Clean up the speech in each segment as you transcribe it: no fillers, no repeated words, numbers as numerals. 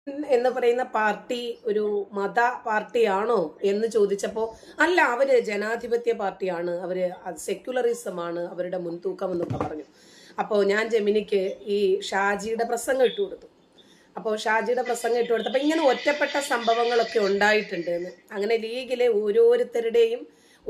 എന്ന് പറയുന്ന പാർട്ടി ഒരു മത പാർട്ടിയാണോ എന്ന് ചോദിച്ചപ്പോൾ അല്ല, അവര് ജനാധിപത്യ പാർട്ടിയാണ്, അവര് സെക്യുലറിസം ആണ് അവരുടെ മുൻതൂക്കം എന്നൊക്കെ പറഞ്ഞു. അപ്പോൾ ഞാൻ ജെമിനിക്ക് ഈ ഷാജിയുടെ പ്രസംഗം ഇട്ടു കൊടുത്തു. അപ്പോൾ ഷാജിയുടെ പ്രസംഗം ഇട്ടു കൊടുത്തപ്പോൾ ഇങ്ങനെ ഒറ്റപ്പെട്ട സംഭവങ്ങളൊക്കെ ഉണ്ടായിട്ടുണ്ട് എന്ന്. അങ്ങനെ ലീഗിലെ ഓരോരുത്തരുടെയും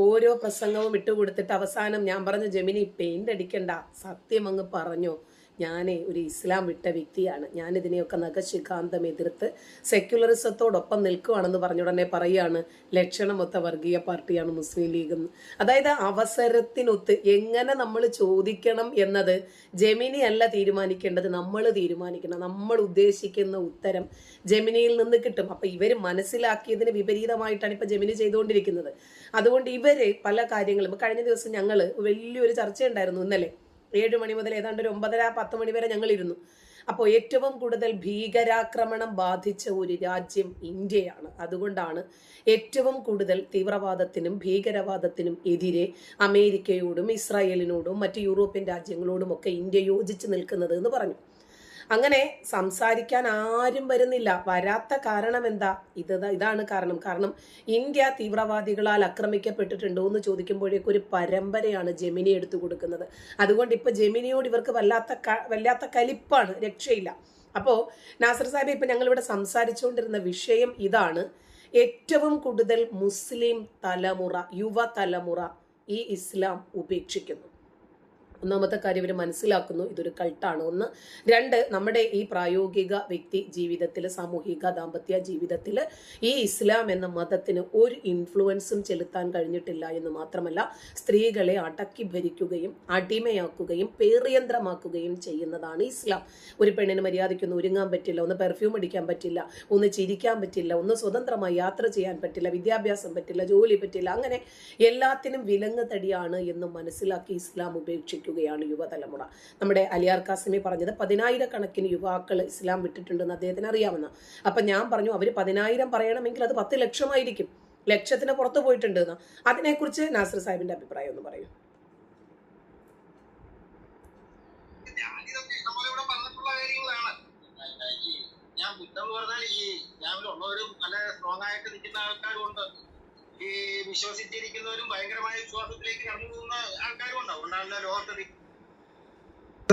ഓരോ പ്രസംഗവും ഇട്ടുകൊടുത്തിട്ട് അവസാനം ഞാൻ പറഞ്ഞു, ജെമിനി പെയിന്റ് അടിക്കണ്ട, സത്യം അങ്ങ് പറഞ്ഞോ, ഞാൻ ഒരു ഇസ്ലാം വിട്ട വ്യക്തിയാണ്, ഞാനിതിനെയൊക്കെ നഖശിഖാന്തം എതിർത്ത് സെക്യുലറിസത്തോടൊപ്പം നിൽക്കുകയാണെന്ന് പറഞ്ഞ ഉടനെ പറയുകയാണ് ലക്ഷണമൊത്ത വർഗീയ പാർട്ടിയാണ് മുസ്ലിം ലീഗ് എന്ന്. അതായത് അവസരത്തിനൊത്ത് എങ്ങനെ നമ്മൾ ചോദിക്കണം എന്നത് ജെമിനി അല്ല തീരുമാനിക്കേണ്ടത്, നമ്മൾ തീരുമാനിക്കണം. നമ്മൾ ഉദ്ദേശിക്കുന്ന ഉത്തരം ജെമിനിയിൽ നിന്ന് കിട്ടും. അപ്പൊ ഇവര് മനസ്സിലാക്കിയതിന് വിപരീതമായിട്ടാണ് ഇപ്പൊ ജെമിനി ചെയ്തുകൊണ്ടിരിക്കുന്നത്. അതുകൊണ്ട് ഇവര് പല കാര്യങ്ങളും, കഴിഞ്ഞ ദിവസം ഞങ്ങൾ വലിയൊരു ചർച്ചയുണ്ടായിരുന്നു ഇന്നലെ 7 മണി മുതൽ ഏതാണ്ട് ഒരു 9:30-10 മണി വരെ ഞങ്ങൾ ഇരുന്നു. അപ്പോൾ ഏറ്റവും കൂടുതൽ ഭീകരാക്രമണം ബാധിച്ച ഒരു രാജ്യം ഇന്ത്യയാണ്. അതുകൊണ്ടാണ് ഏറ്റവും കൂടുതൽ തീവ്രവാദത്തിനും ഭീകരവാദത്തിനും എതിരെ അമേരിക്കയോടും ഇസ്രായേലിനോടും മറ്റ് യൂറോപ്യൻ രാജ്യങ്ങളോടും ഒക്കെ ഇന്ത്യ യോജിച്ച് നിൽക്കുന്നത് എന്ന് പറഞ്ഞു. അങ്ങനെ സംസാരിക്കാൻ ആരും വരുന്നില്ല. വരാത്ത കാരണം എന്താ? ഇതാണ് കാരണം ഇന്ത്യ തീവ്രവാദികളാൽ ആക്രമിക്കപ്പെട്ടിട്ടുണ്ടോ എന്ന് ചോദിക്കുമ്പോഴേക്കും ഒരു പരമ്പരയാണ് ജെമിനി എടുത്തു കൊടുക്കുന്നത്. അതുകൊണ്ട് ഇപ്പൊ ജെമിനിയോട് ഇവർക്ക് വല്ലാത്ത കലിപ്പാണ്, രക്ഷയില്ല. അപ്പോൾ നാസർ സാഹിബ്, ഇപ്പൊ ഞങ്ങളിവിടെ സംസാരിച്ചുകൊണ്ടിരുന്ന വിഷയം ഇതാണ്. ഏറ്റവും കൂടുതൽ മുസ്ലിം തലമുറ, യുവതലമുറ ഈ ഇസ്ലാം ഉപേക്ഷിക്കുന്നു. ഒന്നാമത്തെ കാര്യം ഇവർ മനസ്സിലാക്കുന്നു ഇതൊരു കൾട്ടാണ്. 1. 2, നമ്മുടെ ഈ പ്രായോഗിക വ്യക്തി ജീവിതത്തിൽ, സാമൂഹിക ദാമ്പത്യ ജീവിതത്തിൽ ഈ ഇസ്ലാം എന്ന മതത്തിന് ഒരു ഇൻഫ്ലുവൻസും ചെലുത്താൻ കഴിഞ്ഞിട്ടില്ല എന്ന് മാത്രമല്ല, സ്ത്രീകളെ അടക്കി ഭരിക്കുകയും അടിമയാക്കുകയും പേറിയന്ത്രമാക്കുകയും ചെയ്യുന്നതാണ് ഇസ്ലാം. ഒരു പെണ്ണിന് മര്യാദയ്ക്കൊന്നും ഒരുങ്ങാൻ പറ്റില്ല, ഒന്ന് പെർഫ്യൂം അടിക്കാൻ പറ്റില്ല, ഒന്ന് ചിരിക്കാൻ പറ്റില്ല, ഒന്ന് സ്വതന്ത്രമായി യാത്ര ചെയ്യാൻ പറ്റില്ല, വിദ്യാഭ്യാസം പറ്റില്ല, ജോലി പറ്റില്ല, അങ്ങനെ എല്ലാത്തിനും വിലങ്ങ് തടിയാണ് എന്ന് മനസ്സിലാക്കി ഇസ്ലാം ഉപേക്ഷിക്കും യുവതലമുറ. നമ്മുടെ അലിയാർ കാസിമി പറഞ്ഞത് 10,000 കണക്കിന് യുവാക്കൾ ഇസ്ലാം വിട്ടിട്ടുണ്ടെന്ന് അദ്ദേഹത്തിന് അറിയാമെന്ന്. അപ്പൊ ഞാൻ പറഞ്ഞു, അവര് 10,000 പറയണമെങ്കിൽ അത് 10 ലക്ഷമായിരിക്കും, ലക്ഷത്തിന് പുറത്തു പോയിട്ടുണ്ട് എന്ന്. അതിനെക്കുറിച്ച് നാസർ സാഹിബിന്റെ അഭിപ്രായം ഒന്ന് പറയൂ. ഞാൻ ബുദ്ധം പറഞ്ഞാൽ ഈ ഞാനുള്ളവരും നല്ല സ്ട്രോങ് ആയിട്ട് നിൽക്കുന്ന ആൾക്കാരുണ്ട്, ഈ വിശ്വസിച്ചിരിക്കുന്നവരും ഭയങ്കരമായ വിശ്വാസത്തിലേക്ക് കടന്നു പോകുന്ന ആൾക്കാരും ഉണ്ടാവും. ഉണ്ടാകുന്ന ലോകത്ത്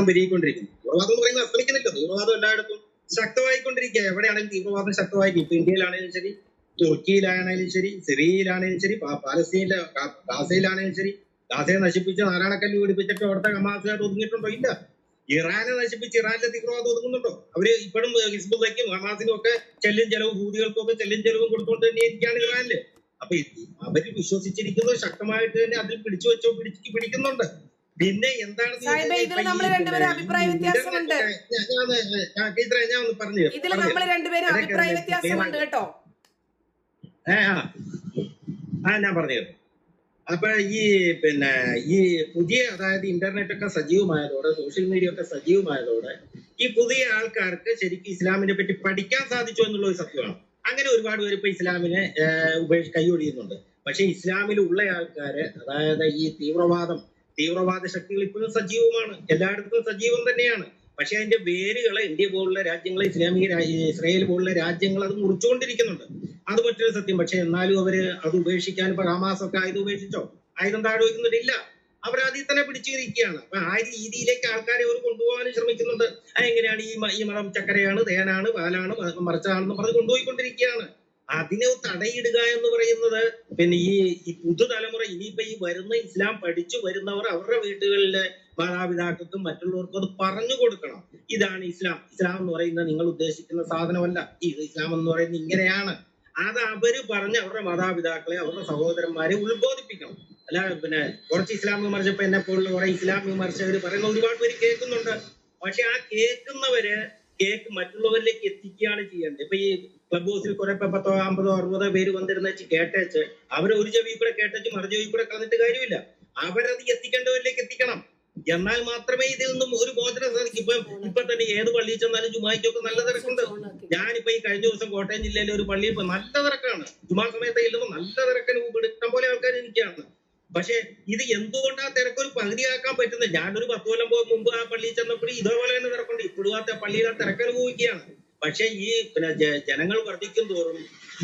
പെരുകിക്കൊണ്ടിരിക്കുന്നു. തീവ്രവാദം എന്ന് പറയുന്നത് അസ്തമിക്കുന്നില്ല. തീവ്രവാദം എല്ലായിടത്തും ശക്തമായിക്കൊണ്ടിരിക്കുക. എവിടെയാണെങ്കിലും തീവ്രവാദം ശക്തമായിരിക്കും. ഇപ്പൊ ഇന്ത്യയിലാണെങ്കിലും ശരി, തുർക്കിയിലാണെങ്കിലും ശരി, സിറിയയിലാണെങ്കിലും ശരി, പാലസ്തീനിലെ ഗാസയിലാണെങ്കിലും ശരി. ഗാസയെ നശിപ്പിച്ച് നാരായണക്കല്ല് പിടിപ്പിച്ചിട്ട് അവിടുത്തെ ഹമാസുകാർ ഒതുങ്ങിയിട്ടുണ്ടോ? ഇല്ല. ഇറാനെ നശിപ്പിച്ച് ഇറാനിലെ തീവ്രവാദം ഒതുങ്ങുന്നുണ്ടോ? അവര് ഇപ്പോഴും ഹിസ്ബുള്ളയ്ക്കും ഹമാസിനും ഒക്കെ ചെല്ലും ചെലവും, ഹൂതികൾക്കും ഒക്കെ ചെല്ലും ചെലവും കൊടുത്തുകൊണ്ട് തന്നെ ഇരിക്കുകയാണ് ഇറാനില്. അപ്പൊ അവര് വിശ്വസിച്ചിരിക്കുന്നത് ശക്തമായിട്ട് തന്നെ അതിൽ പിടിക്കുന്നുണ്ട്. പിന്നെ എന്താണ് ഞാൻ ഒന്ന് പറഞ്ഞു ഞാൻ പറഞ്ഞു. അപ്പൊ ഈ പുതിയ, അതായത് ഇന്റർനെറ്റ് ഒക്കെ സജീവമായതോടെ, സോഷ്യൽ മീഡിയ ഒക്കെ സജീവമായതോടെ ഈ പുതിയ ആൾക്കാർക്ക് ശരിക്കും ഇസ്ലാമിനെ പറ്റി പഠിക്കാൻ സാധിച്ചു എന്നുള്ളത് സത്യമാണ്. അങ്ങനെ ഒരുപാട് പേര് ഇപ്പൊ ഇസ്ലാമിനെ കൈയൊഴിയുന്നുണ്ട്. പക്ഷെ ഇസ്ലാമിലുള്ള ആൾക്കാര്, അതായത് ഈ തീവ്രവാദ ശക്തികൾ ഇപ്പോഴും സജീവമാണ്, എല്ലായിടത്തും സജീവം തന്നെയാണ്. പക്ഷെ അതിന്റെ വേരുകളെ ഇന്ത്യ പോലുള്ള രാജ്യങ്ങൾ, ഇസ്രായേൽ പോലുള്ള രാജ്യങ്ങൾ അത് മുറിച്ചുകൊണ്ടിരിക്കുന്നുണ്ട്. അത് മറ്റൊരു സത്യം. പക്ഷെ എന്നാലും അവര് അത് ഉപേക്ഷിക്കാൻ, ഇപ്പൊ ഹമാസൊക്കെ ആയുധം ഉപേക്ഷിച്ചോ? ആയുധം താഴെ വയ്ക്കുന്നില്ല, അവരതിൽ തന്നെ പിടിച്ചിരിക്കുകയാണ്. അപ്പൊ ആ രീതിയിലേക്ക് ആൾക്കാരെ അവർ കൊണ്ടുപോകാനും ശ്രമിക്കുന്നുണ്ട്. എങ്ങനെയാണ് ഈ മതം ചക്കരയാണ്, തേനാണ്, പാലാണ്, മറിച്ചാണെന്ന് പറഞ്ഞ് കൊണ്ടുപോയിക്കൊണ്ടിരിക്കുകയാണ്. അതിനെ തടയിടുക എന്ന് പറയുന്നത് പിന്നെ ഈ പുതുതലമുറ, ഇനിയിപ്പോ ഈ വരുന്ന ഇസ്ലാം പഠിച്ചു വരുന്നവർ അവരുടെ വീടുകളിലെ മാതാപിതാക്കൾക്കും മറ്റുള്ളവർക്കും അത് പറഞ്ഞു കൊടുക്കണം. ഇതാണ് ഇസ്ലാം. ഇസ്ലാം എന്ന് പറയുന്നത് നിങ്ങൾ ഉദ്ദേശിക്കുന്ന സാധനമല്ല, ഈ ഇസ്ലാം എന്ന് പറയുന്നത് ഇങ്ങനെയാണ്. അത് അവര് പറഞ്ഞ് അവരുടെ മാതാപിതാക്കളെ, അവരുടെ സഹോദരന്മാരെ ഉത്ബോധിപ്പിക്കണം. അല്ല പിന്നെ കുറച്ച് ഇസ്ലാം വിമർശിച്ചപ്പോ എന്നെ പോലുള്ള കുറെ ഇസ്ലാം വിമർശകർ പറയുന്ന ഒരുപാട് പേര് കേൾക്കുന്നുണ്ട്. പക്ഷെ ആ കേൾക്കുന്നവര് മറ്റുള്ളവരിലേക്ക് എത്തിക്കുകയാണ് ചെയ്യേണ്ടത്. ഇപ്പൊ ഈ ക്ലബ് ഹൗസിൽ കുറെ 10, 50, 60 പേര് വന്നിരുന്ന കേട്ടേച്ച് അവര് ഒരു ചെവി കൂടെ കേട്ടേച്ച് മറു ചെവി കൂടെ കളഞ്ഞിട്ട് കാര്യമില്ല. അവരത് എത്തിക്കേണ്ടവരിലേക്ക് എത്തിക്കണം. എന്നാൽ മാത്രമേ ഇതിൽ നിന്നും ഒരു മോചനം സാധിക്കും. ഇപ്പൊ തന്നെ ഏത് പള്ളിയിൽ ചെന്നാലും ജുമായ്ക്കൊക്കെ നല്ല തിരക്കുണ്ട്. ഞാനിപ്പോ ഈ കഴിഞ്ഞ ദിവസം കോട്ടയം ജില്ലയിലെ ഒരു പള്ളിയിൽ നല്ല തിരക്കാണ്. ജുമാ സമയത്ത് ഇല്ലെന്ന് നല്ല തിരക്കിന് ഇഷ്ടം പോലെ ആൾക്കാർ ഇരിക്കുകയാണ്. പക്ഷെ ഇത് എന്തുകൊണ്ടാ തിരക്കൊരു പകുതിയാക്കാൻ പറ്റുന്നത്? ഞാനൊരു 10 കൊല്ലം മുമ്പ് ആ പള്ളിയിൽ ചെന്നപ്പോഴും ഇതേപോലെ തന്നെ തിരക്കുണ്ട്. ഇപ്പോഴും ആ പള്ളിയിൽ ആ തിരക്കനുഭവിക്കുകയാണ്. പക്ഷെ ഈ പിന്നെ ജനങ്ങൾ വർദ്ധിക്കും തോറും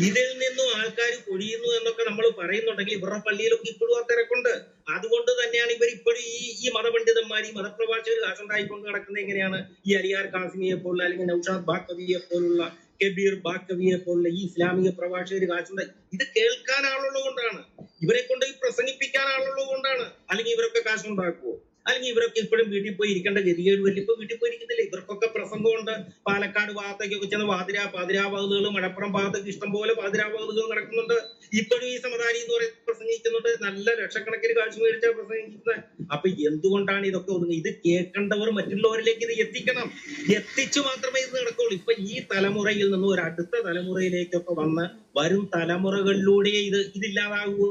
ഇതിൽ നിന്നും ആൾക്കാർ പൊഴിയുന്നു എന്നൊക്കെ നമ്മൾ പറയുന്നുണ്ടെങ്കിൽ ഇവരുടെ പള്ളിയിലൊക്കെ ഇപ്പോഴും ആ തിരക്കുണ്ട്. അതുകൊണ്ട് തന്നെയാണ് ഇവർ ഇപ്പോഴും ഈ മതപണ്ഡിതന്മാർ ഈ മതപ്രഭാഷകർ കാശുണ്ടായിക്കൊണ്ട് നടക്കുന്നത്. എങ്ങനെയാണ് ഈ അലിയാർ കാസിമിയെ പോലുള്ള അല്ലെങ്കിൽ നൗഷാദ് ബാക്കവിയെ പോലുള്ള കബീർ ബാക്കവിയെ പോലുള്ള ഈ ഇസ്ലാമിക പ്രഭാഷകർ കാശുണ്ടായി. ഇത് കേൾക്കാൻ ആളുള്ളത് കൊണ്ടാണ്, ഇവരെ കൊണ്ട് ഈ പ്രസംഗിപ്പിക്കാൻ ആളുള്ളത് കൊണ്ടാണ്. അല്ലെങ്കിൽ ഇവരൊക്കെ കാശുണ്ടാക്കുവോ? അല്ലെങ്കിൽ ഇവരൊക്കെ ഇപ്പോഴും വീട്ടിൽ പോയി ഇരിക്കേണ്ട ഗതികേട് വരില്ല. ഇപ്പൊ വീട്ടിൽ പോയി ഇരിക്കുന്നില്ല. ഇവർക്കൊക്കെ പ്രസംഗമുണ്ട്. പാലക്കാട് ഭാഗത്തേക്കൊക്കെ ചെന്ന് പാതിരാവാകുകൾ, മലപ്പുറം ഭാഗത്തേക്ക് ഇഷ്ടംപോലെ പാതിരാവാകുകൾ നടക്കുന്നുണ്ട്. ഇപ്പോഴും ഈ സമതാനി എന്ന് പറയുന്നത് പ്രസംഗിക്കുന്നുണ്ട്. നല്ല ലക്ഷക്കണക്കിന് കാശ് മേടിച്ചാൽ പ്രസംഗിക്കുന്നത്. അപ്പൊ എന്തുകൊണ്ടാണ് ഇതൊക്കെ ഒതുങ്ങുന്നത്? ഇത് കേൾക്കേണ്ടവർ മറ്റുള്ളവരിലേക്ക് ഇത് എത്തിക്കണം. എത്തിച്ചു മാത്രമേ ഇത് നടക്കുള്ളൂ. ഇപ്പൊ ഈ തലമുറയിൽ നിന്ന് ഒരു അടുത്ത തലമുറയിലേക്കൊക്കെ വന്ന് വരും തലമുറകളിലൂടെ ഇതില്ലാതാകുള്ളൂ.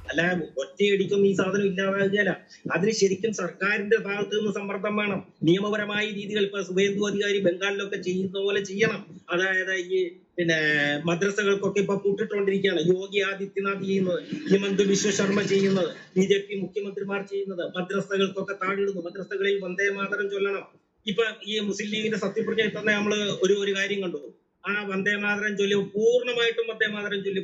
അല്ല ഒറ്റയടിക്കും ഈ സാധനം ഇല്ലാതാകുകയല്ല. അതിന് ശരിക്കും സർക്കാരിന്റെ ഭാഗത്ത് നിന്ന് സമ്മർദ്ദം വേണം. നിയമപരമായ രീതികൾ ഇപ്പൊ സുവേന്ദു അധികാരി ബംഗാളിലൊക്കെ ചെയ്യുന്ന പോലെ ചെയ്യണം. അതായത് ഈ പിന്നെ മദ്രസകൾക്കൊക്കെ ഇപ്പൊ പൂട്ടിട്ടുകൊണ്ടിരിക്കുകയാണ്. യോഗി ആദിത്യനാഥ് ചെയ്യുന്നത്, ഹിമന്ത് ബിശ്വ ശർമ്മ ചെയ്യുന്നത്, BJP മുഖ്യമന്ത്രിമാർ ചെയ്യുന്നത്. മദ്രസകൾക്കൊക്കെ താഴിടുന്നു. മദ്രസകളിൽ വന്ദേ മാതരം ചൊല്ലണം. ഇപ്പൊ ഈ മുസ്ലിം ലീഗിന്റെ സത്യപ്രതിജ്ഞയിൽ തന്നെ നമ്മള് ഒരു കാര്യം കണ്ടു. ആ വന്ദേ മാതരം ചൊല്ലി പൂർണ്ണമായിട്ടും വന്ദേ മാതരം ചൊല്ലി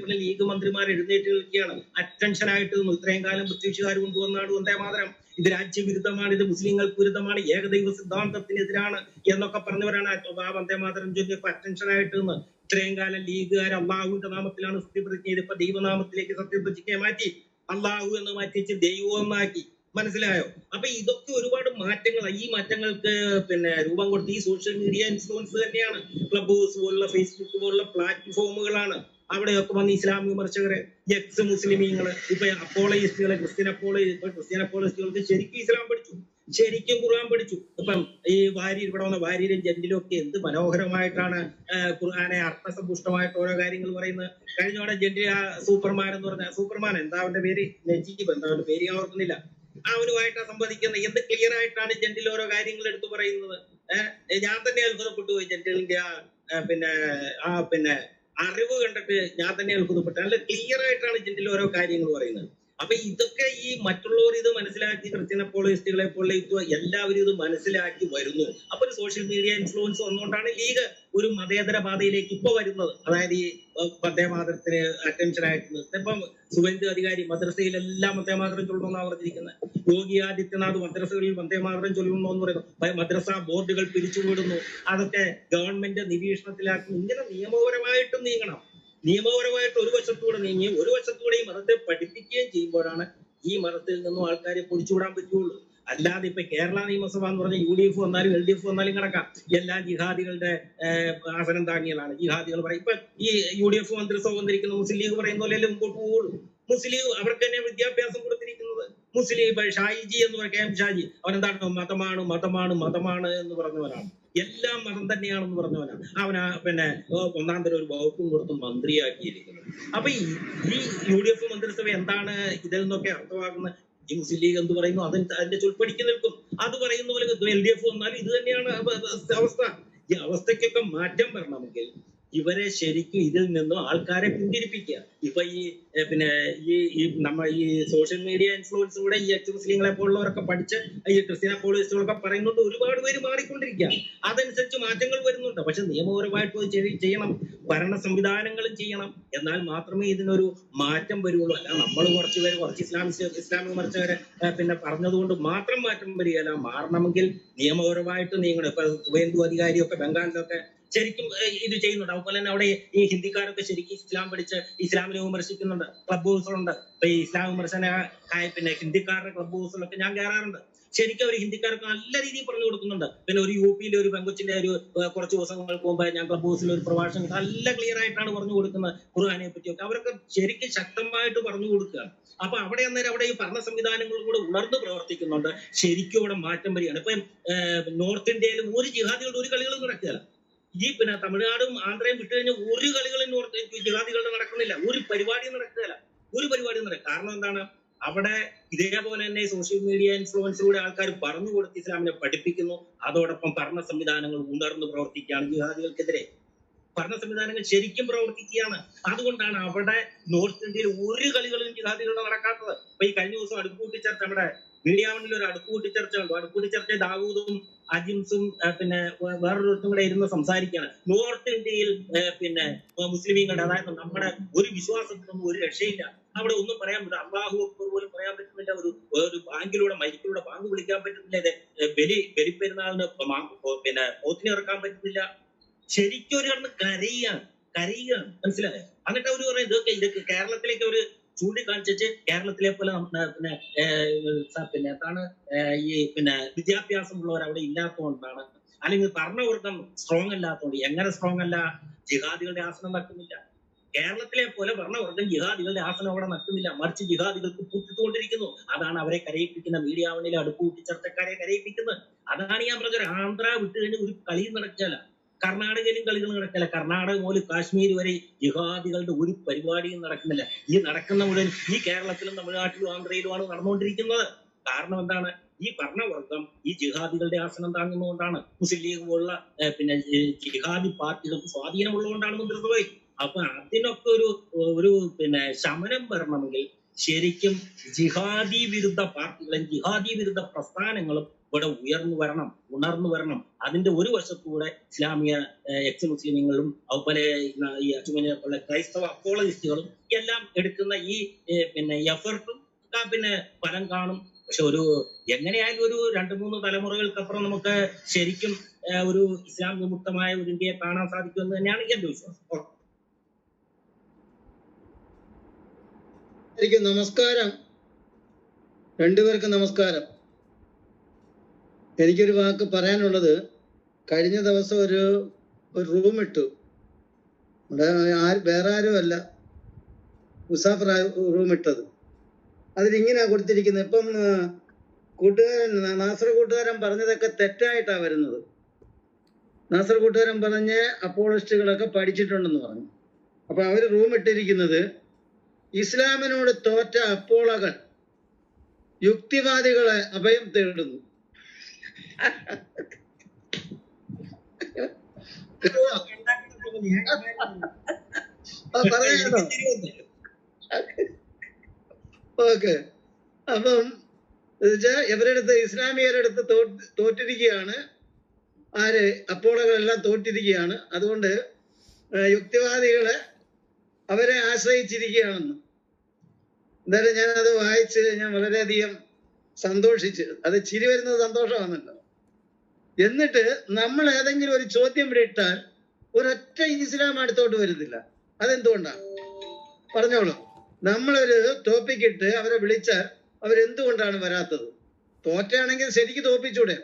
പിന്നെ ലീഗ് മന്ത്രിമാർ എഴുന്നേറ്റ് നിൽക്കുകയാണ്. അറ്റൻഷൻ ആയിട്ട് നിന്നു. ഇത്രയും കാലം ബ്രിട്ടീഷുകാർ കൊണ്ടുവന്നാണ് വന്ദേ മാതരം. ഇത് രാജ്യവിരുദ്ധമാണ്, ഇത് മുസ്ലിങ്ങൾക്ക് വിരുദ്ധമാണ്, ഏകദൈവ സിദ്ധാന്തത്തിനെതിരാണ് എന്നൊക്കെ പറഞ്ഞവരാണ് ആ വന്ദേ മാതരം ചൊല്ലി ഇപ്പൊ അറ്റൻഷൻ ആയിട്ട് നിന്ന്. ഇത്രയും കാലം ലീഗുകാർ അള്ളാഹുവിന്റെ നാമത്തിലാണ് സത്യപ്രതിജ്ഞ ചെയ്ത് ഇപ്പൊ ദൈവനാമത്തിലേക്ക് സത്യപ്രതിജ്ഞയെ മാറ്റി. അള്ളാഹു എന്ന് മാറ്റിച്ച് ദൈവം എന്നാക്കി. മനസ്സിലായോ? അപ്പൊ ഇതൊക്കെ ഒരുപാട് മാറ്റങ്ങൾ. ഈ മാറ്റങ്ങൾക്ക് പിന്നെ രൂപം കൊടുത്ത ഈ സോഷ്യൽ മീഡിയ ഇൻഫ്ലുവൻസ് തന്നെയാണ്. ക്ലബ് ഹൗസ് പോലുള്ള, ഫേസ്ബുക്ക് പോലുള്ള പ്ലാറ്റ്ഫോമുകളാണ്. അവിടെയൊക്കെ വന്ന് ഇസ്ലാം വിമർശകര്, എക്സ് മുസ്ലിമീങ്ങള്, ഇപ്പൊ അപ്പോളയിസ്റ്റുകളെ, ക്രിസ്ത്യൻ അപ്പോളയിസ്റ്റുകൾക്ക് ശരിക്കും ഇസ്ലാം പഠിച്ചു, ശരിക്കും ഖുർആൻ പഠിച്ചു. ഇപ്പം ഈ ഇവിടെ വന്ന വാര്യരും ജന്റിലും ഒക്കെ എന്ത് മനോഹരമായിട്ടാണ് ഖുർആനെ അർത്ഥസമ്പുഷ്ടമായിട്ട് ഓരോ കാര്യങ്ങൾ പറയുന്നത്. കഴിഞ്ഞോടെ ജന്റി ആ സൂപ്പർമാൻ എന്ന് പറഞ്ഞ സൂപ്പർമാൻ എന്താ അവന്റെ പേര്, നജീബ്, എന്താ അവന്റെ പേര് ഞാൻ ഓർക്കുന്നില്ല, അവനുമായിട്ടാണ് സംവദിക്കുന്നത്. എന്ത് ക്ലിയർ ആയിട്ടാണ് ജന്റിൽ ഓരോ കാര്യങ്ങൾ എടുത്തു പറയുന്നത്. ഞാൻ തന്നെ അത്ഭുതപ്പെട്ടു പോയി ജന്റിലിന്റെ പിന്നെ അറിവ് കണ്ടിട്ട് ഞാൻ തന്നെ അത്ഭുതപ്പെട്ടു. നല്ല ക്ലിയർ ആയിട്ടാണ് ജന്റിൽ ഓരോ കാര്യങ്ങൾ പറയുന്നത്. അപ്പൊ ഇതൊക്കെ ഈ മറ്റുള്ളവർ ഇത് മനസ്സിലാക്കി, ക്രിസ്ത്യൻ അപ്പോളജിസ്റ്റുകളെ പോലെ എല്ലാവരും ഇത് മനസ്സിലാക്കി വരുന്നു. അപ്പൊ ഒരു സോഷ്യൽ മീഡിയ ഇൻഫ്ലുവൻസ് വന്നുകൊണ്ടാണ് ലീഗ് ഒരു മതേതര പാതയിലേക്ക് ഇപ്പൊ വരുന്നത്. അതായത് ഈ വന്ദേമാതരത്തിന് അറ്റൻഷൻ ആയിട്ട് ഇപ്പം സുവേന്ദു അധികാരി മദ്രസയിലെല്ലാം വന്ദേമാതരം ചൊല്ലണമെന്നാണ് പറഞ്ഞിരിക്കുന്നത്. യോഗി ആദിത്യനാഥ് മദ്രസകളിൽ വന്ദേമാതരം ചൊല്ലണമെന്ന് പറയുന്നു. മദ്രസ ബോർഡുകൾ പിരിച്ചുവിടുന്നു. അതൊക്കെ ഗവൺമെന്റ് നിരീക്ഷണത്തിലാക്കുന്നു. ഇങ്ങനെ നിയമപരമായിട്ടും നീങ്ങണം. നിയമപരമായിട്ട് ഒരു വശത്തൂടെ നീങ്ങി ഒരു വശത്തൂടെ ഈ മതത്തെ പഠിപ്പിക്കുകയും ചെയ്യുമ്പോഴാണ് ഈ മതത്തിൽ നിന്നും ആൾക്കാരെ പൊടിച്ചുവിടാൻ പറ്റുള്ളൂ. അല്ലാതെ ഇപ്പൊ കേരള നിയമസഭ എന്ന് പറഞ്ഞാൽ UDF വന്നാലും LDF വന്നാലും കിടക്കാം. എല്ലാ ജിഹാദികളുടെ ആസനം താങ്ങിയതാണ്. ജിഹാദികൾ പറയും. ഇപ്പൊ ഈ UDF മന്ത്രിസഭ വന്നിരിക്കുന്ന മുസ്ലിം ലീഗ് പറയുന്ന പോലെ മുമ്പോട്ട് പോകുള്ളൂ. മുസ്ലിം അവർക്ക് തന്നെ വിദ്യാഭ്യാസം കൊടുത്തിരിക്കുന്നത്. മുസ്ലിം ഷായിജി എന്ന് പറയുന്ന KM ഷാജി, അവനെന്താണ് മതമാണ് എന്ന് പറഞ്ഞവനാണ്. എല്ലാം മതം തന്നെയാണെന്ന് പറഞ്ഞവനാണ്. അവനാ പിന്നെ ഒന്നാം തരം ഒരു വകുപ്പും കൊടുത്ത് മന്ത്രിയാക്കിയിരിക്കുന്നത്. അപ്പൊ ഈ UDF മന്ത്രിസഭ എന്താണ് ഇതിൽ നിന്നൊക്കെ അർത്ഥമാക്കുന്നത്? ഈ മുസ്ലിം ലീഗ് എന്ത് പറയുന്നു അതിന്റെ ചൊൽപ്പടിക്ക് നിൽക്കും. അത് പറയുന്ന പോലെ LDF വന്നാലും ഇത് തന്നെയാണ് അവസ്ഥ. ഈ അവസ്ഥയ്ക്കൊക്കെ മാറ്റം വരണമെങ്കിൽ ഇവരെ ശരിക്കും ഇതിൽ നിന്നും ആൾക്കാരെ പിന്തിരിപ്പിക്കുക. ഇപ്പൊ ഈ സോഷ്യൽ മീഡിയ ഇൻഫ്ലുവൻസിലൂടെ ഈ എക്സ് മുസ്ലിങ്ങളെ പോലുള്ളവരൊക്കെ പഠിച്ച് ഈ ക്രിസ്ത്യൻ അപ്പോളജിസ്റ്റുകളൊക്കെ പറയുന്നുണ്ട്. ഒരുപാട് പേര് മാറിക്കൊണ്ടിരിക്കുക. അതനുസരിച്ച് മാറ്റങ്ങൾ വരുന്നുണ്ട്. പക്ഷെ നിയമപരമായിട്ട് ചെയ്യണം, ഭരണ സംവിധാനങ്ങളും ചെയ്യണം. എന്നാൽ മാത്രമേ ഇതിനൊരു മാറ്റം വരുള്ളൂ. അല്ല നമ്മൾ കുറച്ച് ഇസ്ലാമിക വിമർശകരെ പറഞ്ഞതുകൊണ്ട് മാത്രം മാറ്റം വരികയല്ല. മാറണമെങ്കിൽ നിയമപരമായിട്ട് നീങ്ങണം. ഇപ്പൊ സുവേന്ദു അധികാരിയൊക്കെ ബംഗാളിലൊക്കെ ശരിക്കും ഇത് ചെയ്യുന്നുണ്ട്. അതുപോലെ തന്നെ അവിടെ ഈ ഹിന്ദിക്കാരൊക്കെ ശരിക്കും ഇസ്ലാം പഠിച്ച് ഇസ്ലാമിനെ വിമർശിക്കുന്നുണ്ട്. ക്ലബ് ഹൗസുകളുണ്ട്. ഇപ്പൊ ഈ ഇസ്ലാം വിമർശന ഹിന്ദിക്കാരുടെ ക്ലബ് ഹൗസിലൊക്കെ ഞാൻ കയറാറുണ്ട്. ശരിക്കും അവർ ഹിന്ദിക്കാർക്ക് നല്ല രീതിയിൽ പറഞ്ഞു കൊടുക്കുന്നുണ്ട്. പിന്നെ ഒരു UP-യിലെ ഒരു പെങ്കൊച്ചിന്റെ കുറച്ച് ദിവസങ്ങൾക്ക് മുമ്പ് ഞാൻ ക്ലബ് ഹൗസിൽ ഒരു പ്രഭാഷണം നല്ല ക്ലിയർ ആയിട്ടാണ് പറഞ്ഞു കൊടുക്കുന്നത് ഖുർആനെ പറ്റിയൊക്കെ. അവരൊക്കെ ശരിക്കും ശക്തമായിട്ട് പറഞ്ഞു കൊടുക്കുകയാണ്. അപ്പൊ അവിടെ ഈ ഭരണ സംവിധാനങ്ങളും കൂടെ ഉണർന്ന് പ്രവർത്തിക്കുന്നുണ്ട്. ശരിക്കും ഇവിടെ മാറ്റം വരികയാണ്. ഇപ്പൊ നോർത്ത് ഇന്ത്യയിൽ ഒരു ജിഹാദികളുടെ ഒരു കളികളും നടക്കുകയല്ല. ഈ തമിഴ്നാടും ആന്ധ്രയും വിട്ടു കഴിഞ്ഞാൽ ഒരു കളികളും ജിഹാദികളുടെ നടക്കുന്നില്ല. ഒരു പരിപാടിയും നടക്കുകയല്ല. കാരണം എന്താണ്? അവിടെ ഇതേപോലെ തന്നെ സോഷ്യൽ മീഡിയ ഇൻഫ്ലുവൻസിലൂടെ ആൾക്കാർ പറഞ്ഞു കൊടുത്ത് ഇസ്ലാമിനെ പഠിപ്പിക്കുന്നു. അതോടൊപ്പം ഭരണ സംവിധാനങ്ങൾ ഉണർന്ന് പ്രവർത്തിക്കുകയാണ് ജിഹാദികൾക്കെതിരെ. ഭരണ സംവിധാനങ്ങൾ ശരിക്കും പ്രവർത്തിക്കുകയാണ്. അതുകൊണ്ടാണ് അവിടെ നോർത്ത് ഇന്ത്യയിൽ ഒരു കളികളും ജിഹാദികളുടെ നടക്കാത്തത്. അപ്പൊ ഈ കഴിഞ്ഞ ദിവസം അടുക്കൂട്ടി ചർച്ച, നമ്മുടെ മീഡിയ വണ്ണിൽ ഒരു അടുക്കൂട്ടി ചർച്ച കണ്ടു. അടുക്കൂട്ടി ചർച്ച ദാവൂദും അജിംസും പിന്നെ വേറൊരിടത്തും കൂടെ ഇരുന്ന് സംസാരിക്കുകയാണ്. നോർത്ത് ഇന്ത്യയിൽ പിന്നെ മുസ്ലിമീങ്ങളുടെ, അതായത് നമ്മുടെ ഒരു വിശ്വാസത്തിനൊന്നും ഒരു രക്ഷയില്ല. അവിടെ ഒന്നും പറയാൻ പറ്റില്ല. അള്ളാഹു അക്ബർ പോലും പറയാൻ പറ്റുന്നില്ല. ഒരു ബാങ്കിലൂടെ മൈക്കിലൂടെ ബാങ്ക് വിളിക്കാൻ പറ്റുന്നില്ല. ബലിപ്പെരുന്നാളിന് പിന്നെ പോത്തിനെ ഇറക്കാൻ പറ്റുന്നില്ല. ശരിക്കും ഒരു കിടന്ന് കരയുകയാണ്. മനസ്സിലായോ? എന്നിട്ട് അവര് പറയും ഇതൊക്കെ കേരളത്തിലേക്ക് അവര് ചൂണ്ടിക്കാണിച്ചിട്ട് കേരളത്തിലെ പോലെ പിന്നെ എന്താണ് ഈ പിന്നെ വിദ്യാഭ്യാസമുള്ളവർ അവിടെ ഇല്ലാത്തതുകൊണ്ടാണ്, അല്ലെങ്കിൽ ഭരണവർഗം സ്ട്രോങ് അല്ലാത്തതുകൊണ്ട്. എങ്ങനെ സ്ട്രോങ് അല്ല? ജിഹാദികളുടെ ആസനം നടക്കുന്നില്ല. കേരളത്തിലെ പോലെ ഭരണവർഗം ജിഹാദികളുടെ ആസനം അവിടെ നടക്കുന്നില്ല. മറിച്ച് ജിഹാദികൾക്ക് പൂട്ടിത്തുകൊണ്ടിരിക്കുന്നു. അതാണ് അവരെ കരയിപ്പിക്കുന്ന, മീഡിയ വണ്ണിലെ അടുപ്പൂട്ടി ചർച്ചക്കാരെ കരയിപ്പിക്കുന്നത്. അതാണ് ഞാൻ പറഞ്ഞത്. ആന്ധ്ര വിട്ട് കഴിഞ്ഞ് ഒരു കളിയും നടക്കില്ല, കർണാടകയിലും കളികൾ നടക്കില്ല. കർണാടക മുതൽ കാശ്മീർ വരെ ജിഹാദികളുടെ ഒരു പരിപാടിയും നടക്കുന്നില്ല. ഈ നടക്കുന്ന മുഴുവൻ ഈ കേരളത്തിലും തമിഴ്നാട്ടിലും ആന്ധ്രയിലുമാണ് നടന്നുകൊണ്ടിരിക്കുന്നത്. കാരണം എന്താണ്? ഈ ഭരണവർഗം ഈ ജിഹാദികളുടെ ആസനം താങ്ങുന്നതുകൊണ്ടാണ്. മുസ്ലിം ലീഗ് പോലുള്ള പിന്നെ ജിഹാദി പാർട്ടികൾക്ക് സ്വാധീനമുള്ളതുകൊണ്ടാണ് മന്ത്രിസഭയിൽ. അപ്പൊ അതിനൊക്കെ ഒരു പിന്നെ ശമനം വരണമെങ്കിൽ ശരിക്കും ജിഹാദി വിരുദ്ധ പാർട്ടികളും ജിഹാദി വിരുദ്ധ പ്രസ്ഥാനങ്ങളും ഇവിടെ ഉണർന്നു വരണം. അതിന്റെ ഒരു വശത്തൂടെ ഇസ്ലാമിക എക്സ് മുസ്ലിങ്ങളും അതുപോലെ ഈ അച്ചുമനെ പോലെ ക്രൈസ്തവ അപ്പോളജിസ്റ്റുകളും എല്ലാം എടുക്കുന്ന ഈ പിന്നെ എഫർട്ടും പിന്നെ ഫലം കാണും. പക്ഷെ എങ്ങനെയായാലും ഒരു 2-3 തലമുറകൾക്കപ്പുറം നമുക്ക് ശരിക്കും ഒരു ഇസ്ലാം വിമുക്തമായ ഒരു ഇന്ത്യയെ കാണാൻ സാധിക്കുമെന്ന് തന്നെയാണ് എന്റെ വിശ്വാസം. നമസ്കാരം, രണ്ടുപേർക്കും നമസ്കാരം. എനിക്കൊരു വാക്ക് പറയാനുള്ളത്, കഴിഞ്ഞ ദിവസം ഒരു റൂം ഇട്ടു. വേറെ ആരും അല്ല, മുസാഫർ റൂം ഇട്ടത്. അതിലിങ്ങനെയാ കൊടുത്തിരിക്കുന്നത്. ഇപ്പം നാസർ കൂട്ടുകാരൻ പറഞ്ഞതൊക്കെ തെറ്റായിട്ടാ വരുന്നത്. നാസർ കൂട്ടുകാരൻ പറഞ്ഞ് അപ്പോളജിസ്റ്റുകളൊക്കെ പഠിച്ചിട്ടുണ്ടെന്ന് പറഞ്ഞു. അപ്പൊ അവര് റൂം ഇട്ടിരിക്കുന്നത്, ഇസ്ലാമിനോട് തോറ്റ അപ്പോളകൾ യുക്തിവാദികളെ അഭയം തേടുന്നു. പറയാനോ? ഓക്കെ. അപ്പം ഇവരടുത്ത് ഇസ്ലാമിയരടുത്ത് തോറ്റിരിക്കുകയാണ്. ആര്? അപ്പോളകളെല്ലാം തോറ്റിരിക്കുകയാണ്. അതുകൊണ്ട് യുക്തിവാദികളെ അവരെ ആശ്രയിച്ചിരിക്കുകയാണെന്ന്. എന്തായാലും ഞാനത് വായിച്ച് ഞാൻ വളരെയധികം സന്തോഷിച്ച്, അത് ചിരി വരുന്നത് സന്തോഷമാണല്ലോ. എന്നിട്ട് നമ്മൾ ഏതെങ്കിലും ഒരു ചോദ്യം ഇവിടെ ഇട്ടാൽ ഒരൊറ്റ ഇസ്ലാം അടുത്തോട്ട് വരുന്നില്ല. അതെന്തുകൊണ്ടാണ്? പറഞ്ഞോളൂ. നമ്മളൊരു ടോപ്പിക് ഇട്ട് അവരെ വിളിച്ചാൽ അവരെന്തുകൊണ്ടാണ് വരാത്തത്? തോറ്റാണെങ്കിൽ ശരിക്ക് തോപ്പിച്ചൂടെ?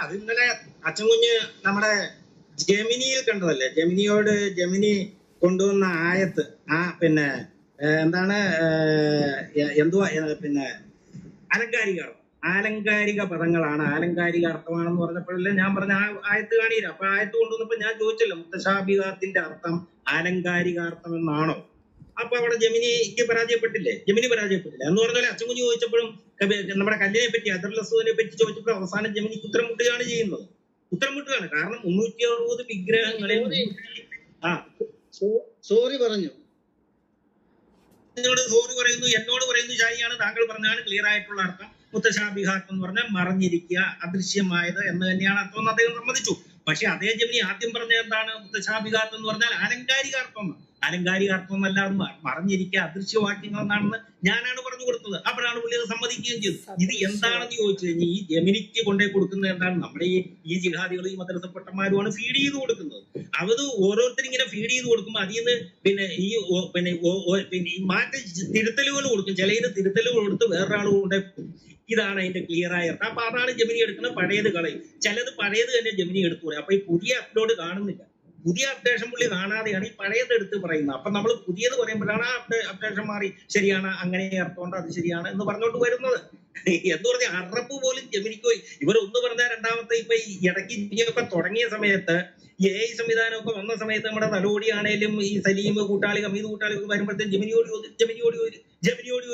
അത് ഇന്നലെ അച്ചൻകുഞ്ഞ് നമ്മുടെ ജെമിനിയിൽ കണ്ടതല്ലേ? ജെമിനി കൊണ്ടുവന്ന ആയത്ത്, പിന്നെ എന്താണ് എന്തുവാ പിന്നെ ആലങ്കാരിക പദങ്ങളാണ്, ആലങ്കാരിക അർത്ഥമാണെന്ന് പറഞ്ഞപ്പോഴല്ലേ ഞാൻ പറഞ്ഞ ആയത്ത് കാണിയില്ല. അപ്പൊ ആയത്ത് കൊണ്ടുവന്നപ്പോ ഞാൻ ചോദിച്ചല്ലോ, മുത്തശാബിഹാത്തിന്റെ അർത്ഥം ആലങ്കാരിക അർത്ഥം എന്നാണോ? അപ്പൊ അവിടെ ജെമിനിക്ക് പരാജയപ്പെട്ടില്ലേ? ജെമിനി പരാജയപ്പെട്ടില്ല എന്ന് പറഞ്ഞാൽ അച്ചൻകുഞ്ഞ് ചോദിച്ചപ്പോഴും നമ്മുടെ കല്ലിനെ പറ്റി, അദർലസുവിനെ പറ്റി ചോദിച്ചപ്പോൾ അവസാനം ജെമിനിക്ക് ഉത്തരം മുട്ടുകയാണ് ചെയ്യുന്നത്. കാരണം 360 വിഗ്രഹങ്ങളിൽ സോറി പറഞ്ഞു. സോറി പറയുന്നു, എന്നോട് പറയുന്നു ശരിയാണ്, താങ്കൾ പറഞ്ഞാണ് ക്ലിയർ ആയിട്ടുള്ള അർത്ഥം. മുത്തശാബിഹാത്ത് എന്ന് പറഞ്ഞാൽ മറഞ്ഞിരിക്കുക, അദൃശ്യമായത് എന്ന് തന്നെയാണ് അർത്ഥം എന്ന് അദ്ദേഹം സമ്മതിച്ചു. പക്ഷെ അതേ ജെമിനി ആദ്യം പറഞ്ഞത് എന്താണ്? മുത്തശാബിഹാത്ത് എന്ന് പറഞ്ഞാൽ ആലങ്കാരികാർത്ഥം. ആലങ്കാരികാർത്ഥം എന്നല്ല, മറഞ്ഞിരിക്കുക, അദൃശ്യവാക്യങ്ങൾ എന്നാണെന്ന് ഞാനാണ് പറഞ്ഞു കൊടുത്തത്. അപ്പോഴാണ് പുള്ളി അത് സമ്മതിക്കുകയും ചെയ്തു. ഇത് എന്താണെന്ന് ചോദിച്ചു കഴിഞ്ഞാൽ ഈ ജെമിനിക്ക് കൊണ്ടേ കൊടുക്കുന്നത് എന്താണ്? നമ്മുടെ ഈ ജിഹാദികൾ ഈ മദ്രസപ്പെട്ടന്മാരുമാണ് ഫീഡ് ചെയ്ത് കൊടുക്കുന്നത്. അത് ഓരോരുത്തരും ഇങ്ങനെ ഫീഡ് ചെയ്ത് കൊടുക്കുമ്പോൾ അതിൽ നിന്ന് പിന്നെ മാറ്റി തിരുത്തലുകൾ കൊടുക്കും. ചിലതിന് തിരുത്തലുകൾ കൊടുത്ത് വേറൊരാൾ കൊണ്ടേ. ഇതാണ് അതിന്റെ ക്ലിയർ ആയ അർത്ഥം. അപ്പൊ അതാണ് ജെമിനി എടുക്കുന്നത്, പഴയത് കളയും. ചിലത് പഴയത് തന്നെ ജെമിനി എടുത്തു പറയും. അപ്പൊ ഈ പുതിയ അപ്ലോഡ് കാണുന്നില്ല, പുതിയ അപ്ഡേഷൻ പുള്ളി കാണാതെയാണ് ഈ പഴയത് എടുത്ത് പറയുന്നത്. അപ്പൊ നമ്മൾ പുതിയത് പറയുമ്പോഴാണ് അപ്ഡേഷൻ മാറി ശരിയാണ്, അങ്ങനെ അർത്ഥമുണ്ട്, അത് ശരിയാണ് എന്ന് പറഞ്ഞോണ്ട് വരുന്നത്. എന്ന് പറഞ്ഞാൽ അറബ് പോലും ജെമിനിക്ക് ഇവരൊന്ന് പറഞ്ഞാൽ രണ്ടാമത്തെ ഇപ്പൊ ഈ ഇടയ്ക്ക് ഇനിയൊക്കെ തുടങ്ങിയ സമയത്ത് AI സംവിധാനമൊക്കെ വന്ന സമയത്ത് നമ്മുടെ തലോടിയാണേലും ഈ സലീം കൂട്ടാളി, ഹമീദ് കൂട്ടാളി ഒക്കെ വരുമ്പോഴത്തേക്കും ജെമിനിയോട് ജെമിനിയോട്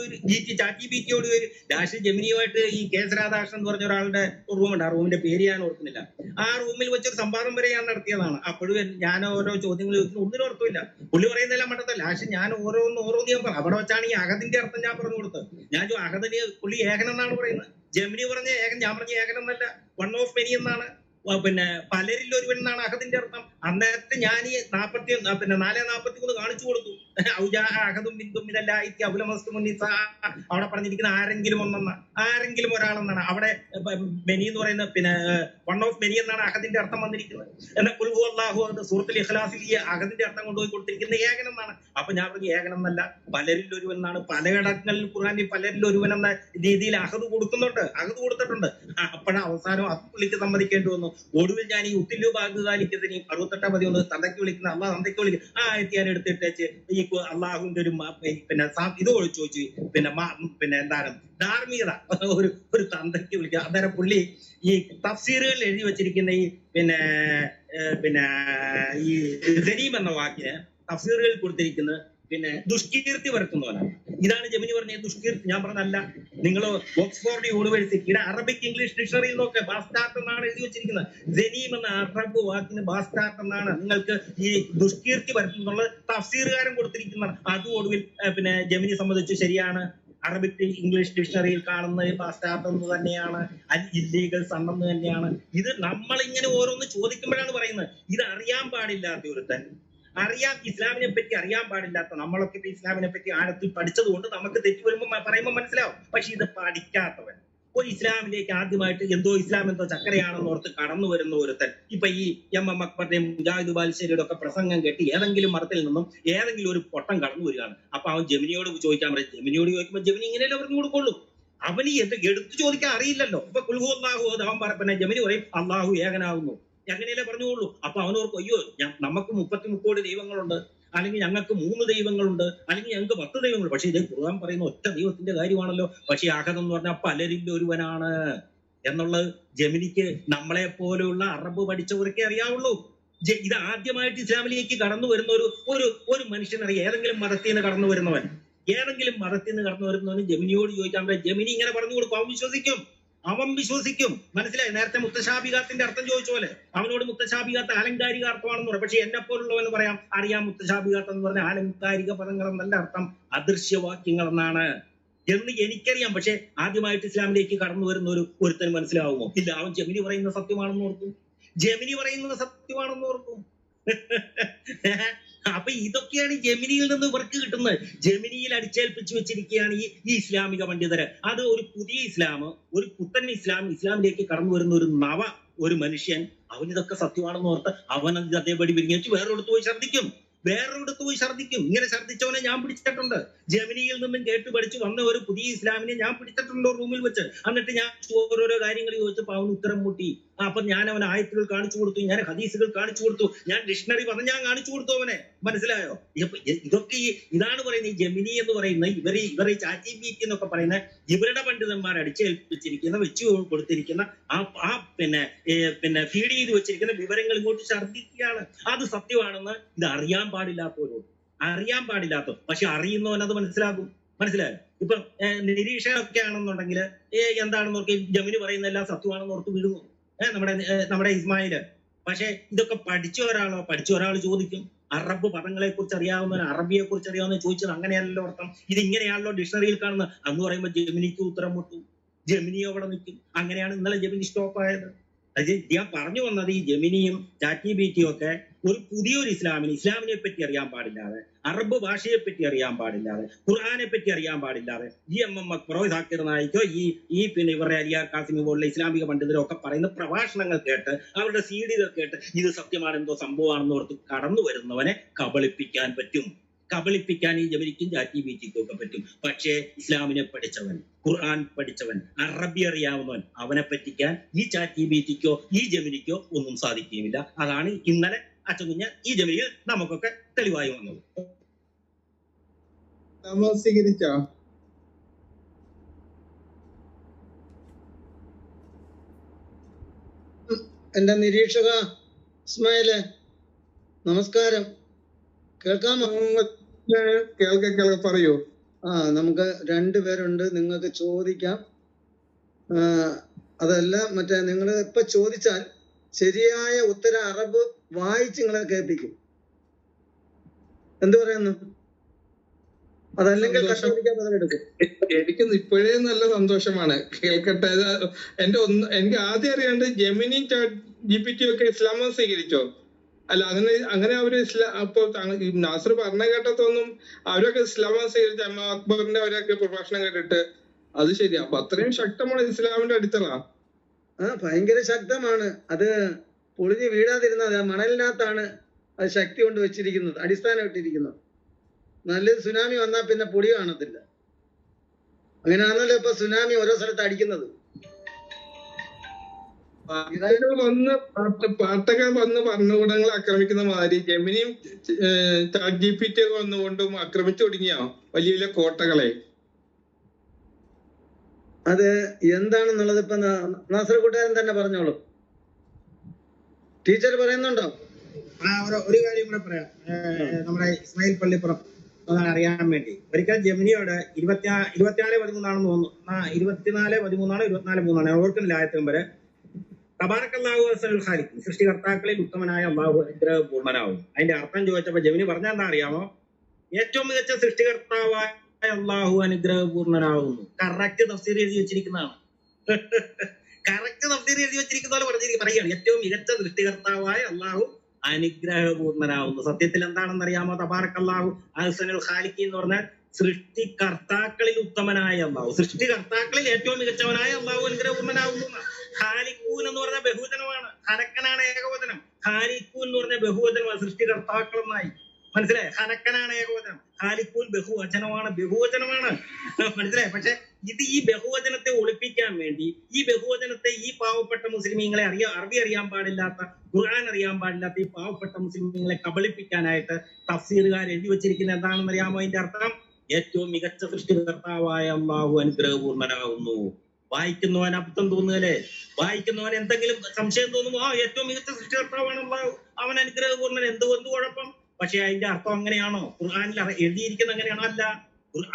ChatGPT-യോട് ലാസ്റ്റ് ജെമിനിയുമായിട്ട് ഈ KS രാധാകൃഷ്ണൻ എന്ന് പറഞ്ഞ ഒരാളുടെ റൂമുണ്ട്. ആ റൂമിന്റെ പേര് ഞാൻ ഓർക്കുന്നില്ല. ആ റൂമിൽ വെച്ചൊരു സംവാദം വരെ ഞാൻ നടത്തിയതാണ്. അപ്പോഴും ഞാൻ ഓരോ ചോദ്യങ്ങൾ ചോദിക്കുന്നു, ഒന്നിനും അർത്ഥമില്ല. പുള്ളി പറയുന്നതെല്ലാം മട്ടത്തല്ല. ലാസ്റ്റ് ഞാൻ ഓരോന്ന് ഞാൻ പറഞ്ഞു. അവിടെ വെച്ചാണ് ഈ അഹദിന്റെ അർത്ഥം ഞാൻ പറഞ്ഞു കൊടുത്തത്. ഞാൻ അഹദിന് പുള്ളി ഏകനെന്നാണ് പറയുന്നത്. ജെമിനി പറഞ്ഞ ഏകൻ, ഞാൻ പറഞ്ഞ ഏകനെന്നല്ല, വൺ ഓഫ് മെനി എന്നാണ്. പിന്നെ പലരിൽ ഒരുവൻ എന്നാണ് അഹദിന്റെ അർത്ഥം. അന്നേരത്തെ ഞാൻ ഈ 4:43 കാണിച്ചു കൊടുത്തു. അഹദും ബിന്ദും അവിടെ പറഞ്ഞിരിക്കുന്ന ആരെങ്കിലും ഒന്നെന്ന, ആരെങ്കിലും ഒരാളെന്നാണ്. അവിടെ മെനി എന്ന് പറയുന്ന വൺ ഓഫ് മെനി എന്നാണ് അഹദിന്റെ അർത്ഥം വന്നിരിക്കുന്നത്. എന്നാൽ ഖുൽ ഹുവല്ലാഹു സൂറത്തുൽ ഇഖ്ലാസിൽ ഈ അഹദിന്റെ അർത്ഥം കൊണ്ടുപോയി കൊടുത്തിരിക്കുന്നത് ഏകൻ എന്നാണ്. അപ്പൊ ഞാൻ പറഞ്ഞു ഏകൻ എന്നല്ല, പലരിൽ ഒരുവൻ എന്നാണ്. പലയിടങ്ങളിൽ ഖുർആനിൽ പലരിൽ ഒരുവൻ എന്ന രീതിയിൽ അഹദ് കൊടുത്തിട്ടുണ്ട്. അപ്പോഴാണ് അവസാനം അത് പുള്ളിക്ക് സമ്മതിക്കേണ്ടി വന്നു. ഒടുവിൽ ഞാൻ ഈ ഉത്തില്ലു ബാഗ്ദാലിക്കതിന് 68 ഒന്ന് തന്തയ്ക്ക് വിളിക്കുന്ന അള്ളാഹ് തന്തയ്ക്ക് വിളിക്കുന്ന ആ ആയത്ത് ഞാൻ എടുത്തിട്ടേച്ച് ഈ അള്ളാഹുവിന്റെ ഒരു ഇത് ചോദിച്ചു. എന്താണ് ധാർമ്മികത, ഒരു തന്തയ്ക്ക് വിളിക്കുക. അന്നേരം പുള്ളി ഈ തഫ്സീറുകളിൽ എഴുതി വെച്ചിരിക്കുന്ന ഈ ഈ സലീം എന്ന വാക്കിന് തഫ്സീറുകളിൽ കൊടുത്തിരിക്കുന്ന ദുഷ്കീർത്തി വരുത്തുന്നവനാണ്. ഇതാണ് ജെമിനി പറഞ്ഞ ദുഷ്കീർത്തി. ഞാൻ പറഞ്ഞല്ല, നിങ്ങൾ ഓക്സ്ഫോർഡ് യൂണിവേഴ്സിറ്റിയുടെ അറബിക് ഇംഗ്ലീഷ് ഡിക്ഷണറിയിൽ നോക്ക്, ബാസ്റ്റാർട്ട് എന്നാണ് എഴുതി വെച്ചിരിക്കുന്നത്. ജനീം എന്ന അറബ് വാക്കിന് ബാസ്റ്റാർട്ട് എന്നാണ്. നിങ്ങൾക്ക് ഈ ദുഷ്കീർത്തി വരുത്തുന്നുള്ള തഫ്സീറുകാരൻ കൊടുത്തിരിക്കുന്നതാണ്. അതും ഒടുവിൽ ജെമിനി സംബന്ധിച്ച് ശരിയാണ്, അറബിക് ഇംഗ്ലീഷ് ഡിക്ഷണറിയിൽ കാണുന്നത് ബാസ്റ്റാർട്ട് എന്ന് തന്നെയാണ്, ഇല്ലീഗൽസ് ആണെന്ന് തന്നെയാണ്. ഇത് നമ്മളിങ്ങനെ ഓരോന്ന് ചോദിക്കുമ്പോഴാണ് പറയുന്നത്. ഇത് അറിയാൻ പാടില്ലാത്ത ഒരുത്തൻ, ഇസ്ലാമിനെ പറ്റി അറിയാൻ പാടില്ലാത്ത നമ്മളൊക്കെ ഇസ്ലാമിനെ പറ്റി ആഴത്തിൽ പഠിച്ചത് കൊണ്ട് നമുക്ക് തെറ്റ് വരുമ്പോൾ പറയുമ്പോൾ മനസ്സിലാവും. പക്ഷെ ഇത് പഠിക്കാത്തവൻ, ഒരു ഇസ്ലാമിലേക്ക് ആദ്യമായിട്ട് ഇസ്ലാം എന്തോ ചക്കരയാണെന്ന് ഓർത്ത് കടന്നു വരുന്ന ഒരുത്തൻ, ഇപ്പൊ ഈ MM അക്ബറിന്റെയും മുജാഹിദ് ബാലുശ്ശേരിയുടെ ഒക്കെ പ്രസംഗം കേട്ട് ഏതെങ്കിലും മതത്തിൽ നിന്നും ഏതെങ്കിലും ഒരു പൊട്ടം കടന്നു വരികയാണ്. അപ്പൊ അവൻ ജെമിനിയോട് ചോദിക്കാൻ പറയും. ജെമിനിയോട് ചോദിക്കുമ്പോൾ ജെമിനി ഇങ്ങനെയല്ലേ പറഞ്ഞു കൊടുക്കുള്ളൂ. അവന് എടുത്തു ചോദിക്കാൻ അറിയില്ലല്ലോ. ഇപ്പൊ കുൽഹു അല്ലാഹു അവൻ ജെമിനി പറയും അള്ളാഹു ഏകനാകുന്നു, എങ്ങനെയല്ലേ പറഞ്ഞുള്ളൂ. അപ്പൊ അവനോർക്ക് അയ്യോ നമുക്ക് 33 ദൈവങ്ങളുണ്ട്, അല്ലെങ്കിൽ ഞങ്ങൾക്ക് 3 ദൈവങ്ങളുണ്ട്, അല്ലെങ്കിൽ ഞങ്ങൾക്ക് 10 ദൈവങ്ങളുണ്ട്. പക്ഷെ ഇത് ഖുർആൻ പറയുന്ന ഒറ്റ ദൈവത്തിന്റെ കാര്യമാണല്ലോ. പക്ഷെ അഹദ് എന്ന് പറഞ്ഞാൽ പലരിൽ ഒരുവനാണ് എന്നുള്ളത് ജെമിനിക്ക് നമ്മളെ പോലെയുള്ള അറബ് പഠിച്ചവർക്കേ അറിയാവുള്ളൂ. ഇത് ആദ്യമായിട്ട് ഇസ്ലാമിലേക്ക് കടന്നു വരുന്ന ഒരു മനുഷ്യനറിയാം. ഏതെങ്കിലും മതത്തിൽ നിന്ന് കടന്നു വരുന്നവൻ ജെമിനിയോട് ചോദിക്കാൻ ജെമിനി ഇങ്ങനെ പറഞ്ഞു കൊടുക്കും, അവൻ വിശ്വസിക്കും. മനസ്സിലായി? നേരത്തെ മുത്തശാബിഹാത്തിന്റെ അർത്ഥം ചോദിച്ച പോലെ അവനോട് മുത്തശാബിഹാത്ത് ആലങ്കാരിക അർത്ഥമാണെന്ന് പറയാം. പക്ഷെ എന്നെ പോലുള്ളവന് പറയാം അറിയാം മുത്തശാബിഹാത്ത് എന്ന് പറഞ്ഞ ആലങ്കാരിക പദങ്ങൾ എന്നല്ല അർത്ഥം, അദൃശ്യവാക്യങ്ങൾ എന്നാണ് എന്ന് എനിക്കറിയാം. പക്ഷെ ആദ്യമായിട്ട് ഇസ്ലാമിലേക്ക് കടന്നു വരുന്ന ഒരുത്തന് മനസ്സിലാവുമോ? ഇല്ല. അവൻ ജെമിനി പറയുന്ന സത്യമാണെന്ന് ഓർക്കും. അപ്പൊ ഇതൊക്കെയാണ് ജെമിനിയിൽ നിന്ന് ഇവർക്ക് കിട്ടുന്നത്. ജെമിനിയിൽ അടിച്ചേൽപ്പിച്ചു വെച്ചിരിക്കുകയാണ് ഈ ഇസ്ലാമിക പണ്ഡിതര്. അത് ഒരു പുതിയ ഇസ്ലാം, ഒരു പുത്തൻ ഇസ്ലാമിലേക്ക് കടന്നു വരുന്ന ഒരു മനുഷ്യൻ അവനിതൊക്കെ സത്യമാണെന്ന് ഓർത്ത് അവൻ അതേപടി വിരിഞ്ഞു വേറൊരിടത്ത് പോയി ഛർദ്ദിക്കും. ഇങ്ങനെ ഛർദ്ദിച്ചവനെ ഞാൻ പിടിച്ചിട്ടുണ്ട്. ജെമിനിയിൽ നിന്നും കേട്ട് പഠിച്ചു വന്ന ഒരു പുതിയ ഇസ്ലാമിനെ ഞാൻ പിടിച്ചിട്ടുണ്ടോ റൂമിൽ വെച്ച്. എന്നിട്ട് ഞാൻ ഓരോരോ കാര്യങ്ങൾ ചോദിച്ചപ്പോൾ അവൻ ഉത്തരം മുട്ടി. അപ്പൊ ഞാൻ അവൻ ആയത്തുകൾ കാണിച്ചു കൊടുത്തു, ഞാൻ ഹദീസുകൾ കാണിച്ചു കൊടുത്തു, ഞാൻ ഡിക്ഷണറി പറഞ്ഞ് ഞാൻ കാണിച്ചു കൊടുത്തു അവനെ. മനസ്സിലായോ? ഇതൊക്കെ ഇതാണ് പറയുന്നത് ഈ ജെമിനി എന്ന് പറയുന്നത്. ഇവരെ ChatGPT എന്നൊക്കെ പറയുന്ന ഇവരുടെ പണ്ഡിതന്മാർ അടിച്ചേൽപ്പിച്ചിരിക്കുന്ന വെച്ചു കൊടുത്തിരിക്കുന്ന ഫീഡ് ചെയ്ത് വെച്ചിരിക്കുന്ന വിവരങ്ങൾ ഇങ്ങോട്ട് ഛർദ്ദിക്കുകയാണ്. അത് സത്യമാണെന്ന് ഇത് അറിയാൻ പാടില്ലാത്ത പക്ഷെ അറിയുന്നവൻ അത് മനസ്സിലായോ? ഇപ്പൊ നിരീക്ഷണമൊക്കെ ആണെന്നുണ്ടെങ്കിൽ എന്താണെന്ന് ഓർക്കും ജെമിനി പറയുന്ന എല്ലാം സത്യമാണെന്ന് ഓർത്ത് വിടുന്നു നമ്മുടെ ഇസ്മായില്. പക്ഷെ ഇതൊക്കെ പഠിച്ച ഒരാൾ ചോദിക്കും, അറബ് പദങ്ങളെ കുറിച്ച് അറിയാവുന്നവൻ അറബിയെ കുറിച്ച് അറിയാവുന്ന ചോദിച്ചത് അങ്ങനെയല്ലോ അർത്ഥം, ഇത് ഇങ്ങനെയാണല്ലോ ഡിക്ഷണറിയിൽ കാണുന്നത് അന്ന് പറയുമ്പോൾ ജെമിനിക്ക് ഉത്തരം മുട്ടും, ജെമിനി അവിടെ നിൽക്കും. അങ്ങനെയാണ് ഇന്നലെ ജെമിനി സ്റ്റോപ്പ് ആയത്. ഞാൻ പറഞ്ഞു വന്നത് ഈ ജെമിനിയും ChatGPT-യും ഒക്കെ ഒരു പുതിയൊരു ഇസ്ലാമിനെ പറ്റി അറിയാൻ പാടില്ലാതെ, അറബ് ഭാഷയെ പറ്റി അറിയാൻ പാടില്ലാതെ, ഖുർആനെ പറ്റി അറിയാൻ പാടില്ലാതെ ഈ MM അക്ബറോ സാക്കിർ നായിക്കോ ഈ ഇവരുടെ അലിയാർ കാസിമി പോലുള്ള ഇസ്ലാമിക പണ്ഡിതരോ ഒക്കെ പറയുന്ന പ്രഭാഷണങ്ങൾ കേട്ട് അവരുടെ CD-കൾ കേട്ട് ഇത് സത്യമാണ് എന്തോ സംഭവമാണെന്ന് ഓർത്ത് കടന്നു വരുന്നവനെ കബളിപ്പിക്കാൻ ഈ ജെമിനിക്കും ChatGPT-ക്കും ഒക്കെ പറ്റും. പക്ഷേ ഇസ്ലാമിനെ പഠിച്ചവൻ, ഖുർആൻ പഠിച്ചവൻ, അറബി അറിയാവുന്നവൻ അവനെ പറ്റിക്കാൻ ഈ ChatGPT-ക്കോ ഈ ജെമിനിക്കോ ഒന്നും സാധിക്കുകയുമില്ല. അതാണ് ഇന്നലെ അച്ഛൻകുഞ്ഞ് ഈ ജെമിനിയിൽ നമുക്കൊക്കെ തെളിവായി വന്നത്. എന്റെ നിരീക്ഷക ഇസ്മായിലെ നമസ്കാരം, കേൾക്കാമോ? കേൾക്ക പറയൂ. നമുക്ക് രണ്ടുപേരുണ്ട്, നിങ്ങൾക്ക് ചോദിക്കാം. അതല്ല മറ്റേ നിങ്ങൾ ഇപ്പൊ ചോദിച്ചാൽ ശരിയായ ഉത്തരം അറബ് വായിച്ച് നിങ്ങളെ കേൾപ്പിക്കും. എന്ത് പറയുന്നു? അതല്ലെങ്കിൽ കണ്ടുപിടിക്കാൻ പകരെടുക്കും. എനിക്ക് ഇപ്പോഴേ നല്ല സന്തോഷമാണ്, കേൾക്കട്ടെ. എനിക്ക് ആദ്യം അറിയാണ്ട് ജെമിനിയും GPT ഒക്കെ ഇസ്ലാം മതം സ്വീകരിച്ചോ? അല്ല, അങ്ങനെ അവര് അപ്പൊ നാസർ പറഞ്ഞ കേട്ടതൊന്നും അവരൊക്കെ ഇസ്ലാം മതം സ്വീകരിച്ച അമ്മ അക്ബറിന്റെ അവരൊക്കെ പ്രഭാഷണം കേട്ടിട്ട് അത് ശരിയാ. അപ്പൊ അത്രയും ശക്തമാണ് ഇസ്ലാമിന്റെ അടിത്തറ. ഭയങ്കര ശക്തമാണ്. അത് പൊളിഞ്ഞു വീഴാതിരുന്നത് മണലിനകത്താണ് അത് ശക്തി കൊണ്ട് വെച്ചിരിക്കുന്നത്, അടിസ്ഥാനം ഇട്ടിരിക്കുന്നത്. നല്ലൊരു സുനാമി വന്നാൽ പിന്നെ പൊടി കാണത്തില്ല. അങ്ങനെയാണല്ലോ ഇപ്പൊ സുനാമി ഓരോ സ്ഥലത്ത് അടിക്കുന്നത്. പാട്ടൊക്കെ വന്ന് ഭരണകൂടങ്ങളെ ആക്രമിക്കുന്ന മാതിരി ജെമിനിയും GPT ഒക്കെ വന്നുകൊണ്ടും ആക്രമിച്ചു തുടങ്ങിയോ വലിയ വലിയ കോട്ടകളെ? അത് എന്താണെന്നുള്ളത് ഇപ്പൊ നാസർ കൂട്ടുകാരൻ തന്നെ പറഞ്ഞോളൂ. ടീച്ചർ പറയുന്നുണ്ടോ? ഒരു കാര്യം കൂടെ പറയാം. നമ്മുടെ ഇസ്മായിൽ പള്ളിപ്പുറം അറിയാൻ വേണ്ടി ഒരിക്കൽ ജെമിനിയോട് 24:13 തോന്നുന്നു, 24:13 ഓർക്കുന്നില്ല ആയത്തും വരെ തബാറക്കല്ലാഹു അഹ്സനുൽ ഖാലിഖീൻ, സൃഷ്ടികർത്താക്കളിൽ ഉത്തമനായ അള്ളാഹു അനുഗ്രഹപൂർണ്ണനാവും. അതിന്റെ അർത്ഥം ചോദിച്ചപ്പോ ജെമിനി പറഞ്ഞ എന്താ അറിയാമോ? ഏറ്റവും മികച്ച സൃഷ്ടികർത്താവായ അള്ളാഹു അനുഗ്രഹപൂർണ്ണനാവുന്നു. കറക്റ്റ് തഫ്സീർ എഴുതി വെച്ചിരിക്കുന്നതാണ്. കറക്റ്റ് തഫ്സീർ എഴുതി വെച്ചിരിക്കുന്ന പോലെ പറയുകയാണ്, ഏറ്റവും മികച്ച സൃഷ്ടികർത്താവായ അള്ളാഹു അനുഗ്രഹപൂർണ്ണനാവുന്നു. സത്യത്തിൽ എന്താണെന്ന് അറിയാമോ? തബാറക്കല്ലാഹു അഹ്സനുൽ ഖാലിഖീൻ എന്ന് പറഞ്ഞാൽ സൃഷ്ടികർത്താക്കളിൽ ഉത്തമനായ അള്ളാഹു, സൃഷ്ടികർത്താക്കളിൽ ഏറ്റവും മികച്ചവനായ അള്ളാഹു അനുഗ്രഹപൂർണ്ണനാവുന്നു. ഖാലിഖൂൻ എന്ന് പറഞ്ഞ ബഹുവചനമാണ്, ഖലക്കനാണ് ഏകവചനം. ഖാലിഖൂൻ എന്ന് പറഞ്ഞ ബഹുവചനമാണ്, സൃഷ്ടികർത്താക്കൾ എന്നായി. മനസ്സിലായി? ഖലക്കനാണ് ഏകവചനം, ഖാലിഖൂൻ ബഹുവചനമാണ്, മനസ്സിലായി? പക്ഷെ ഈ ബഹുവചനത്തെ ഒളിപ്പിക്കാൻ വേണ്ടി, ഈ ബഹുവചനത്തെ ഈ പാവപ്പെട്ട മുസ്ലിമീങ്ങളെ അറബി അറിയാൻ പാടില്ലാത്ത, ഖുർആൻ അറിയാൻ പാടില്ലാത്ത ഈ പാവപ്പെട്ട മുസ്ലിമീങ്ങളെ കബളിപ്പിക്കാനായിട്ട് തഫ്സീറുകാർ എഴുതി വെച്ചിരിക്കുന്ന എന്താണെന്ന് അറിയാമോ? അതിന്റെ അർത്ഥം ഏറ്റവും മികച്ച സൃഷ്ടികർത്താവായ അല്ലാഹു അനുഗ്രഹപൂർണ്ണനാകുന്നു. വായിക്കുന്നവൻ അബദ്ധം തോന്നുകയല്ലേ? വായിക്കുന്നവൻ എന്തെങ്കിലും സംശയം തോന്നുമോ? ഏറ്റവും മികച്ച സൃഷ്ടികർത്താവാണ് അല്ലാഹു, അവൻ അനുഗ്രഹപൂർണ്ണൻ, എന്ത് കുഴപ്പം? പക്ഷെ അതിന്റെ അർത്ഥം അങ്ങനെയാണോ? ഖുർആനിൽ എഴുതിയിരിക്കുന്നത് അങ്ങനെയാണോ? അല്ല.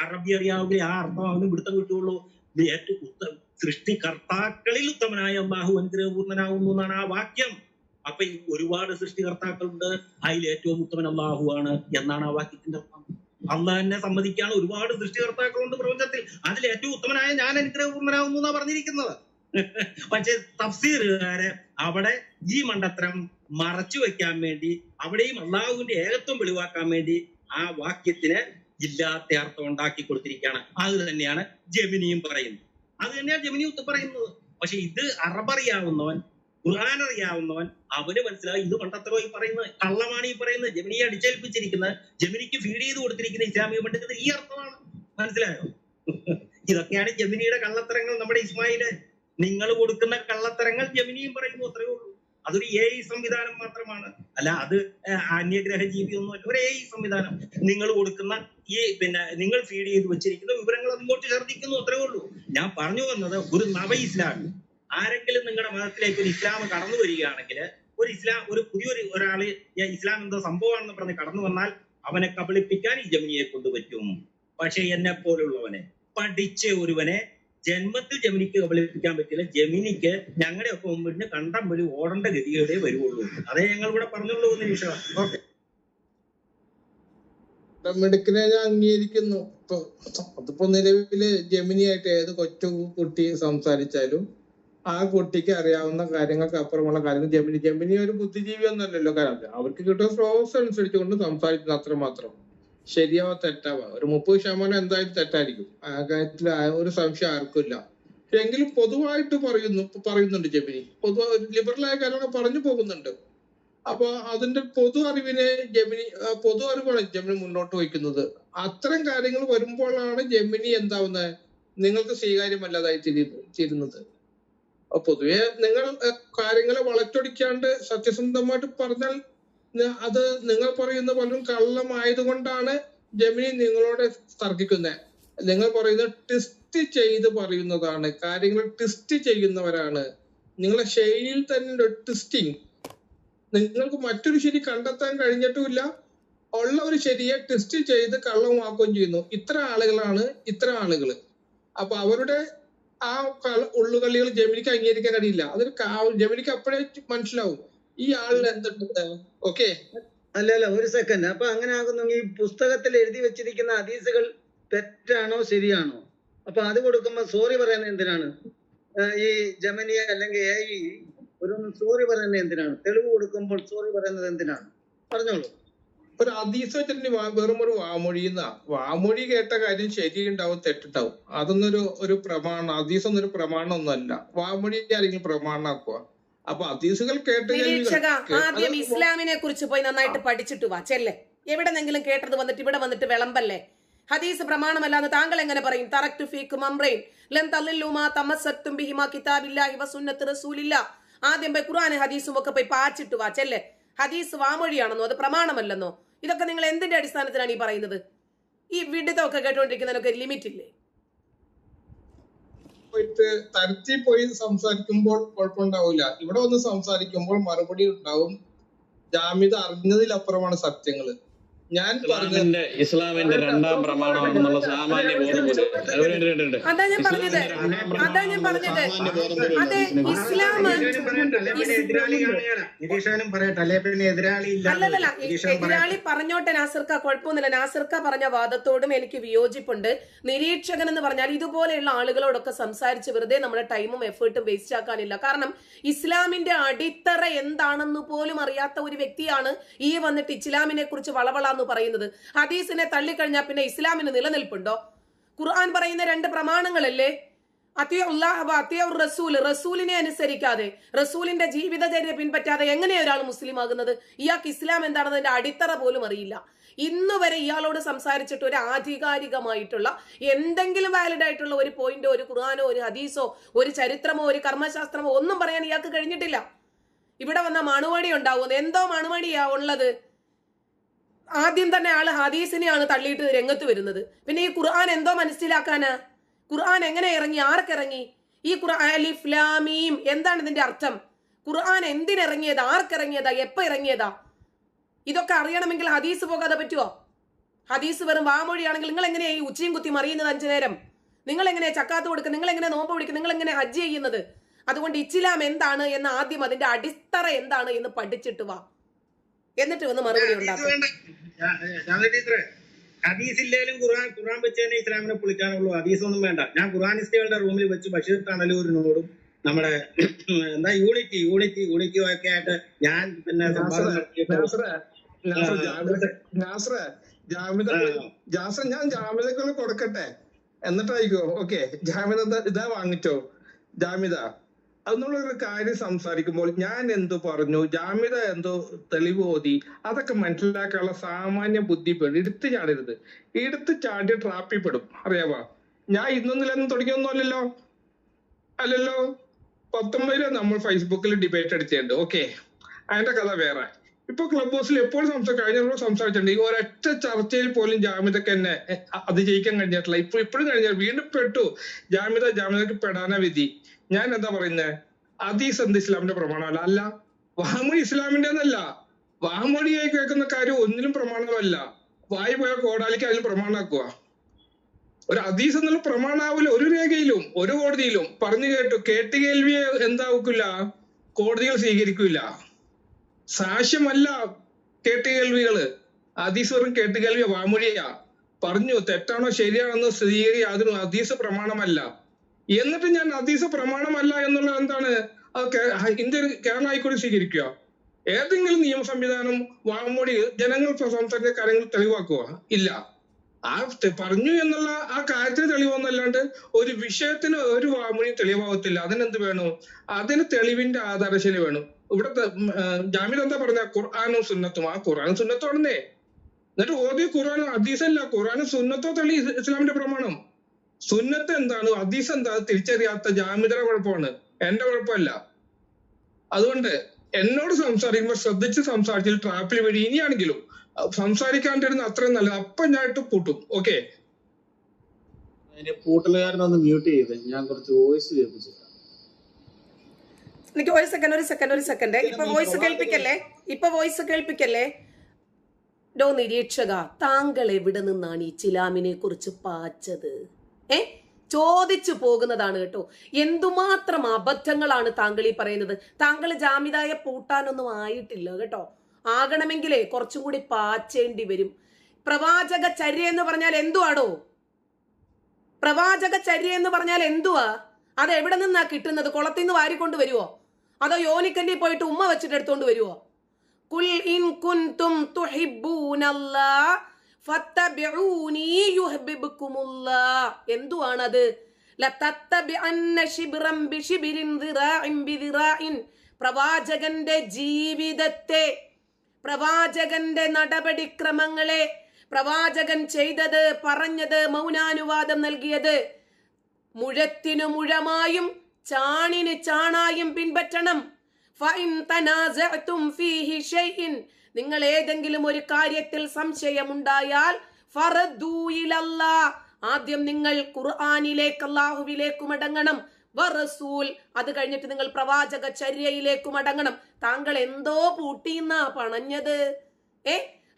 അറബി അറിയാവുന്ന ആ അർത്ഥം അവന് പിടുത്തം കിട്ടുകയുള്ളൂ. ഏറ്റവും സൃഷ്ടികർത്താക്കളിൽ ഉത്തമനായ അല്ലാഹു അനുഗ്രഹപൂർണ്ണനാകുന്നു എന്നാണ് ആ വാക്യം. അപ്പൊ ഒരുപാട് സൃഷ്ടികർത്താക്കളുണ്ട്, അതിൽ ഏറ്റവും ഉത്തമൻ അല്ലാഹു ആണ് എന്നാണ് ആ വാക്യത്തിന്റെ അർത്ഥം. അള്ളാഹിനെ സമ്മതിക്കാണ് ഒരുപാട് സൃഷ്ടികർത്താക്കളുണ്ട് പ്രപഞ്ചത്തിൽ, അതിൽ ഏറ്റവും ഉത്തമനായ ഞാൻ അനുഗ്രഹപൂർണ്ണനാകുന്നു എന്നാ പറഞ്ഞിരിക്കുന്നത്. പക്ഷെ തഫ്സീറുകാര് അവിടെ ഈ മണ്ടത്തരം മറച്ചു വെക്കാൻ വേണ്ടി, അവിടെയും അള്ളാഹുവിന്റെ ഏകത്വം വെളിവാക്കാൻ വേണ്ടി ആ വാക്യത്തിന് ഇല്ലാത്ത അർത്ഥം ഉണ്ടാക്കി കൊടുത്തിരിക്കുകയാണ്. അത് തന്നെയാണ് ജെമിനിയും പറയുന്നത്, അത് തന്നെയാണ് ജെമിനി പറയുന്നത്. പക്ഷെ ഇത് അറബറിയാവുന്നവൻ, ഖുർആൻ അറിയാവുന്നവൻ, അവന് മനസ്സിലായി ഇത് മണ്ടത്തരോ ഈ പറയുന്നത്, കള്ളമാണ് ഈ പറയുന്നത്. ജെമിനിയെ അടിച്ചേൽപ്പിച്ചിരിക്കുന്നത്, ജെമിനിക്ക് ഫീഡ് ചെയ്ത് കൊടുത്തിരിക്കുന്ന ഇസ്ലാമിക പണ്ഡിതർ ഈ അർത്ഥമാണ്. മനസ്സിലായോ? ഇതൊക്കെയാണ് ജെമിനിയുടെ കള്ളത്തരങ്ങൾ. നമ്മുടെ ഇസ്മായില്, നിങ്ങൾ കൊടുക്കുന്ന കള്ളത്തരങ്ങൾ ജെമിനിയും പറയുന്നു, അത്രയേ ഉള്ളൂ. അതൊരു AI സംവിധാനം മാത്രമാണ്, അല്ല അത് അന്യഗ്രഹ ജീവി ഒന്നുമല്ല, ഒരു AI സംവിധാനം. നിങ്ങൾ കൊടുക്കുന്ന നിങ്ങൾ ഫീഡ് ചെയ്ത് വെച്ചിരിക്കുന്ന വിവരങ്ങൾ അതിങ്ങോട്ട് ഛർദ്ദിക്കുന്നു, അത്രയേ ഉള്ളൂ. ഞാൻ പറഞ്ഞു വന്നത്, ഒരു നവ ഇസ്ലാമി ആരെങ്കിലും നിങ്ങളുടെ മതത്തിലേക്ക് ഒരു ഇസ്ലാം കടന്നു വരികയാണെങ്കിൽ, ഒരു പുതിയൊരു ഒരാള് ഇസ്ലാം എന്തോ സംഭവമാണെന്ന് പറഞ്ഞ് കടന്നു വന്നാൽ അവനെ കബളിപ്പിക്കാൻ ഈ ജെമിനിയെ കൊണ്ട് പറ്റും. പക്ഷെ എന്നെ പോലുള്ളവനെ, പഠിച്ച ഒരുവനെ ജന്മത്തിൽ ജെമിനിക്ക് കബളിപ്പിക്കാൻ പറ്റില്ല. ജെമിനിക്ക് ഞങ്ങളുടെ ഒക്കെ മുമ്പിന് കണ്ടം വഴി ഓടേണ്ട ഗതികളെ വരുവുള്ളൂ. അതേ ഞങ്ങൾ ഇവിടെ പറഞ്ഞുള്ളൂ എന്ന് വിഷയം. ഓക്കെ, മെടുക്കിനെ ഞാൻ അംഗീകരിക്കുന്നു. അതിപ്പോ നിലവില് ജെമിനിയായിട്ട് ഏത് കുട്ടി സംസാരിച്ചാലും ആ കുട്ടിക്ക് അറിയാവുന്ന കാര്യങ്ങൾക്ക് അപ്പുറമുള്ള കാര്യങ്ങൾ ജെമിനി ഒരു ബുദ്ധിജീവി ഒന്നല്ലല്ലോ. കാരണം അവർക്ക് കിട്ടുന്ന ഫ്ലോസ് അനുസരിച്ചുകൊണ്ട് സംസാരിക്കുന്ന അത്രമാത്രം. ശരിയാവാ തെറ്റാവാ ഒരു 30% എന്തായാലും തെറ്റായിരിക്കും. ആ കാര്യത്തിൽ ഒരു സംശയം ആർക്കും ഇല്ല. എങ്കിലും പൊതുവായിട്ട് പറയുന്നുണ്ട് ജെമിനി, പൊതുവായ ലിബറലായ കാര്യങ്ങൾ പറഞ്ഞു പോകുന്നുണ്ട്. അപ്പൊ അതിന്റെ പൊതു അറിവിനെ പൊതു അറിവാണ് ജെമിനി മുന്നോട്ട് വയ്ക്കുന്നത്. അത്തരം കാര്യങ്ങൾ വരുമ്പോഴാണ് ജെമിനി എന്താവുന്നത്, നിങ്ങൾക്ക് സ്വീകാര്യമല്ലാതായി തീരുന്നത്. പൊതുവെ നിങ്ങൾ കാര്യങ്ങളെ വളച്ചൊടിക്കാണ്ട് സത്യസന്ധമായിട്ട് പറഞ്ഞാൽ അത് നിങ്ങൾ പറയുന്ന പലരും കള്ളമായതുകൊണ്ടാണ് ജെമിനി നിങ്ങളോട് തർക്കിക്കുന്നത്. നിങ്ങൾ പറയുന്നത് ടെസ്റ്റ് ചെയ്ത് പറയുന്നതാണ്, കാര്യങ്ങൾ ടെസ്റ്റ് ചെയ്യുന്നവരാണ്. നിങ്ങളെ ശൈലിയിൽ തന്നെ ടെസ്റ്റിങ്. നിങ്ങൾക്ക് മറ്റൊരു ശരി കണ്ടെത്താൻ കഴിഞ്ഞിട്ടുമില്ല, ഉള്ള ഒരു ശരിയെ ടെസ്റ്റ് ചെയ്ത് കള്ളമാക്കുകയും ചെയ്യുന്നു. ഇത്ര ആളുകളാണ് ഇത്ര ആളുകൾ. അപ്പൊ അവരുടെ ആ ഉള്ളുകളികൾ ജമിനിക്ക് അംഗീകരിക്കാൻ കഴിയില്ല. അതൊരു ജമിനിക്ക് അപ്പോഴേ മനസ്സിലാവും ഈ ആളിൽ എന്തുണ്ട്. ഓക്കെ, അല്ലല്ല, ഒരു സെക്കൻഡ്. അപ്പൊ അങ്ങനെ ആകുന്നെങ്കിൽ ഈ പുസ്തകത്തിൽ എഴുതി വെച്ചിരിക്കുന്ന ഹദീസുകൾ തെറ്റാണോ ശരിയാണോ? അപ്പൊ അത് കൊടുക്കുമ്പോ സോറി പറയുന്നത് എന്തിനാണ്? ഈ ജമനി അല്ലെങ്കിൽ AI ഒരു സോറി പറയുന്നത് എന്തിനാണ്? തെളിവ് കൊടുക്കുമ്പോൾ സോറി പറയുന്നത് എന്തിനാണ്? പറഞ്ഞോളൂ. ഒരു ഹദീസ് വെച്ചിട്ട് വെറും ഒരു വാമൊഴി വാമൊഴി കേട്ട കാര്യം ശരിയുണ്ടാവും തെറ്റുണ്ടാവും. അതൊന്നൊരു ഒരു പ്രമാണം, ഹദീസ് ഒന്നൊരു പ്രമാണം ഒന്നുമല്ല. വാമൊഴി ആരെങ്കിലും പ്രമാണമാക്കുക. അപ്പൊ ഹദീസുകൾ നിരീക്ഷക ആദ്യം ഇസ്ലാമിനെ കുറിച്ച് പോയി നന്നായിട്ട് പഠിച്ചിട്ട് വാ ചെല്ലേ. എവിടെന്നെങ്കിലും കേട്ടത് വന്നിട്ട് ഇവിടെ വന്നിട്ട് വിളമ്പല്ലേ. ഹദീസ് പ്രമാണമല്ലാന്ന് താങ്കൾ എങ്ങനെ പറയും? തറക്തു ഫീക്കും അംറൈൻ ലൻ തളില്ലു മാ തമസ്സക്തും ബിഹിമാ കിതാബില്ലാഹി വസുന്നത്തി റസൂലില്ലാ. ആദ്യം പോയി ഖുർആനും ഹദീസും ഒക്കെ പോയി പാച്ചിട്ട് വാ ചെല്ലേ. ഹദീസ് വാമൊഴിയാണെന്നോ അത് പ്രമാണമല്ലെന്നോ? ഇതൊക്കെ നിങ്ങൾ എന്തിന്റെ അടിസ്ഥാനത്തിലാണ് ഈ പറയുന്നത്? ഈ വിഡിതമൊക്കെ കേട്ടോണ്ടിരിക്കുന്നതിനൊക്കെ ലിമിറ്റ് ഇല്ലേ? പോയിട്ട് തരത്തിൽ പോയി സംസാരിക്കുമ്പോൾ കുഴപ്പമുണ്ടാവില്ല. ഇവിടെ വന്ന് സംസാരിക്കുമ്പോൾ മറുപടി ഉണ്ടാവും. ജാമിദ അറിഞ്ഞതിലപ്പുറമാണ് സത്യങ്ങള്. ഞാൻ പറഞ്ഞത് ഇസ്ലാമിന്റെ രണ്ടാം പ്രമാണമാണെന്നുള്ള സാമാന്യ ബോധം. അതാ ഞാൻ പറഞ്ഞത്. അതെ, ഇസ്ലാം അല്ലല്ല, എതിരാളി പറഞ്ഞോട്ടെ നാസിർക്ക, കുഴപ്പമൊന്നുമില്ല. നാസിർക്ക പറഞ്ഞ വാദത്തോടും എനിക്ക് വിയോജിപ്പുണ്ട്. നിരീക്ഷകൻ എന്ന് പറഞ്ഞാൽ ഇതുപോലെയുള്ള ആളുകളോടൊക്കെ സംസാരിച്ച് വെറുതെ നമ്മുടെ ടൈമും എഫേർട്ടും വേസ്റ്റ് ആക്കാനില്ല. കാരണം ഇസ്ലാമിന്റെ അടിത്തറ എന്താണെന്ന് പോലും അറിയാത്ത ഒരു വ്യക്തിയാണ് ഈ വന്നിട്ട് ഇസ്ലാമിനെ കുറിച്ച് വളവളാന്ന് പറയുന്നത്. ഹദീസിനെ തള്ളിക്കഴിഞ്ഞാൽ പിന്നെ ഇസ്ലാമിന് നിലനിൽപ്പുണ്ടോ? ഖുർആൻ പറയുന്ന രണ്ട് പ്രമാണങ്ങളല്ലേ? റസൂലിനെ അനുസരിക്കാതെ, റസൂലിന്റെ ജീവിതചര്യ പിൻപറ്റാതെ എങ്ങനെയാ ഒരാൾ മുസ്ലിം ആകുന്നത്? ഇയാൾക്ക് ഇസ്ലാം എന്താണെന്നതിന്റെ അടിത്തറ പോലും അറിയില്ല. ഇന്നു വരെ ഇയാളോട് സംസാരിച്ചിട്ട് ഒരു ആധികാരികമായിട്ടുള്ള എന്തെങ്കിലും വാലിഡ് ആയിട്ടുള്ള ഒരു പോയിന്റോ ഒരു ഖുർആനോ ഒരു ഹദീസോ ഒരു ചരിത്രമോ ഒരു കർമ്മശാസ്ത്രമോ ഒന്നും പറയാൻ ഇയാൾക്ക് കഴിഞ്ഞിട്ടില്ല. ഇവിടെ വന്ന മണുമണി ഉണ്ടാവുന്നത് എന്തോ മണുമണിയാ ഉള്ളത്. ആദ്യം തന്നെ ആള് ഹദീസിനെയാണ് തള്ളിയിട്ട് രംഗത്ത് വരുന്നത്. പിന്നെ ഈ ഖുർആൻ എന്തോ മനസ്സിലാക്കാനാ? ഖുർആൻ എങ്ങനെ ഇറങ്ങി? ആർക്കിറങ്ങി? ഈ ഖുർആൻ അലിഫ് ലാം മീം എന്താണ് ഇതിന്റെ അർത്ഥം? ഖുർആൻ എന്തിനിറങ്ങിയതാ? ആർക്കിറങ്ങിയതാ? എപ്പോ ഇറങ്ങിയതാ? ഇതൊക്കെ അറിയണമെങ്കിൽ ഹദീസ് പോകാതെ പറ്റുമോ? ഹദീസ് വെറും വാമൊഴിയാണെങ്കിൽ നിങ്ങൾ എങ്ങനെയാ ഈ ഉച്ചയും കുത്തി മറിയുന്നത് 5 നേരം? നിങ്ങൾ എങ്ങനെയാ ചക്കാത്ത് കൊടുക്കുക? നിങ്ങൾ എങ്ങനെ നോമ്പ് പിടിക്കുക? നിങ്ങൾ എങ്ങനെ ഹജ്ജ് ചെയ്യുന്നത്? അതുകൊണ്ട് ഇസ്ലാം എന്താണ് എന്ന് ആദ്യം അതിന്റെ അടിത്തറ എന്താണ് എന്ന് പഠിച്ചിട്ട് വാ, എന്നിട്ട് വന്ന് മറുപടി ഉണ്ടാക്കും. ഹദീസില്ലേലും ഖുർആൻ വെച്ച് തന്നെ ഇസ്ലാമിനെ പൊളിക്കാനുള്ളൂ. ഹദീസൊന്നും വേണ്ട. ഞാൻ ഖുർആനിസ്റ്റുകളുടെ റൂമിൽ വെച്ച് ബഷീർ തണലൂരിനോടും നമ്മുടെ എന്താ യൂണിറ്റി ഒക്കെ ആയിട്ട് ഞാൻ പിന്നെ ഞാൻ ജാമ്യതകൾ കൊടുക്കട്ടെ എന്നിട്ടായിക്കോ. ഓക്കെ, ജാമ്യത ഇതാ വാങ്ങിച്ചോ. ജാമ്യത അതെന്നുള്ളൊരു കാര്യം സംസാരിക്കുമ്പോൾ ഞാൻ എന്തു പറഞ്ഞു, ജാമ്യത എന്തോ തെളിവ് ഓതി, അതൊക്കെ മനസ്സിലാക്കാനുള്ള സാമാന്യ ബുദ്ധി എടുത്തു ചാടരുത്. എടുത്ത് ചാടി ട്രാപ്പിൽ പെടും. അറിയാവാ, ഞാൻ ഇന്നൊന്നിലൊന്നും തുടങ്ങിയൊന്നുമല്ലല്ലോ. 19 നമ്മൾ ഫേസ്ബുക്കിൽ ഡിബേറ്റ് അടിച്ചിട്ടുണ്ട്. ഓക്കെ, അതിന്റെ കഥ വേറെ. ഇപ്പൊ ക്ലബ് ഹൗസിൽ എപ്പോഴും കഴിഞ്ഞ സംസാരിച്ചിട്ടുണ്ട്. ഈ ഒരൊറ്റ ചർച്ചയിൽ പോലും ജാമ്യതക്ക് തന്നെ അതിജയിക്കാൻ കഴിഞ്ഞിട്ടില്ല. ഇപ്പോഴും കഴിഞ്ഞാൽ വീണ്ടും പെട്ടു. ജാമ്യതക്ക് പെടാന വിധി. ഞാൻ എന്താ പറയുന്നത്? ഹദീസ് എന്ത് ഇസ്ലാമിന്റെ പ്രമാണമല്ല? അല്ല. വാമൊഴി ഇസ്ലാമിന്റെ എന്നല്ല. വാമൊഴിയായി കേൾക്കുന്ന കാര്യം ഒന്നിനും പ്രമാണമല്ല. വായി പോയ കോടാലിക്ക് അതിൽ പ്രമാണമാക്കുക. ഒരു ഹദീസ് എന്നുള്ള പ്രമാണാവില്ല ഒരു രേഖയിലും ഒരു കോടതിയിലും. പറഞ്ഞു കേട്ടുകേൾവിയെ എന്താവില്ല, കോടതികൾ സ്വീകരിക്കില്ല. സാക്ഷ്യമല്ല കേട്ടുകേൾവികള്. ഹദീസ് വെറും കേട്ടുകേൾവിയ, വാമൊഴിയാ. പറഞ്ഞു തെറ്റാണോ ശരിയാണെന്ന് സ്ഥിരീകരിക്കുക. അതിന് ഹദീസ് പ്രമാണമല്ല. എന്നിട്ട് ഞാൻ ഹദീസ് പ്രമാണമല്ല എന്നുള്ളത് എന്താണ്? ഇന്ത്യ കേരള ഹൈക്കോടതി സ്വീകരിക്കുക. ഏതെങ്കിലും നിയമ സംവിധാനം വാമൊഴി ജനങ്ങൾ സംസാരിച്ച കാര്യങ്ങൾ തെളിവാക്കുക? ഇല്ല. ആ പറഞ്ഞു എന്നുള്ള ആ കാര്യത്തിന് തെളിവൊന്നല്ലാണ്ട് ഒരു വിഷയത്തിന് ഒരു വാമൊഴിയും തെളിവാകത്തില്ല. അതിനെന്ത് വേണം? അതിന് തെളിവിന്റെ ആധാരശീല വേണം. ഇവിടുത്തെ ജാമ്യത എന്താ പറഞ്ഞ? ഖുർആനും സുന്നത്തും. ആ ഖുർആനും സുന്നത്തോടനെ എന്നിട്ട് ഓരോ ഖുർആൻ ഹദീസല്ല, ഖുർആനും സുന്നത്തോ തെളി ഇസ്ലാമിന്റെ പ്രമാണം. സുന്നത്ത് എന്താണ്, ഹദീസ് എന്താ തിരിച്ചറിയാത്ത ജാമ്യതയുടെ കുഴപ്പമാണ്, എന്റെ കുഴപ്പമല്ല. അതുകൊണ്ട് എന്നോട് സംസാരിക്കുമ്പോൾ ശ്രദ്ധിച്ച് സംസാരിച്ചിൽ ട്രാപ്പിൽ വഴി ഇനിയാണെങ്കിലും സംസാരിക്കാണ്ടിരുന്ന അത്രയും നല്ലത്. അപ്പൊ ഞാൻ ഇട്ട് പൂട്ടും. ഓക്കെ, പൂട്ടലുകാരനൊന്ന് മ്യൂട്ട് ചെയ്ത് ഞാൻ കുറച്ച് വോയിസ് കേൾപ്പിച്ചു. എനിക്ക് ഒരു സെക്കൻഡ്. ഇപ്പൊ വോയിസ് കേൾപ്പിക്കല്ലേ. നിരീക്ഷക, താങ്കൾ എവിടെ നിന്നാണ് ഈ ചിലാമിനെ കുറിച്ച് പാച്ചത്? ചോദിച്ചു പോകുന്നതാണ് കേട്ടോ. എന്തുമാത്രം അബദ്ധങ്ങളാണ് താങ്കൾ ഈ പറയുന്നത്. താങ്കൾ ജാമിദായെ പൂട്ടാനൊന്നും ആയിട്ടില്ല കേട്ടോ. ആകണമെങ്കിലേ കുറച്ചും കൂടി പാച്ചേണ്ടി വരും. പ്രവാചക ചര്യ എന്ന് പറഞ്ഞാൽ എന്തുവാടോ? പ്രവാചക ചര്യ എന്ന് പറഞ്ഞാൽ എന്തുവാ? അത് എവിടെ നിന്നാ കിട്ടുന്നത്? കുളത്തിൽ നിന്ന് വാരിക്കൊണ്ട് വരുവോ? അതോ യോനിക്കല്ലി പോയിട്ട് ഉമ്മ വെച്ചിട്ട് എടുത്തോണ്ട് വരുവോ? കുൽ ഇൻ കുൻതും തുഹിബ്ബൂനല്ലാഹ് ഫത്തബിഊനി യുഹ്ബിബുകുമുല്ലാഹ്. എന്തുവാണത്? ലതത്തബിഅന്ന ശിബ്റൻ ബിശിബ്രിൻ ദിറാഇൻ ബിദിറാഇൻ. പ്രവാചകന്റെ ജീവിതത്തെ, പ്രവാചകന്റെ നടപടിക്രമങ്ങളെ, പ്രവാചകൻ ചെയ്തത്, പറഞ്ഞത്, മൗനാനുവാദം നൽകിയത് മുഴത്തിനു മുഴമായും ചാണിന് ചാണായും പിൻപറ്റണം. ഫഇൻ തനാസഅതും ഫീഹി ഷൈഇൻ. നിങ്ങൾ ഏതെങ്കിലും ഒരു കാര്യത്തിൽ സംശയമുണ്ടായാൽ ഫറദ്ദൂ ഇലല്ലാഹ്. ആദ്യം നിങ്ങൾ ഖുർആനിലേക്ക്, അല്ലാഹുവിലേക്ക് മടങ്ങണം. വറസൂൽ. അത് കഴിഞ്ഞിട്ട് നിങ്ങൾ പ്രവാചക ചര്യയിലേക്ക് മടങ്ങണം. താങ്കൾ എന്തോ പൂട്ടിന്നാ പണഞ്ഞത്?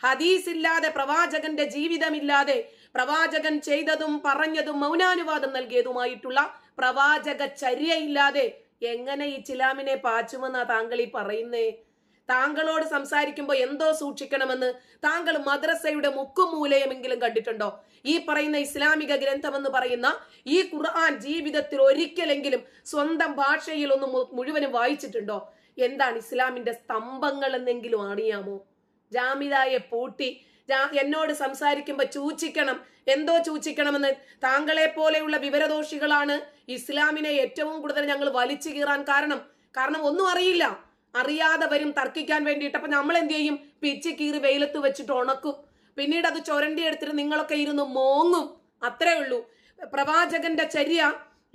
ഹദീസ് ഇല്ലാതെ, പ്രവാചകന്റെ ജീവിതമില്ലാതെ, പ്രവാചകൻ ചെയ്തതും പറഞ്ഞതും മൗനാനുവാദം നൽകിയതുമായിട്ടുള്ള പ്രവാചക ചര്യയില്ലാതെ എങ്ങനെ ഈ ചിലാമിനെ പാച്ചുമെന്നാ താങ്കൾ ഈ പറയുന്നേ? താങ്കളോട് സംസാരിക്കുമ്പോൾ എന്തോ സൂക്ഷിക്കണമെന്ന് താങ്കൾ മദ്രസയുടെ മുക്കും മൂലയുമെങ്കിലും കണ്ടിട്ടുണ്ടോ? ഈ പറയുന്ന ഇസ്ലാമിക ഗ്രന്ഥമെന്ന് പറയുന്ന ഈ ഖുർആൻ ജീവിതത്തിൽ ഒരിക്കലെങ്കിലും സ്വന്തം ഭാഷയിൽ ഒന്ന് മുഴുവനും വായിച്ചിട്ടുണ്ടോ? എന്താണ് ഇസ്ലാമിന്റെ സ്തംഭങ്ങൾ എന്നെങ്കിലും അറിയാമോ? ജാമിദായെ പൂട്ടി എന്നോട് സംസാരിക്കുമ്പോ ചൂച്ചിക്കണം, എന്തോ ചൂച്ചിക്കണമെന്ന്. താങ്കളെ പോലെയുള്ള വിവരദോഷികളാണ് ഇസ്ലാമിനെ ഏറ്റവും കൂടുതൽ ഞങ്ങൾ വലിച്ചു കീറാൻ കാരണം ഒന്നും അറിയില്ല. അറിയാതെ വരും തർക്കിക്കാൻ വേണ്ടിയിട്ട്. അപ്പൊ നമ്മൾ എന്ത് ചെയ്യും? പിച്ച് കീറി വെയിലത്ത് വെച്ചിട്ട് ഉണക്കും. പിന്നീട് അത് ചൊരണ്ടി എടുത്തിട്ട് നിങ്ങളൊക്കെ ഇരുന്ന് മോങ്ങും. അത്രേ ഉള്ളൂ. പ്രവാചകന്റെ ചര്യ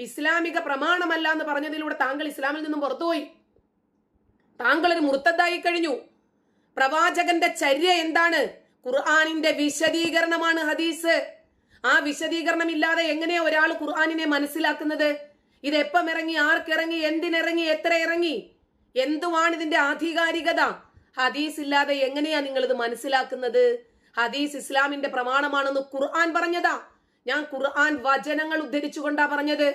ഇസ്ലാമിക പ്രമാണമല്ല എന്ന് പറഞ്ഞതിലൂടെ താങ്കൾ ഇസ്ലാമിൽ നിന്നും പുറത്തുപോയി. താങ്കൾ ഒരു മുർത്തദ്ദായി കഴിഞ്ഞു. പ്രവാചകന്റെ ചര്യ എന്താണ്? ഖുർആനിന്റെ വിശദീകരണമാണ് ഹദീസ്. ആ വിശദീകരണം ഇല്ലാതെ എങ്ങനെയാ ഒരാൾ ഖുർആനിനെ മനസ്സിലാക്കുന്നത്? ഇത് എപ്പം ഇറങ്ങി, ആർക്കിറങ്ങി, എന്തിനിറങ്ങി, എത്ര ഇറങ്ങി, എന്തുവാണ് ഇതിന്റെ ആധികാരികത? ഹദീസ് ഇല്ലാതെ എങ്ങനെയാ നിങ്ങൾ ഇത് മനസ്സിലാക്കുന്നത്? ഹദീസ് ഇസ്ലാമിന്റെ പ്രമാണമാണെന്ന് ഖുർആൻ പറഞ്ഞതാ. ഞാൻ ഖുർആൻ വചനങ്ങൾ ഉദ്ധരിച്ചുകൊണ്ടാ പറഞ്ഞത്.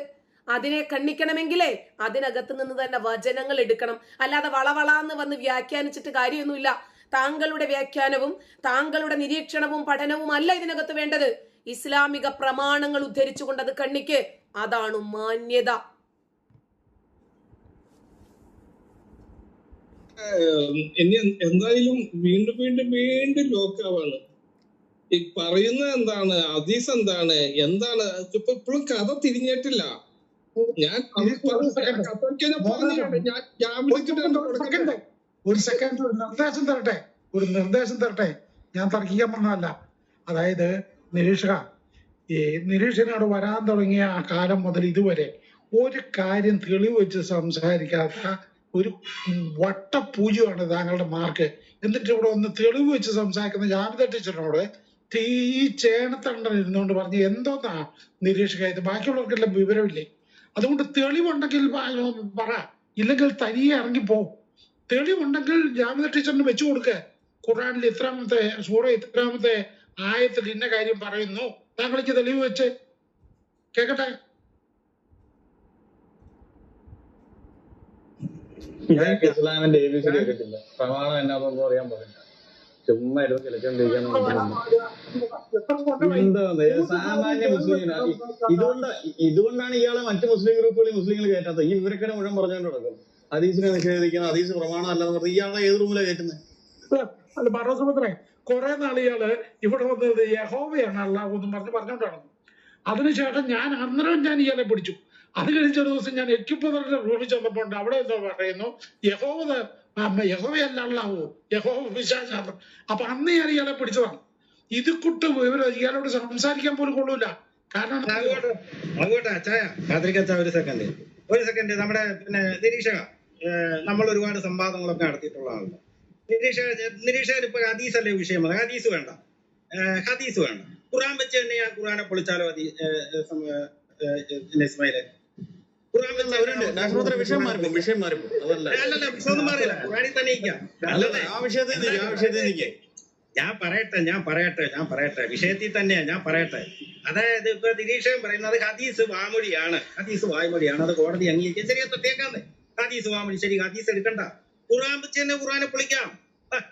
അതിനെ ഖണ്ഡിക്കണമെങ്കിലേ അതിനകത്ത് നിന്ന് തന്നെ വചനങ്ങൾ എടുക്കണം. അല്ലാതെ വളവളാന്ന് വന്ന് വ്യാഖ്യാനിച്ചിട്ട് കാര്യമൊന്നുമില്ല. താങ്കളുടെ വ്യാഖ്യാനവും താങ്കളുടെ നിരീക്ഷണവും പഠനവും അല്ല ഇതിനകത്ത് വേണ്ടത്. ഇസ്ലാമിക പ്രമാണങ്ങൾ ഉദ്ധരിച്ചുകൊണ്ട് അത് ഖണ്ഡിക്ക്. അതാണ് മാന്യത. ഇനി എന്തായാലും വീണ്ടും വീണ്ടും വീണ്ടും ലോക്കാവാണ്. ഈ പറയുന്നത് എന്താണ്, ഹദീസ് എന്താണ്, ഇപ്പോഴും കഥ തിരിഞ്ഞിട്ടില്ല. ഞാൻ ഒരു സെക്കൻഡ് ഒരു നിർദ്ദേശം തരട്ടെ. ഞാൻ തർക്കിക്കാൻ വന്നതല്ല. അതായത് ഈ നിരീക്ഷകനോട് വരാൻ തുടങ്ങിയ ആ കാലം മുതൽ ഇതുവരെ ഒരു കാര്യം തെളിവ് വെച്ച് സംസാരിക്കാത്ത ഒരു വട്ടപൂജയാണ് താങ്കളുടെ മാർക്ക്. എന്നിട്ട് ഇവിടെ ഒന്ന് തെളിവ് വെച്ച് സംസാരിക്കുന്ന ജാമിദ ടീച്ചറിനോട് ഈ ചേണത്തണ്ടൻ ഇരുന്നുകൊണ്ട് പറഞ്ഞ് എന്തോന്നാ നിരീക്ഷക ഇത്? ബാക്കിയുള്ളവർക്കെല്ലാം വിവരമില്ലേ? അതുകൊണ്ട് തെളിവുണ്ടെങ്കിൽ പറ, ഇല്ലെങ്കിൽ തനിയെ ഇറങ്ങിപ്പോ. തെളിവുണ്ടെങ്കിൽ ജാമിദ ടീച്ചറിന് വെച്ചു കൊടുക്ക. ഖുർആനിൽ ഇത്രാമത്തെ സൂറ ഇത്രാമത്തെ ആയത്തിൽ ഇന്ന കാര്യം പറയുന്നു, താങ്കൾക്ക് തെളിവ് വെച്ച് കേക്കട്ടെ. ഇസ്ലാമിന്റെ ABCD കേട്ടിട്ടില്ല. പ്രമാണം എന്നാണെന്ന് അറിയാൻ പാടില്ല. ചുമ്മാ ഇരുന്ന് കിടക്കണ്ടിരിക്കാൻ സാമാന്യ മുസ്ലിം. ഇതുകൊണ്ടാണ് ഇയാളെ മറ്റു മുസ്ലിം ഗ്രൂപ്പുകളിൽ മുസ്ലിങ്ങൾ കയറ്റാത്തത്. ഈ വിവരക്കേട് മുഴുവൻ പറഞ്ഞുകൊണ്ട് നടക്കും. ഹദീസിനെ നിഷേധിക്കുന്ന, ഹദീസ് പ്രമാണം അല്ലെന്ന് പറഞ്ഞ് ഇയാളെ ഏത് റൂമിലാണ് കയറ്റുന്നത്? അല്ല പറോസുപത്രേ, കുറെ നാൾ ഇയാള് ഇവിടെ വന്നത് യഹോവയാണ് അല്ലാഹു എന്ന് പറഞ്ഞുകൊണ്ടാണ്. അതിനുശേഷം ഞാൻ അന്നേരം ഇയാളെ പിടിച്ചു. അത് കഴിഞ്ഞ ഒരു ദിവസം ഞാൻ എക്യുപ്പറിന്റെ റൂമിൽ ചെന്നപ്പോൾ അവിടെ എന്തോ പറയുന്നു യഹോവയല്ല അല്ലാഹു, യഹോവ പിശാചാണ്. അപ്പൊ അന്ന് ഞാൻ ഇയാളെ പിടിച്ചതാണ്. ഇത് കുട്ട് ഇയാളോട് സംസാരിക്കാൻ പോലും കൊള്ളൂല. കാരണം ഒരു സെക്കൻഡ് നമ്മുടെ നിരീക്ഷക, നമ്മൾ ഒരുപാട് സംവാദങ്ങളൊക്കെ നടത്തിയിട്ടുള്ള ആളുണ്ട്. നിരീക്ഷകർ ഇപ്പൊ ഹദീസല്ലേ വിഷയം? ഹദീസ് വേണ്ട. ഖുർആൻ വെച്ച് തന്നെ ഞാൻ ഖുർആനെ പൊളിച്ചാലോ? ഇസ്മായിലെ ഖുർആൻ വെച്ച് വിഷയം മാറിപ്പോ. അല്ലല്ല, വിഷയമൊന്നും മാറില്ല. ഖുർആനിൽ തന്നെ ആ വിഷയത്തിൽ ഞാൻ പറയട്ടെ വിഷയത്തിൽ തന്നെയാ ഞാൻ പറയട്ടെ. അതായത് ഇപ്പൊ നിരീക്ഷകൻ പറയുന്നത് ഹദീസ് വാമൊഴിയാണ്, അത് കോടതി അംഗീകരിക്കും. ശരി, പ്രത്യേകാന്ന് ഹദീസ് വാമൊഴി, ശരി, ഹദീസ് എടുക്കണ്ട, ഖുർആൻ വെച്ച് തന്നെ ഖുർആനെ പൊളിക്കാം.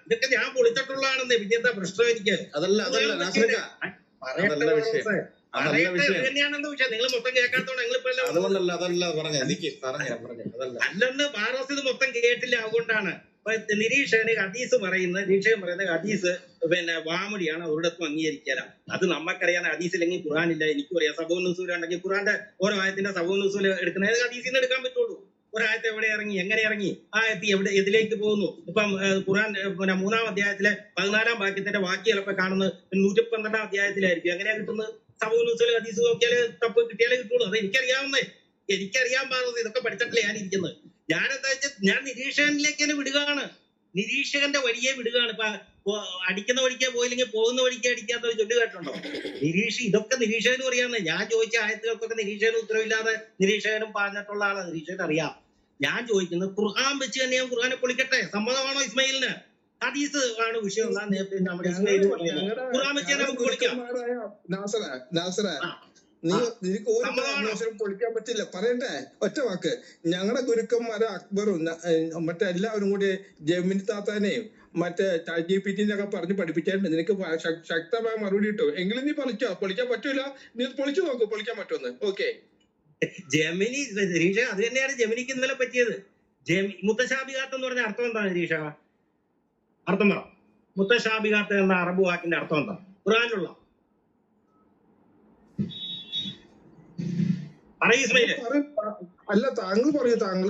ഇതൊക്കെ ഞാൻ പൊളിച്ചിട്ടുള്ളതാണെന്ന്. പിന്നെ എന്താ പ്രശ്നം? എനിക്ക് അതല്ല നാസർക്ക, അതല്ല വിഷയം. തന്നെയാണെന്ന് വിഷയം. നിങ്ങൾ മൊത്തം കേൾക്കാത്തോണ്ട് ഞങ്ങളിപ്പോ അതുകൊണ്ടല്ല, അതല്ല പറഞ്ഞ അതല്ല അല്ലെന്ന് ബാറോസ് ഇത് മൊത്തം കേട്ടില്ല. അതുകൊണ്ടാണ് നിരീക്ഷകൻ പറയുന്നത് ഹദീസ് പിന്നെ വാമൊഴിയാണ്, ഒരിടത്തും അംഗീകരിക്കാനാ. അത് നമുക്കറിയാൻ ഹദീസില്ലെങ്കിൽ ഖുർആനില്ല. എനിക്കും അറിയാം. സബൂൻ നുസൂൽ ഉണ്ടെങ്കിൽ ഖുർആന്റെ ഓരോ ആയത്തിന്റെ സബൂൻ നുസൂൽ എടുക്കുന്നത് ഹദീസിൽ നിന്ന് എടുക്കാൻ പറ്റുള്ളൂ. ഒരായത്ത് എവിടെ ഇറങ്ങി, എങ്ങനെ ഇറങ്ങി, ആ ആയത്ത് എവിടെ എതിലേക്ക് പോകുന്നു. ഇപ്പം ഖുർആൻ പിന്നെ 3-ാം അധ്യായത്തിലെ 14-ാം വാക്യത്തിന്റെ വാക്യം ചിലപ്പോൾ കാണുന്നത് 112-ാം അധ്യായത്തിലായിരിക്കും. എങ്ങനെയാ കിട്ടുന്നത്? സബൂൻ നുസൂൽ ഹദീസ് നോക്കിയാൽ തപ്പ് കിട്ടിയാലേ കിട്ടുള്ളൂ. അത് എനിക്കറിയാൻ പാടുന്നത്. ഇതൊക്കെ പഠിച്ചിട്ടില്ല ഞാൻ ഇരിക്കുന്നത്. ഞാൻ എന്താ വെച്ചാൽ ഞാൻ നിരീക്ഷകനിലേക്ക് തന്നെ വിടുകയാണ്, നിരീക്ഷകന്റെ വഴിയെ വിടുകയാണ്. ഇപ്പൊ അടിക്കുന്ന വഴിക്ക് പോയില്ലെങ്കിൽ പോകുന്ന വഴിക്ക് അടിക്കാത്ത ഒരു ചൊല്ലു കേട്ടുണ്ടോ? ഇതൊക്കെ നിരീക്ഷകനും അറിയാമെന്ന്. ഞാൻ ചോദിച്ച ആയത്തുകൾക്കൊക്കെ നിരീക്ഷകനും ഉത്തരവില്ലാതെ നിരീക്ഷകനും പറഞ്ഞിട്ടുള്ള ആളാണ്. നിരീക്ഷകൻ അറിയാം. ഞാൻ ചോദിക്കുന്നത് ഖുർആൻ വെച്ച് തന്നെ ഞാൻ ഖുർആനെ പൊളിക്കട്ടെ. സമ്മതമാണോ ഇസ്മായിലിന്? ഹദീസ് ആണ് വിഷയം. നമ്മുടെ ഇസ്മായിൽ പറയുന്നത് ഖുർആൻ വെച്ച് തന്നെ നമുക്ക് പൊളിക്കാം. നിനക്ക് ഒരു കാരണവശാലും പൊളിക്കാൻ പറ്റില്ല. പറയണ്ടേ? ഒറ്റ വാക്ക്. ഞങ്ങളുടെ ഗുരുക്കന്മാരെ അക്ബറും മറ്റെല്ലാവരും കൂടി ജമിനി താത്താനെയും മറ്റേ ChatGPT ഒക്കെ പറഞ്ഞ് പഠിപ്പിക്കാറുണ്ട്. നിനക്ക് ശക്തമായ മറുപടി കിട്ടും. എങ്കിലും നീ പൊളിക്കാൻ പറ്റൂല. നീ പൊളിച്ചു നോക്കൂ, പൊളിക്കാൻ പറ്റുമെന്ന്. ഓക്കെ, ജമിനി നിരീക്ഷ അത് തന്നെയാണ് ജമിനിക്ക് ഇന്നലെ പറ്റിയത്. മുത്തശാബിഹാത്ത് എന്ന് പറഞ്ഞ അർത്ഥം എന്താണ് നിരീക്ഷ? അർത്ഥം പറ. മുത്തശാബിഹാത്ത് എന്ന അറബ് വാക്കിന്റെ അർത്ഥം എന്താ? ഖുർആനിലുള്ള അല്ല, താങ്കൾ പറയൂ. താങ്കൾ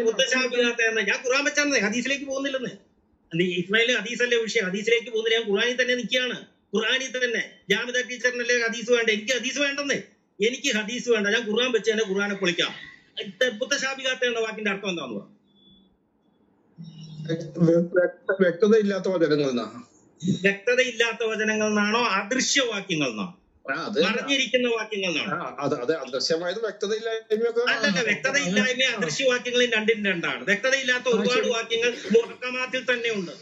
മുത്തശാബിഹാത്ത് എന്ന ഞാൻ ഖുർആൻ വെച്ചാണ്, ഹദീസിലേക്ക് പോകുന്നില്ലെന്ന്. ഇസ്മായിൽ ഹദീസല്ലേ വിഷയം, ഹദീസിലേക്ക് പോകുന്നില്ല. ഞാൻ ഖുർആനിൽ തന്നെ നിൽക്കുകയാണ്. ഖുർആനിൽ തന്നെ ജാമിദ ടീച്ചറിനല്ലേ ഹദീസ് വേണ്ട? എനിക്ക് ഹദീസ് വേണ്ടെന്നേ. എനിക്ക് ഹദീസ് വേണ്ട. ഞാൻ ഖുർആൻ വെച്ച് തന്നെ ഖുർആനെ പൊളിക്കാം. മുത്തശാബിഹാത്ത് എന്ന വാക്കിന്റെ അർത്ഥം എന്താന്ന് പറ? വ്യക്തതയില്ലാത്ത വചനങ്ങൾ എന്നാണ്. വ്യക്തതയില്ലാത്ത വചനങ്ങൾ എന്നാണോ? അദൃശ്യവാക്യങ്ങൾ എന്നാണോ? പറഞ്ഞിരിക്കുന്ന വാക്യങ്ങൾ എന്നാണോ? അദൃശ്യമായത് വ്യക്തതയില്ലായ്മയൊക്കെ. അല്ലല്ല, വ്യക്തതയില്ലായ്മ അദൃശ്യവാക്യങ്ങളും രണ്ടും രണ്ടാണ്. വ്യക്തതയില്ലാത്ത ഒരുപാട് വാക്യങ്ങൾ മുഹക്കമാത്തിൽ തന്നെ ഉണ്ട്.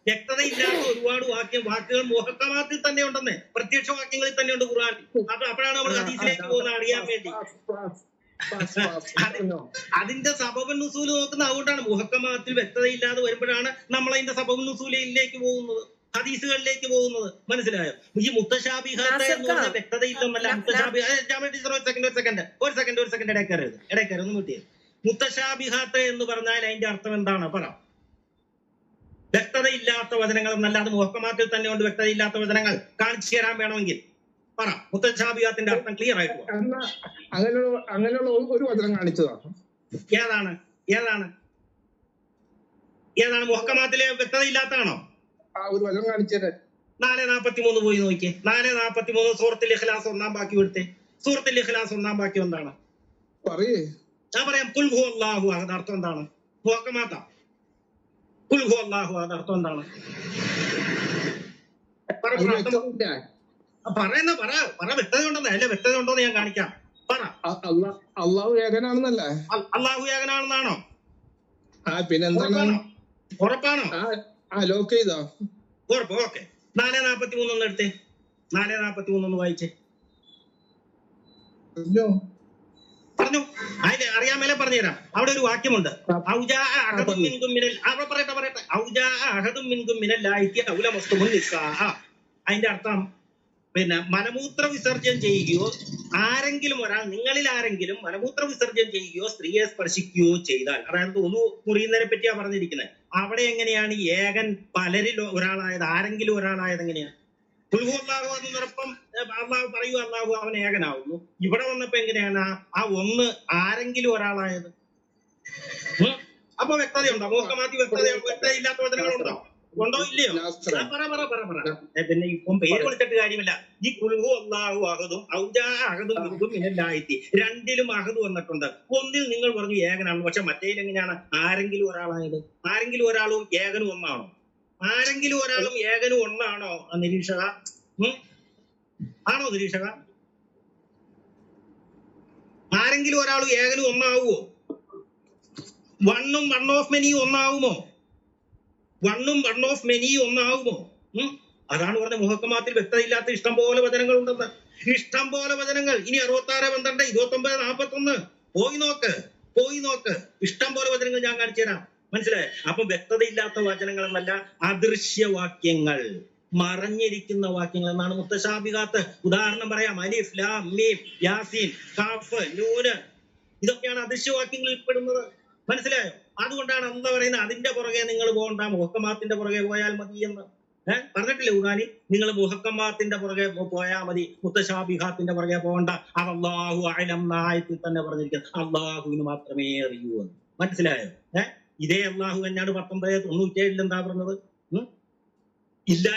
വ്യക്തതയില്ലാത്ത ഒരുപാട് വാക്കുകൾ മുഹക്കമാത്തിൽ തന്നെ ഉണ്ടെന്ന്, പ്രത്യക്ഷ വാക്യങ്ങളിൽ തന്നെ ഉണ്ട് ഖുർആൻ. അത് അപ്പോഴാണ് നമ്മൾ ഹദീസിലേക്ക് പോകുന്നത് അറിയാൻ വേണ്ടി. അതിന്റെ സബബുൻ നുസൂൽ നോക്കുന്നത്. അതുകൊണ്ടാണ് മുഹക്കമാത്തിൽ വ്യക്തതയില്ലാതെ വരുമ്പോഴാണ് നമ്മൾ അതിന്റെ സബബുൻ നുസൂലിലേക്ക് പോകുന്നത്, ഹദീസുകളിലേക്ക് പോകുന്നത്. മനസ്സിലായോ? ഈ മുത്തശാബിഹാത്ത് എന്ന് പറഞ്ഞ വ്യക്തതയില്ലെന്നല്ല. ഒരു സെക്കൻഡ് ഇടയ്ക്കരുത് ഒന്ന് കിട്ടിയത്. മുത്തശാബിഹാത്ത് എന്ന് പറഞ്ഞാൽ അതിന്റെ അർത്ഥം എന്താണ്? പറ. വ്യക്തതയില്ലാത്ത വചനങ്ങൾ എന്നല്ല, അത് മുഹക്കമാത്തിൽ തന്നെ ഉണ്ട്. വ്യക്തതയില്ലാത്ത വചനങ്ങൾ കാണിച്ചു തരാൻ വേണമെങ്കിൽ പറ. മുത്തശാബിഹാത്തിന്റെ അർത്ഥം ക്ലിയർ ആയിട്ട് അങ്ങനെയുള്ള ഒരു വചനം കാണിച്ചതാണ്. ഏതാണ് മുഹക്കമാത്തിലെ വ്യക്തതയില്ലാത്തതാണോ? ഒരു വചനം കാണിച്ചത് 4:43 പോയി നോക്കിയേ. 4:43 സൂറത്തുൽ ഇഖ്ലാസ് 1-ാം വാക്യം എടുത്തേ. സൂറത്തുൽ ഇഖ്ലാസ് 1-ാം വാക്യം എന്താണ്? പറയേ. ഞാൻ പറയാം. ഖുൽ ഹു അല്ലാഹു അഹദ് അർത്ഥം എന്താണ്? മുഹക്കമാത്ത. ഖുൽ ഹു അല്ലാഹു അഹദ് അർത്ഥം എന്താണ്? പറയുന്ന പറ. വ്യക്തത ഉണ്ടെന്ന്. അല്ലെ, വ്യക്തത ഉണ്ടോന്ന് ഞാൻ കാണിക്കാം. പറ. അള്ളാഹു ഏകനാണെന്നല്ലേ? അള്ളാഹു ഏകനാണെന്നാണോ? പിന്നെന്താണ്? ഉറപ്പാണോ? ലോക്ക് ചെയ്തോ? ഉറപ്പ്. ഓക്കെ. 4:43 ഒന്ന് എടുത്തേ. 4:43 ഒന്ന് വായിച്ചേ. പറഞ്ഞു. അതിന് അറിയാൻ മേലെ പറഞ്ഞുതരാം. അവിടെ ഒരു വാക്യമുണ്ട്. അതിന്റെ അർത്ഥം പിന്നെ മലമൂത്ര വിസർജ്യം ചെയ്യുകയോ ആരെങ്കിലും ഒരാൾ, നിങ്ങളിൽ ആരെങ്കിലും മലമൂത്ര വിസർജ്യം ചെയ്യുകയോ സ്ത്രീയെ സ്പർശിക്കുകയോ ചെയ്താൽ, അതായത് ഒന്ന് മുറിയുന്നതിനെ പറ്റിയാ പറഞ്ഞിരിക്കുന്നത്. അവിടെ എങ്ങനെയാണ് ഏകൻ പലരിൽ ഒരാളായത്? ആരെങ്കിലും ഒരാളായത് എങ്ങനെയാ? ഖുൽഹു അല്ലാഹു എന്നൊപ്പം അള്ളാഹു പറയൂ, അള്ളാഹു അവൻ ഏകനാവുന്നു. ഇവിടെ വന്നപ്പോ എങ്ങനെയാണ് ആ ഒന്ന് ആരെങ്കിലും ഒരാളായത്? അപ്പൊ വ്യക്തതയുണ്ടോ? മുഹക്കമാത്തി വ്യക്തതയില്ലാത്ത വചനങ്ങളുണ്ടോ? ഉണ്ടോ ഇല്ലയോ? പറ. പിന്നെ ഇപ്പം പേര് വിളിച്ചിട്ട് കാര്യമില്ല. ഈ ഖുൽഹു അല്ലാഹു അഹദും അഹദും മിനല്ലാഹിത്തി, രണ്ടിലും അഹദ് വന്നിട്ടുണ്ട്. ഒന്നിൽ നിങ്ങൾ പറഞ്ഞു ഏകനാണ്, പക്ഷെ മറ്റേതിൽ എങ്ങനെയാണ് ആരെങ്കിലും ഒരാളായത്? ആരെങ്കിലും ഒരാളും ഏകനും ഒന്നാണോ? ആരെങ്കിലും ഒരാളും ഏകനും ഒന്നാണോ നിരീക്ഷക? ആണോ നിരീക്ഷക? ആരെങ്കിലും ഒരാളും ഏകനും ഒന്നാവുമോ? വണ്ണും വൺ ഓഫ് മെനി ഒന്നാവുമോ? വണ്ണും വൺ ഓഫ് മെനി ഒന്നാവുമോ? അതാണ് പറഞ്ഞ മുഹക്കമാത്തിൽ വ്യക്തതയില്ലാത്ത ഇഷ്ടം പോലെ വചനങ്ങൾ ഉണ്ടെന്ന്. ഇഷ്ടം പോലെ വചനങ്ങൾ. ഇനി 66, 12, 29, 41 പോയി നോക്ക്. ഇഷ്ടം പോലെ വചനങ്ങൾ ഞാൻ കാണിച്ചു തരാം. മനസ്സിലായോ? അപ്പം വ്യക്തതയില്ലാത്ത വചനങ്ങൾ എന്നല്ല, അദൃശ്യവാക്യങ്ങൾ, മറഞ്ഞിരിക്കുന്ന വാക്യങ്ങൾ എന്നാണ് മുത്തശാബിഹാത്ത്. ഉദാഹരണം പറയാം, അലിഫ്, ലാം, മീം, യാസീൻ, കാഫ്, നൂന്, ഇതൊക്കെയാണ് അദൃശ്യവാക്യങ്ങളിൽ പെടുന്നത്. മനസ്സിലായോ? അതുകൊണ്ടാണ് എന്താ പറയുന്നത്, അതിന്റെ പുറകെ നിങ്ങൾ പോകണ്ട, മുഹക്കമാത്തിന്റെ പുറകെ പോയാൽ മതി എന്ന് പറഞ്ഞിട്ടില്ലേ ഖുർആനിൽ? നിങ്ങൾ മുഹക്കമാത്തിന്റെ പുറകെ പോയാൽ മതി, മുത്തശാബിഹാത്തിന്റെ പുറകെ പോകണ്ട. അല്ലാഹു അഅലം ആയത്തിൽ തന്നെ പറഞ്ഞിരിക്കുന്നത് അള്ളാഹുവിന് മാത്രമേ അറിയൂ എന്ന്. മനസ്സിലായോ? ഇതേ അള്ളാഹു തന്നെയാണ് 1997 എന്താ പറഞ്ഞത്? ഇല്ലാ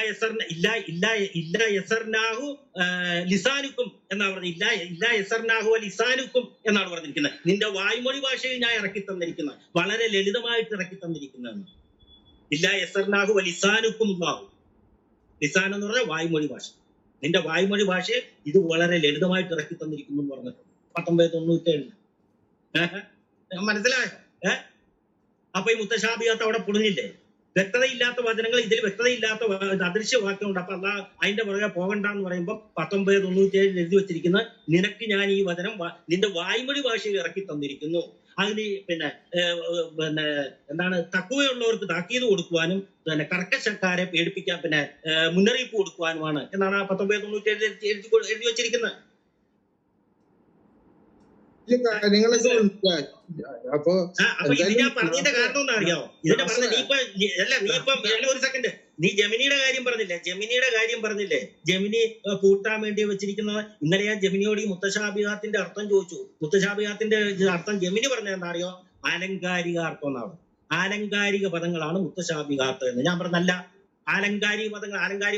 യസർനാഹു ലിസാനുക്കും എന്നാ പറഞ്ഞത്. ഇല്ലാ യസർനാഹു ലിസാനുക്കും എന്നാണ് പറഞ്ഞിരിക്കുന്നത്. നിന്റെ വായ്മൊഴി ഭാഷയിൽ ഞാൻ ഇറക്കി തന്നിരിക്കുന്ന, വളരെ ലളിതമായിട്ട് ഇറക്കി തന്നിരിക്കുന്നതെന്ന്. ഇല്ലാ യസർനാഹു ലിസാനുക്കും അല്ലാഹു. ലിസാൻ എന്ന് പറഞ്ഞാൽ വായ്മൊഴി ഭാഷ. നിന്റെ വായ്മൊഴി ഭാഷയെ ഇത് വളരെ ലളിതമായിട്ട് ഇറക്കി തന്നിരിക്കുന്നു എന്ന് പറഞ്ഞിട്ടുണ്ട് 1997. മനസ്സിലായോ? അപ്പൊ ഈ മുത്തശാബിഹാത്ത് അവിടെ പൊളിഞ്ഞില്ലേ? വ്യക്തതയില്ലാത്ത വചനങ്ങൾ, ഇതിൽ വ്യക്തതയില്ലാത്ത അദൃശ്യ വാക്യമുണ്ട്. അപ്പൊ അല്ലാ അതിന്റെ പുറകെ പോകണ്ട എന്ന് പറയുമ്പോൾ 1997 എഴുതി വെച്ചിരിക്കുന്ന, നിനക്ക് ഞാൻ ഈ വചനം നിന്റെ വായ്മൊഴി ഭാഷയിൽ ഇറക്കി തന്നിരിക്കുന്നു. അതിന് പിന്നെ എന്താണ്, തഖ്വയുള്ളവർക്ക് താക്കീത് കൊടുക്കുവാനും പിന്നെ കർക്കശക്കാരെ പേടിപ്പിക്കാൻ പിന്നെ മുന്നറിയിപ്പ് കൊടുക്കുവാനുമാണ് എന്നാണ് 1997 എഴുതി വെച്ചിരിക്കുന്നത്. അപ്പൊ ഇത് ഞാൻ പറഞ്ഞതിന്റെ കാരണം ഒന്നും അറിയാമോ? ഇതിന്റെ പറഞ്ഞ ഒരു സെക്കൻഡ്, നീ ജമിനിയുടെ കാര്യം പറഞ്ഞില്ലേ? ജമിനി പൂട്ടാൻ വേണ്ടി വെച്ചിരിക്കുന്നത്. ഇന്നലെ ഞാൻ ജമിനിയോട് ഈ മുത്തശാബിഹാത്തിന്റെ അർത്ഥം ചോദിച്ചു. മുത്തശാബിഹാത്തിന്റെ അർത്ഥം ജമിനി പറഞ്ഞത് എന്താ അറിയോ? ആലങ്കാരിക അർത്ഥം എന്നാണ്. ആലങ്കാരിക പദങ്ങളാണ് മുത്തശാബിഹാത്ത് എന്ന്. ഞാൻ പറഞ്ഞല്ല, ആലങ്കാരിക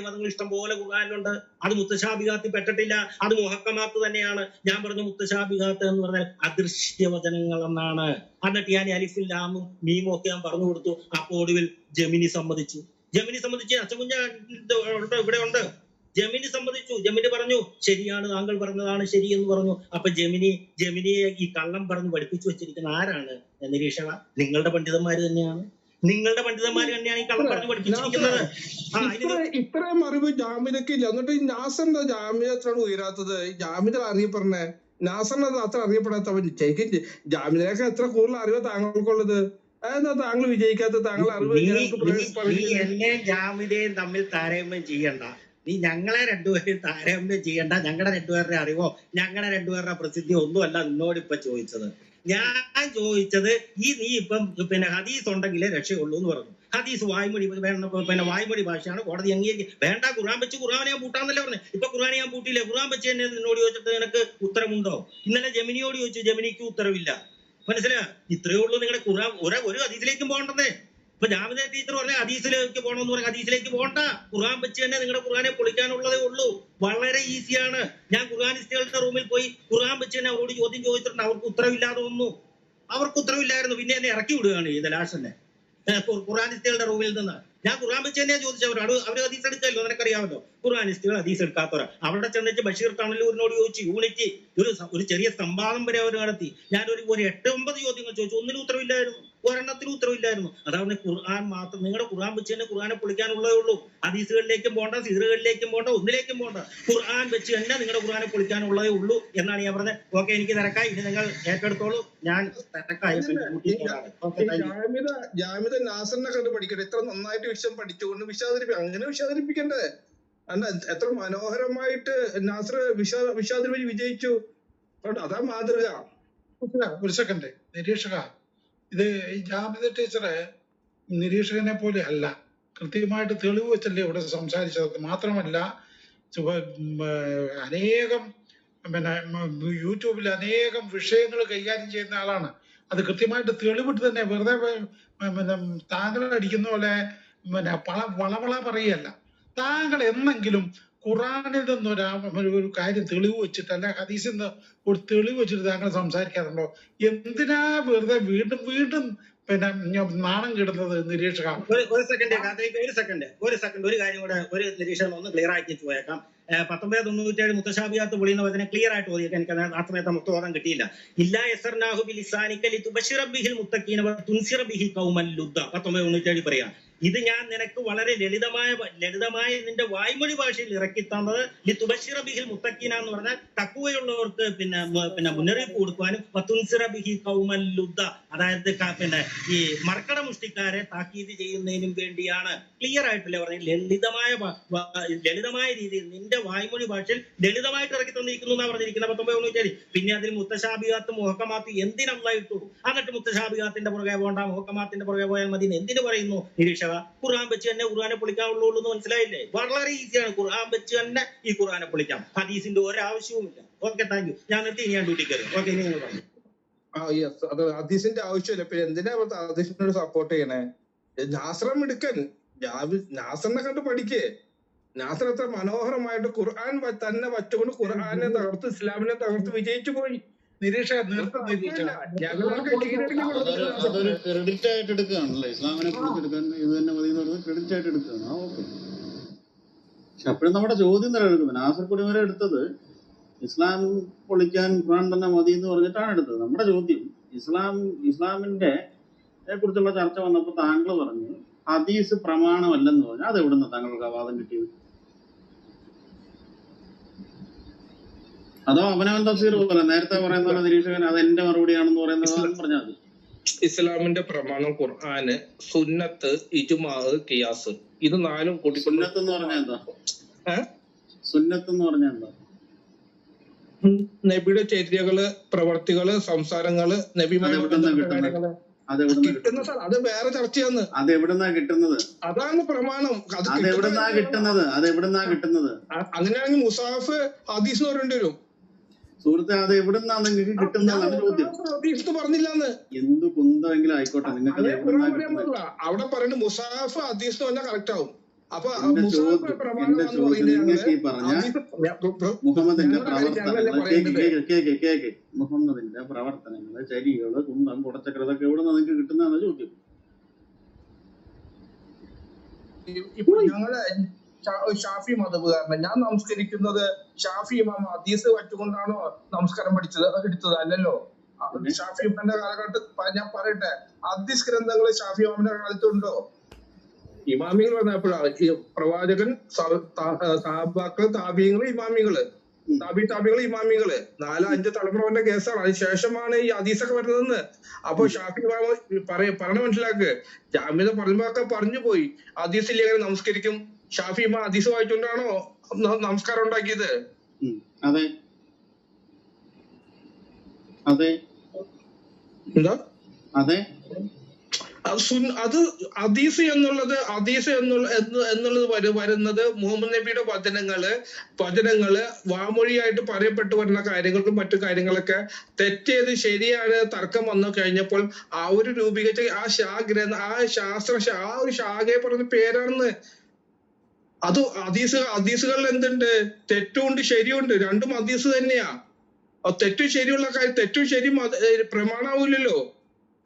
പദങ്ങൾ ഇഷ്ടം പോലെ ഖുർആനിലുണ്ട്. അത് മുത്തശാബിഹാത്തിൽ പെട്ടിട്ടില്ല, അത് മുഹക്കമാത്ത് തന്നെയാണ്. ഞാൻ പറഞ്ഞു മുത്തശാബിഹാത്ത് എന്ന് പറഞ്ഞാൽ അദൃശ്യവചനങ്ങൾ എന്നാണ്. എന്നിട്ട് ഞാൻ അലിഫും ലാമും മീമും ഒക്കെ ഞാൻ പറഞ്ഞു കൊടുത്തു. അപ്പോൾ ഒടുവിൽ ജമിനി സമ്മതിച്ചു. അച്ഛൻകുഞ്ഞ ഇവിടെ ഉണ്ട്. ജമിനി സമ്മതിച്ചു. ജമിനി പറഞ്ഞു ശരിയാണ്, താങ്കൾ പറഞ്ഞതാണ് ശരി എന്ന് പറഞ്ഞു. അപ്പൊ ജമിനിയെ ഈ കള്ളം പറഞ്ഞ് പഠിപ്പിച്ചു വെച്ചിരിക്കുന്ന ആരാണ് നിരീക്ഷക? നിങ്ങളുടെ പണ്ഡിതന്മാര് തന്നെയാണ്. ഈ കള്ളം പറഞ്ഞ് പഠിപ്പിച്ചിരിക്കുന്നത്. ഇത്രയും അറിവ് ജാമിദക്ക് ഇല്ല. എന്നിട്ട് ഈ നാസറിന്റെ ജാമിദത്താണ് ഉയരാത്തത്. ജാമിദ അറിയപ്പെടുന്നേ, നാസറിന് അത്ര അറിയപ്പെടാത്തവൻ. ശരിക്കും ജാമിദയൊക്കെ എത്ര കൂടുതൽ അറിവ് താങ്കൾക്കുള്ളത്? അതെന്താ താങ്കൾ വിജയിക്കാത്ത? താങ്കൾ അറിവ് എന്നെ ജാമിദയും തമ്മിൽ താരതമ്യം ചെയ്യണ്ട. നീ ഞങ്ങളെ രണ്ടുപേരും താരതമ്യം ചെയ്യണ്ട. ഞങ്ങളുടെ രണ്ടുപേരുടെ അറിവോ ഞങ്ങളുടെ രണ്ടുപേരുടെ പ്രസിദ്ധി ഒന്നുമല്ല നിന്നോട് ഇപ്പൊ ചോദിച്ചത്. ഞാൻ ചോദിച്ചത് നീ ഇപ്പം പിന്നെ ഹദീസ് ഉണ്ടെങ്കിലേ രക്ഷയുള്ളൂ എന്ന് പറഞ്ഞു. ഹദീസ് വായ്മൊഴി വായ്മൊഴി ഭാഷയാണ്, കോടതി അംഗീകരിക്കും. വേണ്ട, ഖുർആൻ വെച്ച് ഖുർആനെ ഞാൻ പൂട്ടാന്നല്ലേ പറഞ്ഞു. ഇപ്പൊ ഖുർആനെ ഞാൻ പൂട്ടിയില്ലേ? ഖുർആൻ വെച്ച് തന്നെ നിന്നോട് ചോദിച്ചിട്ട് നിനക്ക് ഉത്തരമുണ്ടോ? ഇന്നലെ ജമിനിയോട് ചോദിച്ചു, ജമിനിക്ക് ഉത്തരവില്ല. മനസ്സിലായോ? ഇത്രയേ ഉള്ളൂ. നിങ്ങളുടെ ഖുർആൻ ഒരു ഹദീസിലേക്കും പോകണ്ടേ? ഇപ്പൊ ജാമിദ ടീച്ചർ പറഞ്ഞ ഹദീസിലേക്ക് പോകണമെന്ന് പറഞ്ഞാൽ ഹദീസിലേക്ക് പോകണ്ട. ഖുർആൻ വെച്ച് തന്നെ നിങ്ങളുടെ ഖുർആനെ പൊളിക്കാനുള്ളതേ ഉള്ളൂ. വളരെ ഈസിയാണ്. ഞാൻ ഖുർആനിസ്റ്റുകളുടെ റൂമിൽ പോയി ഖുർആൻ വെച്ച് തന്നെ അവരോട് ചോദ്യം ചോദിച്ചിട്ടുണ്ട്. അവർക്ക് ഉത്തരവില്ലാതെ വന്നു. അവർക്ക് ഉത്തരവില്ലായിരുന്നു. പിന്നെ എന്നെ ഇറക്കി വിടുകയാണ് ഈ ലാഷനെ ഖുർആനിസ്റ്റുകളുടെ റൂമിൽ നിന്ന്. ഞാൻ ഖുർആൻ വെച്ച് തന്നെയാ ചോദിച്ചവരോട്. അവർ ഹദീസ് എടുക്കല്ലോ, നിനക്കറിയാമല്ലോ. ഖുർആനിസ്റ്റുകൾ ഹദീസ് എടുക്കാത്തവരാ. അവിടെ ചെന്നിട്ട് ബഷീർ തണലൂരിനോട് ചോദിച്ചു. യൂണിറ്റ് ഒരു ചെറിയ സംവാദം വരെ അവർ നടത്തി. ഞാൻ ഒരു 8-9 ചോദ്യങ്ങൾ ചോദിച്ചു. ഒന്നിനും ഉത്തരവില്ലായിരുന്നു, ഒരെണ്ണത്തിനും ഉത്തരവില്ലായിരുന്നു. അതാണ് ഖുർആൻ മാത്രം. നിങ്ങളുടെ ഖുർആൻ വെച്ച് തന്നെ ഖുർആനെ പൊളിക്കാനുള്ളതേ ഉള്ളൂ. ഹദീസുകളിലേക്കും പോകണ്ട, സിഹറുകളിലേക്കും പോകണ്ട, ഒന്നിലേക്കും പോകണ്ട. ഖുർആൻ വെച്ച് തന്നെ നിങ്ങളുടെ ഖുർആനെ പൊളിക്കാനുള്ളതേ ഉള്ളൂ എന്നാണ് ഞാൻ പറഞ്ഞത്. ഓക്കെ, എനിക്ക് തിരക്കായി. ഇനി നിങ്ങൾ ഏറ്റെടുത്തോളൂ. ഞാൻ തിരക്കായി. ജാമിദ നാസറിനെ കണ്ട് പഠിക്കട്ടെ. ഇത്ര നന്നായിട്ട് വിഷയം പഠിച്ചുകൊണ്ട് അങ്ങനെ വിഷാദരിപ്പിക്കണ്ടേ? അല്ല, എത്ര മനോഹരമായിട്ട് നാസർ വിഷാദരി വിജയിച്ചു. അതാ മാതൃക. ഒരു സെക്കൻഡ് നിരീക്ഷക, ഇത് ഈ ജാമിദ ടീച്ചറെ നിരീക്ഷകനെ പോലെ അല്ല, കൃത്യമായിട്ട് തെളിവ് വെച്ചല്ലേ ഇവിടെ സംസാരിച്ചത്. മാത്രമല്ല അനേകം യൂട്യൂബിൽ അനേകം വിഷയങ്ങൾ കൈകാര്യം ചെയ്യുന്ന ആളാണ്. അത് കൃത്യമായിട്ട് തെളിവിട്ട് തന്നെ വെറുതെ താങ്കൾ അടിക്കുന്ന പോലെ വളവള പറയുകയല്ല. താങ്കൾ എന്നെങ്കിലും ഖുറാനിൽ നിന്നൊരു കാര്യം തെളിവ് വെച്ചിട്ട് അല്ലെ ഹദീസിൽ നിന്ന് ഒരു തെളിവ് വെച്ചിട്ട് താങ്കൾ സംസാരിക്കാറുണ്ടോ? എന്തിനാ വെറുതെ വീണ്ടും വീണ്ടും നാണം കിടുന്നത് നിരീക്ഷക? ഒരു സെക്കൻഡ് ഒരു കാര്യം കൂടെ ഒരു നിരീക്ഷണം ഒന്ന് ക്ലിയർ ആക്കി പോയേക്കാം. 1997 മുത്തശാബിഹാത്ത് പൊളിയുന്ന വചനം ക്ലിയർ ആയിട്ട് ഓതിയേക്കാം. എനിക്ക് ആ സമയത്ത് മൊത്തം ഓതാൻ കിട്ടിയില്ല. ഇല്ലാ യസർനാഹു ബിലിസാനിക ലിതുബശ്ശിറ ബിഹിൽ മുത്തഖീന വതുൻസിറ ബിഹി ഖൗമൻ ലുദ്ദ. 1997 പറയാം. ഇത് ഞാൻ നിനക്ക് വളരെ ലളിതമായ നിന്റെ വായ്മൊഴി ഭാഷയിൽ ഇറക്കി തന്നത് ലിതുബശ്ശിറ ബിഹിൽ മുത്തഖീന എന്ന് പറഞ്ഞാൽ തഖ്വയുള്ളവർക്ക് പിന്നെ മുന്നറിയിപ്പ് കൊടുക്കുവാനും വതുൻസിറ ബിഹി ഖൗമൻ ലുദ്ദ, അതായത് ഈ മർക്കട മുഷ്ടിക്കാരെ താക്കീത് ചെയ്യുന്നതിനും വേണ്ടിയാണ്. ക്ലിയർ ആയിട്ടല്ലേ പറഞ്ഞത്? ലളിതമായ രീതിയിൽ നിന്റെ വായ്മൊഴി ഭാഷയിൽ ലളിതമായിട്ട് ഇറക്കി തന്നിരിക്കുന്നു എന്നാണ് പറഞ്ഞിരിക്കുന്നത് 19 പിന്നെ അതിൽ മുത്തശാബിഹാത്ത് മുഹക്കമാത്ത് എന്തിനല്ല ഇട്ടു? എന്നിട്ട് മുത്തശാബിഹാത്തിന്റെ പുറകെ പോകണ്ട, മുഹക്കമാത്തിന്റെ പുറകെ പോയാൽ മതി എന്തിനു പറയുന്നു നിരീക്ഷക? ഖുർആൻ വെച്ച് തന്നെ ഖുർആനെ പൊളിക്കാവുള്ളൂ എന്ന് മനസ്സിലായില്ലേ? വളരെ ഈസിയാണ്. ഖുർആൻ വെച്ച് തന്നെ ഈ ഖുർആനെ പൊളിക്കാം. ഹദീസിന്റെ ഒരാവശ്യവുമില്ല. Okay, thank you. ഞാൻ നിർത്തി, ഞാൻ ഡ്യൂട്ടി കയറി. ഓക്കെ, ഇനി നിങ്ങൾ പറഞ്ഞു. യെസ്, അത് ഹദീസിന്റെ ആവശ്യമില്ല. പിന്നെ എന്തിനാ ഹദീസിനോട് സപ്പോർട്ട് ചെയ്യണേ? നാസറം എടുക്കൻ, നാസറിനെ കണ്ട് പഠിക്കേ. നാസർ എത്ര മനോഹരമായിട്ട് ഖുർആൻ തന്നെ വച്ചുകൊണ്ട് ഖുർആനെ തകർത്ത് ഇസ്ലാമിനെ തകർത്ത് വിജയിച്ചു പോയി. നിരീക്ഷക നിർത്ത നിരീക്ഷക ഞങ്ങളൊക്കെ അതൊരു ക്രെഡിറ്റ് ആയിട്ട് എടുക്കുകയാണല്ലേ, ഇസ്ലാമിനെ പിടിച്ചെടുക്കാൻ ഇത് തന്നെ മതി എന്ന് പറഞ്ഞത് ക്രെഡിറ്റ് ആയിട്ട് എടുക്കുകയാണ്. ആ ഓക്കെ. പക്ഷെ അപ്പോഴും നമ്മുടെ ചോദ്യം നിലനിൽക്കുന്നത്, നാസർ കുടിമര എടുത്തത് ഇസ്ലാം പൊളിക്കാൻ ഖുർആൻ തന്നെ മതി എന്ന് പറഞ്ഞിട്ടാണ് എടുത്തത്. നമ്മുടെ ചോദ്യം, ഇസ്ലാമിന്റെ കുറിച്ചുള്ള ചർച്ച വന്നപ്പോൾ താങ്കൾ പറഞ്ഞു ഹദീസ് പ്രമാണമല്ലെന്ന് പറഞ്ഞു. അത് എവിടുന്ന താങ്കൾക്ക് വാദം കിട്ടിയത്? അതോ അവനവൻ തഫ്സീർ പോലെ നേരത്തെ പറയുന്ന പോലെ നിരീക്ഷകൻ അത് എന്റെ മറുപടിയാണെന്ന് പറയുന്നത് പറഞ്ഞാൽ മതി? ഇസ്ലാമിന്റെ പ്രമാണം ഖുർആന്, സുന്നത്ത്, ഇജ്മാ, ഖിയാസ്, ഇത് നാലും കൂടി. സുന്നത്ത് എന്ന് പറഞ്ഞാൽ എന്താ? സുന്നത്ത് എന്ന് പറഞ്ഞാൽ എന്താ? നബിയുടെ ചര്യകള്, പ്രവർത്തികള്, സംസാരങ്ങള്, നബിമാരുടെ അത് വേറെ ചർച്ചയാണ്. അത് എവിടുന്നാ കിട്ടുന്നത്? അതാണ് പ്രമാണം. അത് എവിടുന്നാ കിട്ടുന്നത്? അങ്ങനെയാണെങ്കിൽ മുസാഫ് ഹദീസ് എന്ന് പറയേണ്ടി വരും. സുഹൃത്തെ, അത് എവിടുന്നാ നിങ്ങൾക്ക് കിട്ടുന്നതാണ് ചോദ്യം. ഹദീസ് പറഞ്ഞില്ലാന്ന്. എന്ത് കുന്തമെങ്കിലും ആയിക്കോട്ടെ, നിങ്ങൾക്ക് അത് എവിടുന്നാ കിട്ടുന്നത്? അവിടെ പറയുന്നത് മുസാഫ് ഹദീസ് എന്ന് പറഞ്ഞാൽ കറക്റ്റ് ആവും. അപ്പൊ എന്റെ ചോദ്യം നിങ്ങൾക്ക് ഈ പറഞ്ഞ മുഹമ്മദിന്റെ മുഹമ്മദിന്റെ പ്രവർത്തനങ്ങള്, ചരികള്, കുന്തം, കുടച്ചക്രതൊക്കെ എവിടെ നിന്ന് നിങ്ങൾക്ക് കിട്ടുന്നതാണ് ചോദ്യം. ഇപ്പൊ ഞങ്ങള് ഷാഫി മതബുകാരനെ ഞാൻ നമസ്കരിക്കുന്നത് ഷാഫി ഇമാം ഹദീസ് വെച്ചുകൊണ്ടാണോ നമസ്കാരം എടുത്തത്? അല്ലല്ലോ. ഷാഫി ഇമാമിന്റെ കാലഘട്ടത്തിൽ ഞാൻ പറയട്ടെ, ഹദീസ് ഗ്രന്ഥങ്ങൾ ഷാഫി ഇമാമിന്റെ കാലത്തുണ്ടോ? ഇമാമികൾ പറഞ്ഞപ്പോഴാണ് ഈ പ്രവാചകൻ, സഹാബാക്കള്, താബിയങ്ങള്, ഇമാമികള്, താബികൾ, ഇമാമികള്, 4-5 തലമുറന്റെ കേസാണ്. അതിനുശേഷമാണ് ഈ ഹദീസൊക്കെ വരുന്നതെന്ന്. അപ്പൊ ഷാഫി ഇമാമ പറഞ്ഞ മനസ്സിലാക്ക്. ജാമ്യത പറയുമ്പോഴൊക്കെ പറഞ്ഞു പോയി ഹദീസ് ഇല്ലെങ്കിൽ നമസ്കരിക്കും. ഷാഫി ഇമാം ഹദീസ് വായിച്ചുകൊണ്ടാണോ നമസ്കാരം ഉണ്ടാക്കിയത്? അതെ അതെ എന്താ അതെ അത് ഹദീസ് എന്നുള്ളത് വരുന്നത് മുഹമ്മദ് നബിയുടെ വചനങ്ങള് വാമൊഴിയായിട്ട് പറയപ്പെട്ടു വരുന്ന കാര്യങ്ങൾക്കും മറ്റു കാര്യങ്ങളൊക്കെ തെറ്റേത് ശരിയാണ് തർക്കം വന്നു കഴിഞ്ഞപ്പോൾ ആ ഒരു രൂപീകരിച്ച ആ ഒരു ശാഖയെ പറഞ്ഞ പേരാണെന്ന്. അത് ഹദീസുകളിൽ എന്തുണ്ട്? തെറ്റുണ്ട്, ശരിയുണ്ട്. രണ്ടും ഹദീസ് തന്നെയാ. തെറ്റും ശരിയുള്ള കാര്യം, തെറ്റും ശരിയും പ്രമാണാവൂലല്ലോ.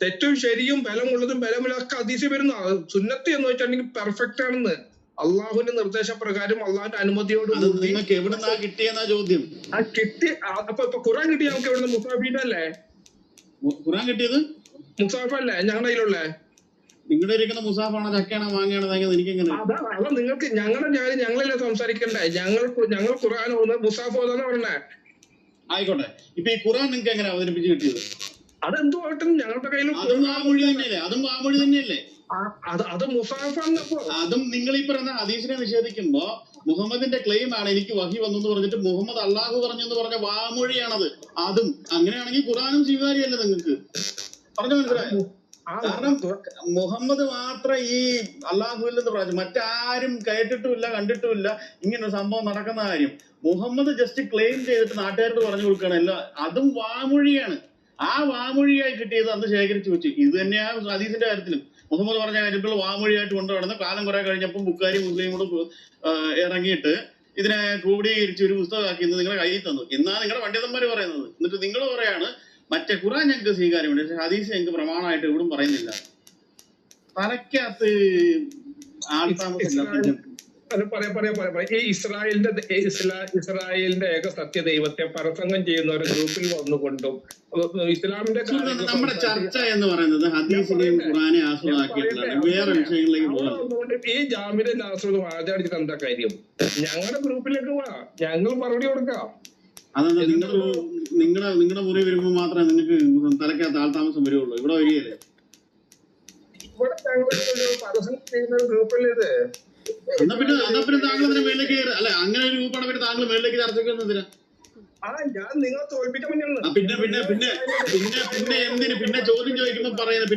തെറ്റും ശരിയും ബലമുള്ളതും ബലമില്ലാത്ത ഹദീസ് വരുന്ന സുന്നത്ത് എന്ന് വെച്ചിട്ടുണ്ടെങ്കിൽ പെർഫെക്റ്റ് ആണെന്ന്. അള്ളാഹുവിന്റെ നിർദ്ദേശപ്രകാരം അള്ളാഹുവിന്റെ അനുമതിയോട് നിങ്ങൾക്ക് എവിടുന്നാ കിട്ടിയെന്നാ ചോദ്യം. അപ്പൊ ഖുർആൻ കിട്ടിയ നമുക്ക് എവിടെ? മുസാഫിന്നല്ലേ ഖുർആൻ കിട്ടിയത്? മുസാഫല്ലേ ഞങ്ങളുടെ കയ്യിലുള്ള? നിങ്ങളുടെ ഇരിക്കുന്ന മുസാഫാണോ ചക്കയാണോ മാങ്ങയാണോ താങ്കൾ? എനിക്കെങ്ങനെ? അതാ നിങ്ങൾക്ക് ഞങ്ങളല്ലേ സംസാരിക്കണ്ടേ? ഞങ്ങൾ ഖുർആൻ ഓതുന്നത് മുസാഫ് ഓതാന്ന് പറഞ്ഞേ. ആയിക്കോട്ടെ. ഇപ്പൊ ഈ ഖുർആൻ നിങ്ങൾക്ക് എങ്ങനെ അവതരിപ്പിച്ച് കിട്ടിയത്? അതെന്തുമായിട്ട് ഞങ്ങളുടെ കയ്യിൽ അതും വാമൊഴി തന്നെയല്ലേ? അത് മുസാഫാണപ്പോ. അതും നിങ്ങൾ ഈ പറഞ്ഞ ഹദീസിനെ നിഷേധിക്കുമ്പോ മുഹമ്മദിന്റെ ക്ലെയിം ആണ് എനിക്ക് വഹി വന്നു എന്ന് പറഞ്ഞിട്ട് മുഹമ്മദ് അള്ളാഹു പറഞ്ഞു എന്ന് പറഞ്ഞ വാമൊഴിയാണത്. അതും അങ്ങനെയാണെങ്കിൽ ഖുർആനും സ്വീകാര്യമല്ലേ നിങ്ങൾക്ക്? പറഞ്ഞു മനസ്സിലായോ? കാരണം മുഹമ്മദ് മാത്രം ഈ അള്ളാഹുവിൽ നിന്ന് പറഞ്ഞു, മറ്റാരും കേട്ടിട്ടുമില്ല കണ്ടിട്ടുമില്ല ഇങ്ങനെ സംഭവം നടക്കുന്ന കാര്യം. മുഹമ്മദ് ജസ്റ്റ് ക്ലെയിം ചെയ്തിട്ട് നാട്ടുകാരോട് പറഞ്ഞു കൊടുക്കണമല്ലോ. അതും വാമൊഴിയാണ്. ആ വാമൊഴിയായി കിട്ടിയത് അന്ന് ശേഖരിച്ചു വെച്ചു. ഇത് തന്നെയാണ് ഹദീസിന്റെ കാര്യത്തിലും മുഹമ്മദ് പറഞ്ഞ കാര്യത്തിൽ വാമൊഴിയായിട്ട് കൊണ്ടുവരുന്ന. കാലം കുറെ കഴിഞ്ഞപ്പോൾ ബുക്കാരി മുസ്ലിമോട് ഇറങ്ങിയിട്ട് ഇതിനെ ക്രോഡീകരിച്ച് ഒരു പുസ്തകമാക്കി ഇന്ന് നിങ്ങളുടെ കയ്യിൽ തന്നു എന്നാണ് നിങ്ങളുടെ പണ്ഡിതന്മാർ പറയുന്നത്. എന്നിട്ട് നിങ്ങൾ പറയാണ് മറ്റേ ഖുർആൻ ഞങ്ങൾക്ക് സ്വീകാര്യമുണ്ട്, പക്ഷെ ഹദീസ് ഞങ്ങൾക്ക് പ്രമാണമായിട്ട് എവിടും പറയുന്നില്ല. തലക്കകത്ത് ആൾത്താമസം. അത് പറയാം. ഈ ഇസ്രായേലിന്റെ ഏക സത്യ ദൈവത്തെ പരസംഗം ചെയ്യുന്ന ഒരു ഗ്രൂപ്പിൽ വന്നുകൊണ്ടും ഇസ്ലാമിന്റെ സുഹൃത്തുക്കളെ, നമ്മുടെ ചർച്ച എന്ന് പറയുന്നത് ഹദീസിനെയും ഖുറാനെ ആസ്പദമാക്കിയിട്ടുള്ളതാണ്. വേറെ വിഷയങ്ങളിലേക്ക് പോകാൻ ഈ ജാമ്യത നാസറും ആചാരിച്ചിട്ട് എന്താ കാര്യം? ഞങ്ങളുടെ ഗ്രൂപ്പിലേക്ക് വാ, ഞങ്ങൾ മറുപടി കൊടുക്കാം. അതെന്താ നിങ്ങളുടെ മുറി വരുമ്പോൾ മാത്രമേ നിങ്ങൾക്ക് തലക്കകത്ത് ആൾതാമസം വരുള്ളൂ? ഇവിടെ വരികയല്ലേ? ഇവിടെ ഞങ്ങൾ പരസംഗം ചെയ്യുന്ന ഒരു ഗ്രൂപ്പല്ലേ എന്നാ പിന്നെ താങ്കൾ അതിന് മേളിലേക്ക് കയറി അല്ലെ? അങ്ങനെ ഒരു ഗ്രൂപ്പാണ് പിന്നെ താങ്കൾ മേളിലേക്ക് ചർച്ചയ്ക്ക് വന്നതിനാ? ഞാൻ നിങ്ങളെ തോൽപ്പിക്കാൻ വേണ്ടിയാണ്. പിന്നെ എന്തിന് പിന്നെ ചോദ്യം ചോദിക്കുമ്പോൾ പറയുന്നത്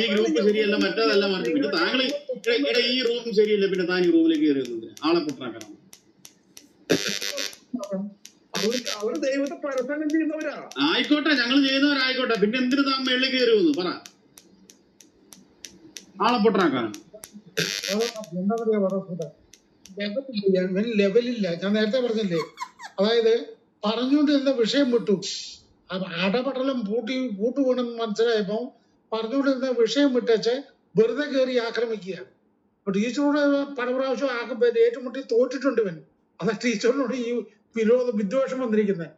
ഈ ഗ്രൂപ്പ് ശരിയല്ല, മറ്റേതല്ല, മറിച്ച് പിന്നെ താങ്കൾ ഈ റൂം ശരിയല്ല, പിന്നെ താൻ ഈ റൂമിലേക്ക് കയറി വന്നതിന് ആളെ പൊട്ടാക്കണം. അവർ ദൈവത്തെ പരസംഗം ചെയ്യുന്നവരാ. ആയിക്കോട്ടെ, ഞങ്ങൾ ചെയ്യുന്നവരായിക്കോട്ടെ, പിന്നെ എന്തിനു താൻ മേളിലേക്ക് കയറി വന്നു? പറ, ആളെ പൊട്ടാക്കാനാണ്. എന്താ പറയാ ലെവലില്ല. ഞാൻ നേരത്തെ പറഞ്ഞില്ലേ, അതായത് പറഞ്ഞുകൊണ്ടിരുന്ന വിഷയം വിട്ടു. അടപടലം പൂട്ടുവീണെന്ന് മനസ്സിലായപ്പോ പറഞ്ഞുകൊണ്ടിരുന്ന വിഷയം വിട്ടേച്ച് വെറുതെ കയറി ആക്രമിക്കുക. അപ്പൊ ടീച്ചറോട് പല പ്രാവശ്യം ഏറ്റുമുട്ടി തോറ്റിട്ടുണ്ട് ഇവൻ. അതാ ടീച്ചറിനോട് ഈ വിദ്വേഷം വന്നിരിക്കുന്നത്.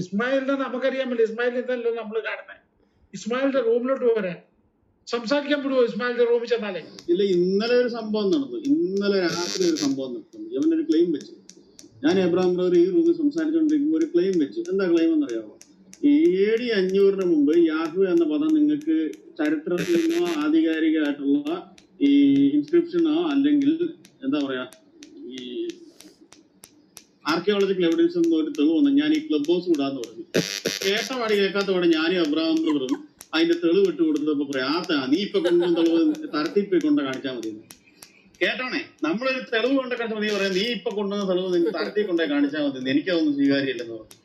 ഇസ്മായിലിനെ നമുക്കറിയാമല്ലോ, ഇസ്മായിലിനല്ലോ നമ്മൾ കാണുന്നത്. ഇസ്മായിലിന്റെ റൂമിലോട്ട് വരാൻ സംസാരിക്കാൻ വിടുവോ? ഇസ്മായിലിന്റെ റൂമിൽ ചെന്നാലേ ഇല്ല. ഇന്നലെ ഒരു സംഭവം നടന്നു, ഇന്നലെ രാത്രി ഒരു സംഭവം നടന്നു. ഇവനൊരു ക്ലെയിം വെച്ചു. ഞാൻ എബ്രഹാം ബ്രദർ ഈ റൂമിൽ സംസാരിച്ചുകൊണ്ടിരിക്കുമ്പോൾ ഒരു ക്ലെയിം വെച്ചു. എന്താ ക്ലെയിം എന്നറിയാമോ? AD 500 മുമ്പ് യാഹു എന്ന പദം നിങ്ങൾക്ക് ചരിത്രത്തിൽ നിന്നോ ആധികാരികമായിട്ടുള്ള ഈ ഇൻസ്ക്രിപ്ഷനോ അല്ലെങ്കിൽ എന്താ പറയാ ഈ ആർക്കിയോളജിക്കൽ എവിഡൻസ് എന്ന ഒരു തെളിവ് വന്നു. ഞാൻ ഈ ക്ലബ് ഹൗസ് വിടാന്ന് പറഞ്ഞു. കേട്ട പാടി കേൾക്കാത്ത പാടി ഞാനും എബ്രഹാം ബ്രദറും അതിന്റെ തെളിവ് ഇട്ട് കൊടുത്തപ്പോ പറയാത്ത നീ ഇപ്പൊ കൊണ്ടുവന്ന തെളിവ് തരത്തിപ്പോയി കൊണ്ട് കാണിച്ചാൽ മതി. കേട്ടോണേ, നമ്മളൊരു തെളിവ് കൊണ്ട് കാണിച്ചാൽ നീ പറയാം നീ ഇപ്പൊ കൊണ്ടുവന്ന തെളിവ് നിനക്ക് തരത്തിൽ കൊണ്ടേ കാണിച്ചാൽ മതി, എനിക്കതൊന്നും സ്വീകാര്യമില്ലെന്ന് പറഞ്ഞു.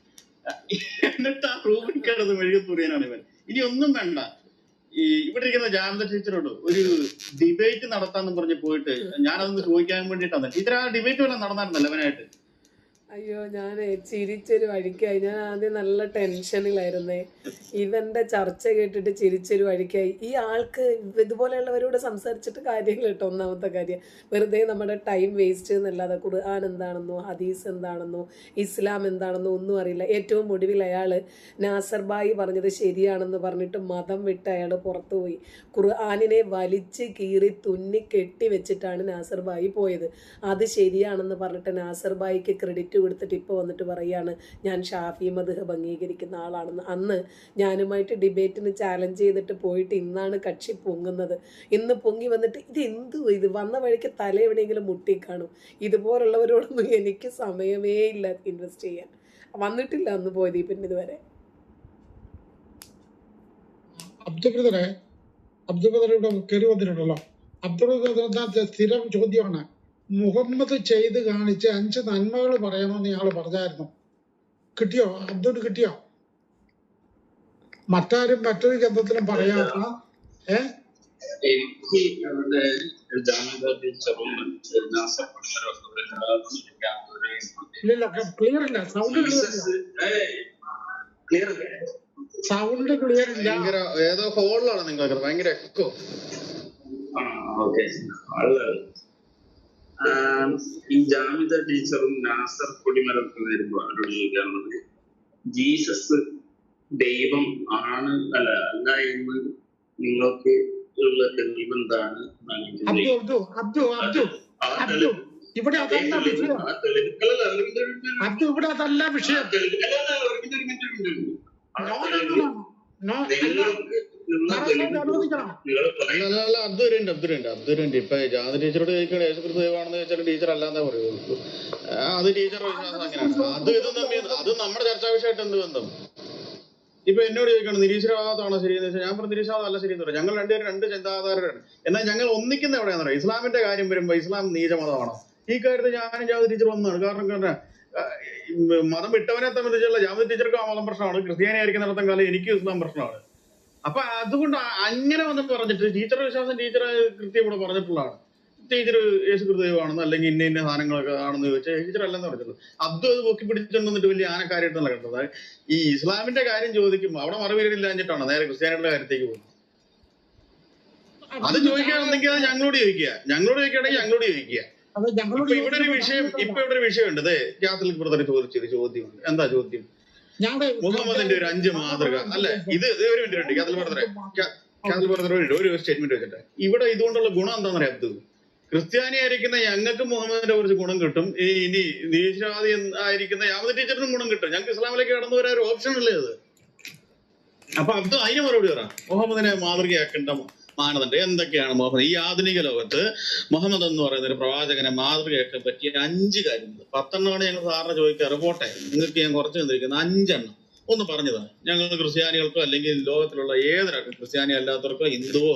എന്നിട്ട് ആ റൂമിൽ കിടന്ന് മെഴുകുത്തുറിയാനാണ് ഇവൻ. ഇനി ഒന്നും വേണ്ട, ഈ ഇവിടെ ഇരിക്കുന്ന ജാനത ടീച്ചറോട് ഒരു ഡിബേറ്റ് നടത്താന്ന് പറഞ്ഞ് പോയിട്ട് ഞാനതൊന്ന് ചോദിക്കാൻ വേണ്ടിയിട്ടാണ്. ടീച്ചർ ആ ഡിബേറ്റ് വല്ല നടന്നായിരുന്നല്ലോ അവനായിട്ട്? അയ്യോ, ഞാൻ ചിരിച്ചൊരു വഴിക്കായി. ഞാൻ ആദ്യം നല്ല ടെൻഷനിലായിരുന്നേ. ഇവന്റെ ചർച്ച കേട്ടിട്ട് ചിരിച്ചൊരു വഴിക്കായി. ഈ ആൾക്ക് ഇതുപോലെയുള്ളവരോട് സംസാരിച്ചിട്ട് കാര്യങ്ങൾ കേട്ടോ. ഒന്നാമത്തെ കാര്യം, വെറുതെ നമ്മുടെ ടൈം വേസ്റ്റ് എന്നല്ലാതെ ഖുർആൻ എന്താണെന്നോ ഹദീസ് എന്താണെന്നോ ഇസ്ലാം എന്താണെന്നോ ഒന്നും അറിയില്ല. ഏറ്റവും ഒടുവിൽ അയാൾ നാസർ ബായി പറഞ്ഞത് ശരിയാണെന്ന് പറഞ്ഞിട്ട് മതം വിട്ട് അയാൾ പുറത്തുപോയി. ഖുർആനിനെ വലിച്ച് കീറി തുന്നി കെട്ടി വെച്ചിട്ടാണ് നാസർ ബായി പോയത്. അത് ശരിയാണെന്ന് പറഞ്ഞിട്ട് നാസർ ബായിക്ക് ക്രെഡിറ്റ് കൊടുത്തിട്ട് ഇപ്പോൾ വന്നിട്ട് പറയാണ് ഞാൻ ഷാഫി മദ്ഹബ് അംഗീകരിക്കുന്ന ആളാണെന്ന്. അന്ന് ഞാനുമായിട്ട് ഡിബേറ്റിന് ചാലഞ്ച് ചെയ്തിട്ട് പോയിട്ട് ഇന്നാണ് കക്ഷി പൊങ്ങുന്നത്. ഇന്ന് പൊങ്ങി വന്നിട്ട് ഇത് വന്ന വഴിക്ക് തല എവിടെയെങ്കിലും മുട്ടിക്കാണും. ഇതുപോലുള്ളവരോടൊന്നും എനിക്ക് സമയമേ ഇല്ല ഇൻവെസ്റ്റ് ചെയ്യാൻ. വന്നിട്ടില്ല അന്ന് പോയത് പിന്നെ ഇതുവരെ. അബ്ദുൽ ഖദർ ഇവിടെ കയറി വന്നിട്ടുണ്ടല്ലോ. അബ്ദുൽ ഖദർ സ്ഥിരം ചോദ്യമാണ്, മുഹമ്മദ് ചെയ്ത് കാണിച്ച് 5 നന്മകൾ പറയണമെന്ന് ഇയാള് പറഞ്ഞായിരുന്നു. കിട്ടിയോ? അബ്ദുൽ കിട്ടിയോ? മറ്റാരും മറ്റൊരു ഗ്രന്ഥത്തിലും പറയാത്ത എനിക്ക് ഇവിടെ ഇല്ലല്ലോ, ക്ലിയർ ഇല്ല, സൗണ്ട് ക്ലിയർ ഇല്ല. ഏതോ ഹോളിലാണ് നിങ്ങൾക്ക് ഭയങ്കര എക്കോ. ഈ ജാമിദ ടീച്ചറും നാസർ കൊടിമരൊക്കെ വരുമ്പോ അവരോട് ചോദിക്കാറുള്ളത് ജീസസ് ദൈവം ആണ് അല്ല എന്ന് നിങ്ങൾക്ക് ഉള്ള തെളിവെന്താണ്? ഇവിടെ അതല്ല വിഷയം. ഇവിടെ അതല്ല വിഷയം. അബ്ദുരുണ്ട് ഇപ്പൊ ജാതി ടീച്ചറോട് ചോദിക്കുകയാണ് യേശുക്രിസ്തു ദൈവമാണെന്ന് ചോദിച്ചാൽ ടീച്ചർ അല്ലാതെ പറയുള്ളൂ. അത് ടീച്ചറുടെ വിശ്വാസം അങ്ങനെയാണ്. അത് നമ്മുടെ ചർച്ചാ വിഷയമായിട്ട് എന്ത് ബന്ധം? ഇപ്പൊ എന്നോട് ചോദിക്കണം നിരീശ്വരവാദമാണോ ശരിയെന്ന് വെച്ചാൽ ഞാൻ പറഞ്ഞു നിരീശ്വരവാദം അല്ല ശരിയെന്ന് പറയാം. ഞങ്ങൾ രണ്ടുപേരും 2 ചിന്താധാരരാണ്. എന്നാൽ ഞങ്ങൾ ഒന്നിക്കുന്ന എവിടെയാണെന്ന് പറയാം. ഇസ്ലാമിന്റെ കാര്യം വരുമ്പോ ഇസ്ലാം നീചമതമാണോ? ഈ കാര്യത്തിൽ ഞാനും ജാതി ടീച്ചർ ഒന്നാണ്. കാരണം മതം വിട്ടവനെ സംബന്ധിച്ചുള്ള ജാതി ടീച്ചർക്ക് ആ മതം പ്രശ്നമാണ്, ക്രിസ്ത്യാനി ആയിരിക്കുന്നിടത്തും കാലം എനിക്കും ഇസ്ലാം പ്രശ്നമാണ്. അപ്പൊ അതുകൊണ്ട് അങ്ങനെ വന്ന് പറഞ്ഞിട്ട് ടീച്ചറുടെ വിശ്വാസം ടീച്ചർ കൃത്യം ഇവിടെ പറഞ്ഞിട്ടുള്ളതാണ്. ടീച്ചർ യേശുക്രിസ്തു ദൈവമാണെന്ന് അല്ലെങ്കിൽ ഇന്ന സാധനങ്ങളൊക്കെ ആണെന്ന് ചോദിച്ചാൽ ടീച്ചർ അല്ലെന്ന് പറഞ്ഞിട്ടുള്ളൂ. അത് പൊക്കി പിടിച്ചിട്ടുണ്ടെന്നിട്ട് വലിയ ആനക്കാര്യമായിട്ടല്ല കണ്ടത്. ഈ ഇസ്ലാമിന്റെ കാര്യം ചോദിക്കുമ്പോൾ അവിടെ മറുപടിയില്ലാഞ്ഞിട്ടാണ് നേരെ ക്രിസ്ത്യാനികളുടെ കാര്യത്തേക്ക് പോകുന്നത്. അത് ചോദിക്കുകയാണെന്നെങ്കിൽ അത് ഞങ്ങളോട് ചോദിക്കുകയാണെങ്കിൽ ഞങ്ങളോട് ചോദിക്കുക. അത് ഞങ്ങളോട് ഇപ്പൊ ഇവിടെ ഒരു ചോദിച്ചപ്പോൾ വിഷയമുണ്ട്. അതെ, കാത്തലിക് ബ്രദർ ചോദിച്ചൊരു ചോദ്യമുണ്ട്. എന്താ ചോദ്യം? ഞങ്ങളുടെ മുഹമ്മദിന്റെ ഒരു 5 മാതൃക അല്ലെ ഇത്? ഒരു മിനിറ്റ് കാത്തലിക് ബ്രദറെ, കാത്തലിക് ബ്രദർ ഒരു സ്റ്റേറ്റ്മെന്റ് വെച്ചിട്ട് ഇവിടെ ഇതുകൊണ്ടുള്ള ഗുണം എന്താണെന്ന് അറിയാത്തത്? ക്രിസ്ത്യാനി ആയിരിക്കുന്ന ഞങ്ങൾക്ക് മുഹമ്മദിന്റെ കുറച്ച് ഗുണം കിട്ടും, ഇനി നിരീശ്വരവാദി ആയിരിക്കുന്ന യാമത ടീച്ചറിനും ഗുണം കിട്ടും. ഞങ്ങൾക്ക് ഇസ്ലാമിലേക്ക് കടന്നു വരാൻ ഒരു ഓപ്ഷൻ അല്ലേ അത്? അപ്പൊ അത് അതിന് മറുപടി പറ. മുഹമ്മദിനെ മാതൃകയാക്കേണ്ട മാനദണ്ഡം എന്തൊക്കെയാണ്? മുഹമ്മദ് ഈ ആധുനിക ലോകത്ത് മുഹമ്മദ് എന്ന് പറയുന്ന ഒരു പ്രവാചകനെ മാതൃകയാക്കാൻ പറ്റിയ 5 കാര്യങ്ങൾ. 10 എണ്ണമാണ് ഞങ്ങൾ സാറിന് ചോദിക്കാറ്. പോട്ടെ, നിങ്ങൾക്ക് ഞാൻ കുറച്ച് തന്നിരിക്കുന്ന 5 എണ്ണം ഒന്ന് പറഞ്ഞതാണ്. ഞങ്ങൾ ക്രിസ്ത്യാനികൾക്കോ അല്ലെങ്കിൽ ലോകത്തിലുള്ള ഏതൊരാൾക്കും, ക്രിസ്ത്യാനി അല്ലാത്തവർക്കോ ഹിന്ദുവോ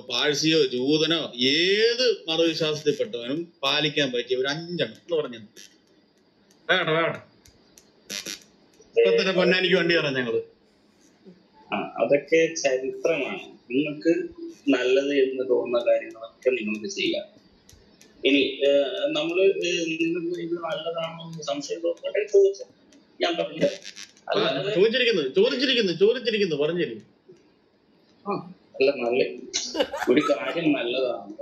പാഴ്സിയോ ജൂതനോ ഏത് മതവിശ്വാസത്തിൽപ്പെട്ടവനും പാലിക്കാൻ പറ്റിയ ഒരു 5 എണ്ണം എന്ന് പറഞ്ഞു. വേണ്ട ഇപ്പൊ തന്നെ പൊന്നാനിക്ക് വണ്ടി കയറാം ഞങ്ങള്. അതൊക്കെ ചരിത്രമാണ്. നിങ്ങൾക്ക് നല്ലത് എന്ന് തോന്നുന്ന കാര്യങ്ങളൊക്കെ നിങ്ങൾക്ക് ചെയ്യാം. ഇനി നമ്മള് നിങ്ങൾക്ക് ഇത് നല്ലതാണോ എന്ന് സംശയം തോന്നട്ടെ ചോദിച്ചാൽ ഞാൻ പറഞ്ഞത് അല്ലാതെ ചോദിച്ചിരിക്കുന്നു പറഞ്ഞിരിക്കുന്നു. അല്ല, നല്ല ഒരു കാര്യം നല്ലതാണ്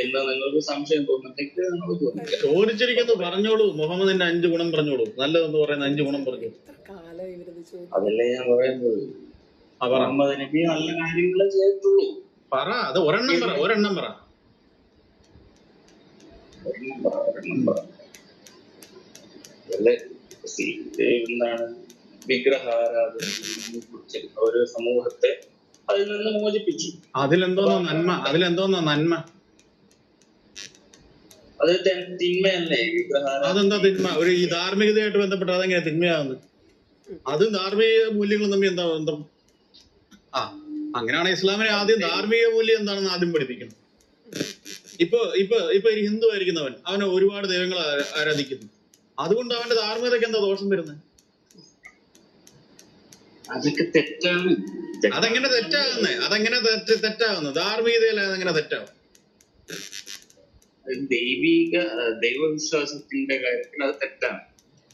എന്ന് നിങ്ങൾക്ക് സംശയം തോന്നുന്നെങ്കിൽ നമ്മൾ ചോദിക്കാം. ചോദിച്ചിരിക്കുന്നു, പറഞ്ഞോളൂ. മുഹമ്മദിന്റെ 5 ഗുണം പറഞ്ഞോളൂ. നല്ലതെന്ന് പറയുന്ന 5 ഗുണം പറഞ്ഞോളൂ. അതല്ലേ ഞാൻ പറയുന്നത്. മുഹമ്മദ് നബി നല്ല കാര്യങ്ങളെ ചെയ്തിട്ടുള്ളൂ. പറ, അത് ഒരെണ്ണം പറ. എന്താണ് വിഗ്രഹാരാധനയെ കുറിച്ച് ഒരു സമൂഹത്തെ അതിൽ നിന്ന് മോചിപ്പിച്ചു. അതിലെന്തോന്നാ നന്മ? അത് തിന്മയല്ലേ വിഗ്രഹാരാധന? അതെന്താ തിന്മ? ഒരു ഈ ധാർമ്മികതയായിട്ട് ബന്ധപ്പെട്ട് അതെങ്ങനെ തിന്മയാകുന്നത്? അത് ധാർമ്മിക മൂല്യങ്ങളും തമ്മിൽ എന്താ ബന്ധം? അങ്ങനെയാണ് ഇസ്ലാമിനെ ആദ്യം ധാർമ്മിക മൂല്യം എന്താണെന്ന് ആദ്യം പഠിപ്പിക്കണം. ഇപ്പൊ ഒരു ഹിന്ദു ആയിരിക്കുന്നവൻ അവനെ ഒരുപാട് ദൈവങ്ങളെ ആരാധിക്കുന്നു. അതുകൊണ്ട് അവന്റെ ധാർമ്മികതയ്ക്ക് എന്താ ദോഷം വരുന്നത്? അതൊക്കെ തെറ്റാണ്. അതെങ്ങനെ തെറ്റാകുന്നത്? ധാർമ്മികതയിൽ അതെങ്ങനെ തെറ്റാവും? ദൈവവിശ്വാസത്തിന്റെ കാര്യത്തിൽ അത് തെറ്റാണ്.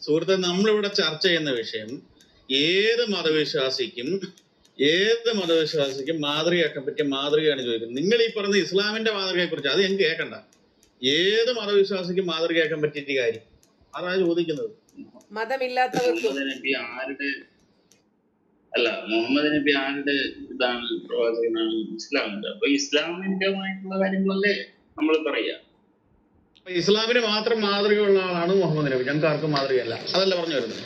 സുഹൃത്തെ, നമ്മളിവിടെ ചർച്ച ചെയ്യുന്ന വിഷയം ഏത് മതവിശ്വാസിക്കും മാതൃകയാക്കാൻ പറ്റിയ മാതൃകയാണ് ചോദിക്കുന്നത്. നിങ്ങൾ ഈ പറഞ്ഞ ഇസ്ലാമിന്റെ മാതൃകയെ കുറിച്ച് അത് ഞങ്ങൾക്ക് കേൾക്കണ്ട. ഏത് മതവിശ്വാസിക്കും മാതൃകയാക്കാൻ പറ്റിയ കാര്യം അതാണ് ചോദിക്കുന്നത്. മുഹമ്മദ് നബി ആരുടെ ഇതാണ്? പ്രവാചകനാണ്, ഇസ്ലാമിന്റെ. അപ്പൊ ഇസ്ലാമിന്റെമായിട്ടുള്ള കാര്യങ്ങളല്ലേ നമ്മൾ പറയാ. ഇസ്ലാമിന് മാത്രം മാതൃകയുള്ള ആളാണ് മുഹമ്മദ് നബി, ഞങ്ങൾക്ക് ആർക്കും മാതൃകയല്ല. അതല്ല പറഞ്ഞു വരുന്നത്.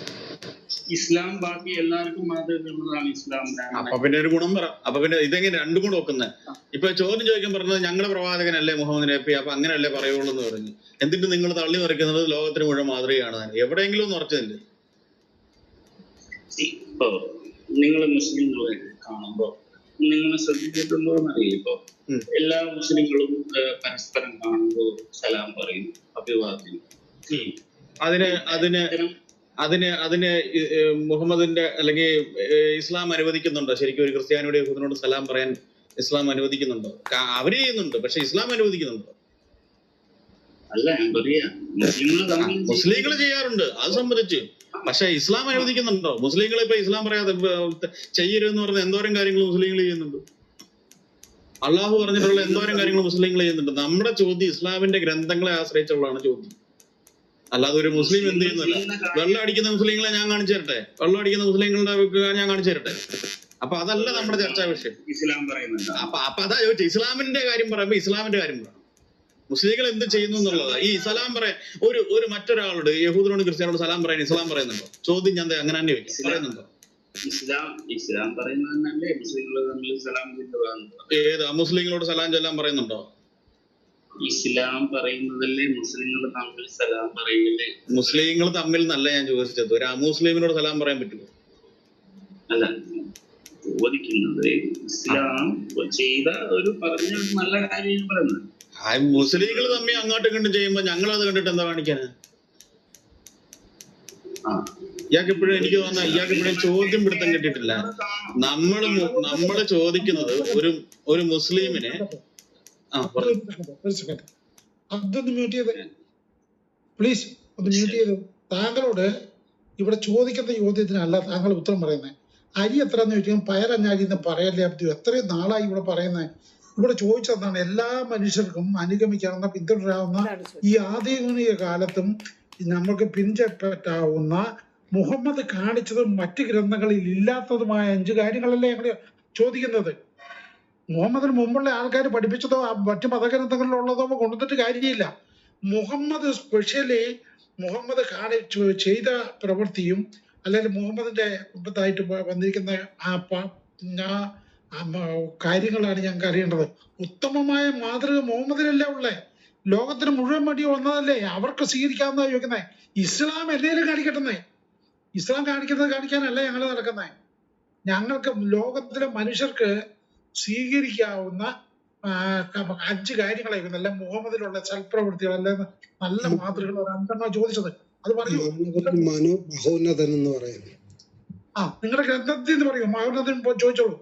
ഇസ്ലാം ബാക്കി എല്ലാവർക്കും മാതൃകയുള്ളതാണ്. ഇസ്ലാമിന്റെ അപ്പൊ പിന്നെ ഒരു ഗുണം പറ. അപ്പൊ പിന്നെ ഇതെങ്ങനെ രണ്ടും കൂടെ വെക്കുന്നത്? ഇപ്പൊ ചോദ്യം ചോദിക്കാൻ പറഞ്ഞത് ഞങ്ങളുടെ പ്രവാചകനല്ലേ മുഹമ്മദ് നബി, അപ്പൊ അങ്ങനെയല്ലേ പറയുള്ളൂ എന്ന് പറഞ്ഞു. എന്നിട്ട് നിങ്ങൾ തള്ളി മറിക്കുന്നത് ലോകത്തിന് മുഴുവൻ മാതൃകയാണ്. എവിടെയെങ്കിലും ഒന്ന് ഉറച്ചതില്ലേ? ഇപ്പൊ നിങ്ങൾ മുസ്ലിങ്ങളെ കാണുമ്പോ നിങ്ങൾ ശ്രദ്ധിച്ചിട്ടുണ്ടോ എന്നറിയില്ല. ഇപ്പൊ എല്ലാ മുസ്ലിങ്ങളും പരസ്പരം കാണുമ്പോ സലാം പറയും, അഭിവാദ്യം. അതിന് മുഹമ്മദിന്റെ അല്ലെങ്കിൽ ഇസ്ലാം അനുവദിക്കുന്നുണ്ടോ? ശരിക്കും ഒരു ക്രിസ്ത്യാനിയുടെ യഹൂദനോട് സലാം പറയാൻ ഇസ്ലാം അനുവദിക്കുന്നുണ്ടോ? അവര് ചെയ്യുന്നുണ്ട്, പക്ഷെ ഇസ്ലാം അനുവദിക്കുന്നുണ്ടോ? അല്ല, ഞാൻ പറയാ മുസ്ലിങ്ങൾ ചെയ്യാറുണ്ട്, അത് സംബന്ധിച്ച്. പക്ഷെ ഇസ്ലാം അനുവദിക്കുന്നുണ്ടോ? മുസ്ലിങ്ങൾ ഇപ്പൊ ഇസ്ലാം പറയാതെ ചെയ്യരുതെന്ന് പറഞ്ഞ എന്തോരം കാര്യങ്ങൾ മുസ്ലിങ്ങൾ ചെയ്യുന്നുണ്ട്. അള്ളാഹു പറഞ്ഞിട്ടുള്ള എന്തോരം കാര്യങ്ങൾ മുസ്ലിങ്ങൾ ചെയ്യുന്നുണ്ട്. നമ്മുടെ ചോദ്യം ഇസ്ലാമിന്റെ ഗ്രന്ഥങ്ങളെ ആശ്രയിച്ചുള്ളതാണ് ചോദ്യം. അല്ലാതെ ഒരു മുസ്ലിം എന്ത് ചെയ്യുന്നില്ല. വെള്ളം അടിക്കുന്ന മുസ്ലിങ്ങളെ ഞാൻ കാണിച്ചു തരട്ടെ? വെള്ളം അടിക്കുന്ന മുസ്ലിങ്ങളുടെ ഞാൻ കാണിച്ചു തരട്ടെ? അപ്പൊ അതല്ല നമ്മുടെ ചർച്ചാ വിഷയം. ഇസ്ലാം പറയുന്നുണ്ട്. അപ്പൊ അതാ ചോദിച്ചത്. ഇസ്ലാമിന്റെ കാര്യം പറയുമ്പോ ഇസ്ലാമിന്റെ കാര്യം പറയണം. മുസ്ലിങ്ങൾ എന്ത് ചെയ്യുന്നു എന്നുള്ളത്. ഈ സലാം പറയാൻ ഒരു മറ്റൊരാളോട് യഹൂദനോട് ക്രിസ്ത്യാനോട് സലാം പറയാൻ ഇസ്ലാം പറയുന്നുണ്ടോ? ചോദ്യം ഞാൻ അങ്ങനെ തന്നെ ചോദിക്കും. പറയുന്നുണ്ടോ? ഇസ്ലാം പറയുന്നതല്ലേ മുസ്ലിങ്ങൾ തമ്മിൽ സലാം ചൊല്ലുക. ഏത് മുസ്ലിങ്ങളോട് സലാം ചൊല്ലാൻ പറയുന്നുണ്ടോ? ഇസ്ലാം പറയുന്നതല്ലേ മുസ്ലിങ്ങൾ തമ്മിൽ സലാം പറയില്ലേ? മുസ്ലിങ്ങൾ തമ്മിൽ നല്ല ഞാൻ ചോദിച്ചത്. ഒരു അമുസ്ലിമിനോട് സലാം പറയാൻ പറ്റുമോ? അല്ല, ചോദിക്കുന്നത് ഇസ്ലാം ചെയ്ത ഒരു പറഞ്ഞ നല്ല കാര്യം പറയുന്നത്. മുസ്ലിങ്ങൾ തമ്മിൽ അങ്ങോട്ടും ഇങ്ങോട്ടും ചെയ്യുമ്പോ ഞങ്ങൾ അത് കണ്ടിട്ട് എന്താ കാണിക്കാന്? ഇയാൾക്ക് ഇപ്പോഴും എനിക്ക് തോന്നുന്ന ഇയാൾക്ക് ഇപ്പോഴും ചോദ്യം പിടുത്തം കിട്ടിയിട്ടില്ല. നമ്മള് ചോദിക്കുന്നത് ഒരു മുസ്ലിമിനെ ഒരു സെക്കൻഡ് അതൊന്ന് മ്യൂട്ട് ചെയ്ത് പ്ലീസ്, ഒന്ന് മ്യൂട്ട് ചെയ്ത്. താങ്കളോട് ഇവിടെ ചോദിക്കുന്ന ചോദ്യത്തിനല്ല താങ്കൾ ഉത്തരം പറയുന്നത്. അരി എത്രയെന്ന് ചോദിച്ചാൽ പയറഞ്ഞ അരി എന്ന് പറയല്ലേ അബ്ദു? എത്രയും നാളായി ഇവിടെ പറയുന്നത്. ഇവിടെ ചോദിച്ചതാണ് എല്ലാ മനുഷ്യർക്കും അനുഗമിക്കാവുന്ന പിന്തുടരാവുന്ന അതാണ് ചോദിച്ചത്. ഈ ആധുനിക കാലത്തും നമുക്ക് പിൻചെപ്പറ്റാവുന്ന മുഹമ്മദ് കാണിച്ചതും മറ്റു ഗ്രന്ഥങ്ങളിൽ ഇല്ലാത്തതുമായ 5 കാര്യങ്ങളല്ലേ ഞങ്ങൾ ചോദിക്കുന്നത്. മുഹമ്മദിന് മുമ്പുള്ള ആൾക്കാർ പഠിപ്പിച്ചതോ മറ്റു മതഗ്രന്ഥങ്ങളിലുള്ളതോ കൊണ്ടുവന്നിട്ട് കാര്യമില്ല. മുഹമ്മദ് സ്പെഷ്യലി മുഹമ്മദ് ചെയ്ത പ്രവൃത്തിയും അല്ലെങ്കിൽ മുഹമ്മദിന്റെ ഇതായിട്ട് വന്നിരിക്കുന്ന കാര്യങ്ങളാണ് ഞങ്ങൾക്ക് അറിയേണ്ടത്. ഉത്തമമായ മാതൃക മുഹമ്മദിനല്ലേ ഉള്ളേ. ലോകത്തിന് മുഴുവൻ വേണ്ടി വന്നതല്ലേ, അവർക്ക് സ്വീകരിക്കാവുന്ന ചോദിക്കുന്നേ. ഇസ്ലാം എന്തെങ്കിലും കാണിക്കട്ടെ, ഇസ്ലാം കാണിക്കാനല്ല ഞങ്ങൾ നടക്കുന്നത്. ഞങ്ങൾക്ക് ലോകത്തിലെ മനുഷ്യർക്ക് സ്വീകരിക്കാവുന്ന 5 കാര്യങ്ങളായിരുന്നു. അല്ല മുഹമ്മദിലുള്ള സൽപ്രവൃത്തികൾ, അല്ലെ നല്ല മാതൃകൾ ഒരു 5 ചോദിച്ചത്. അത് പറയൂ. മഹോന്നതൻ എന്ന് പറയുന്നത് നിങ്ങളുടെ ഗ്രന്ഥത്തിൽ നിന്ന് പറയൂ. മഹോന്നതൻ ചോദിച്ചോളൂ.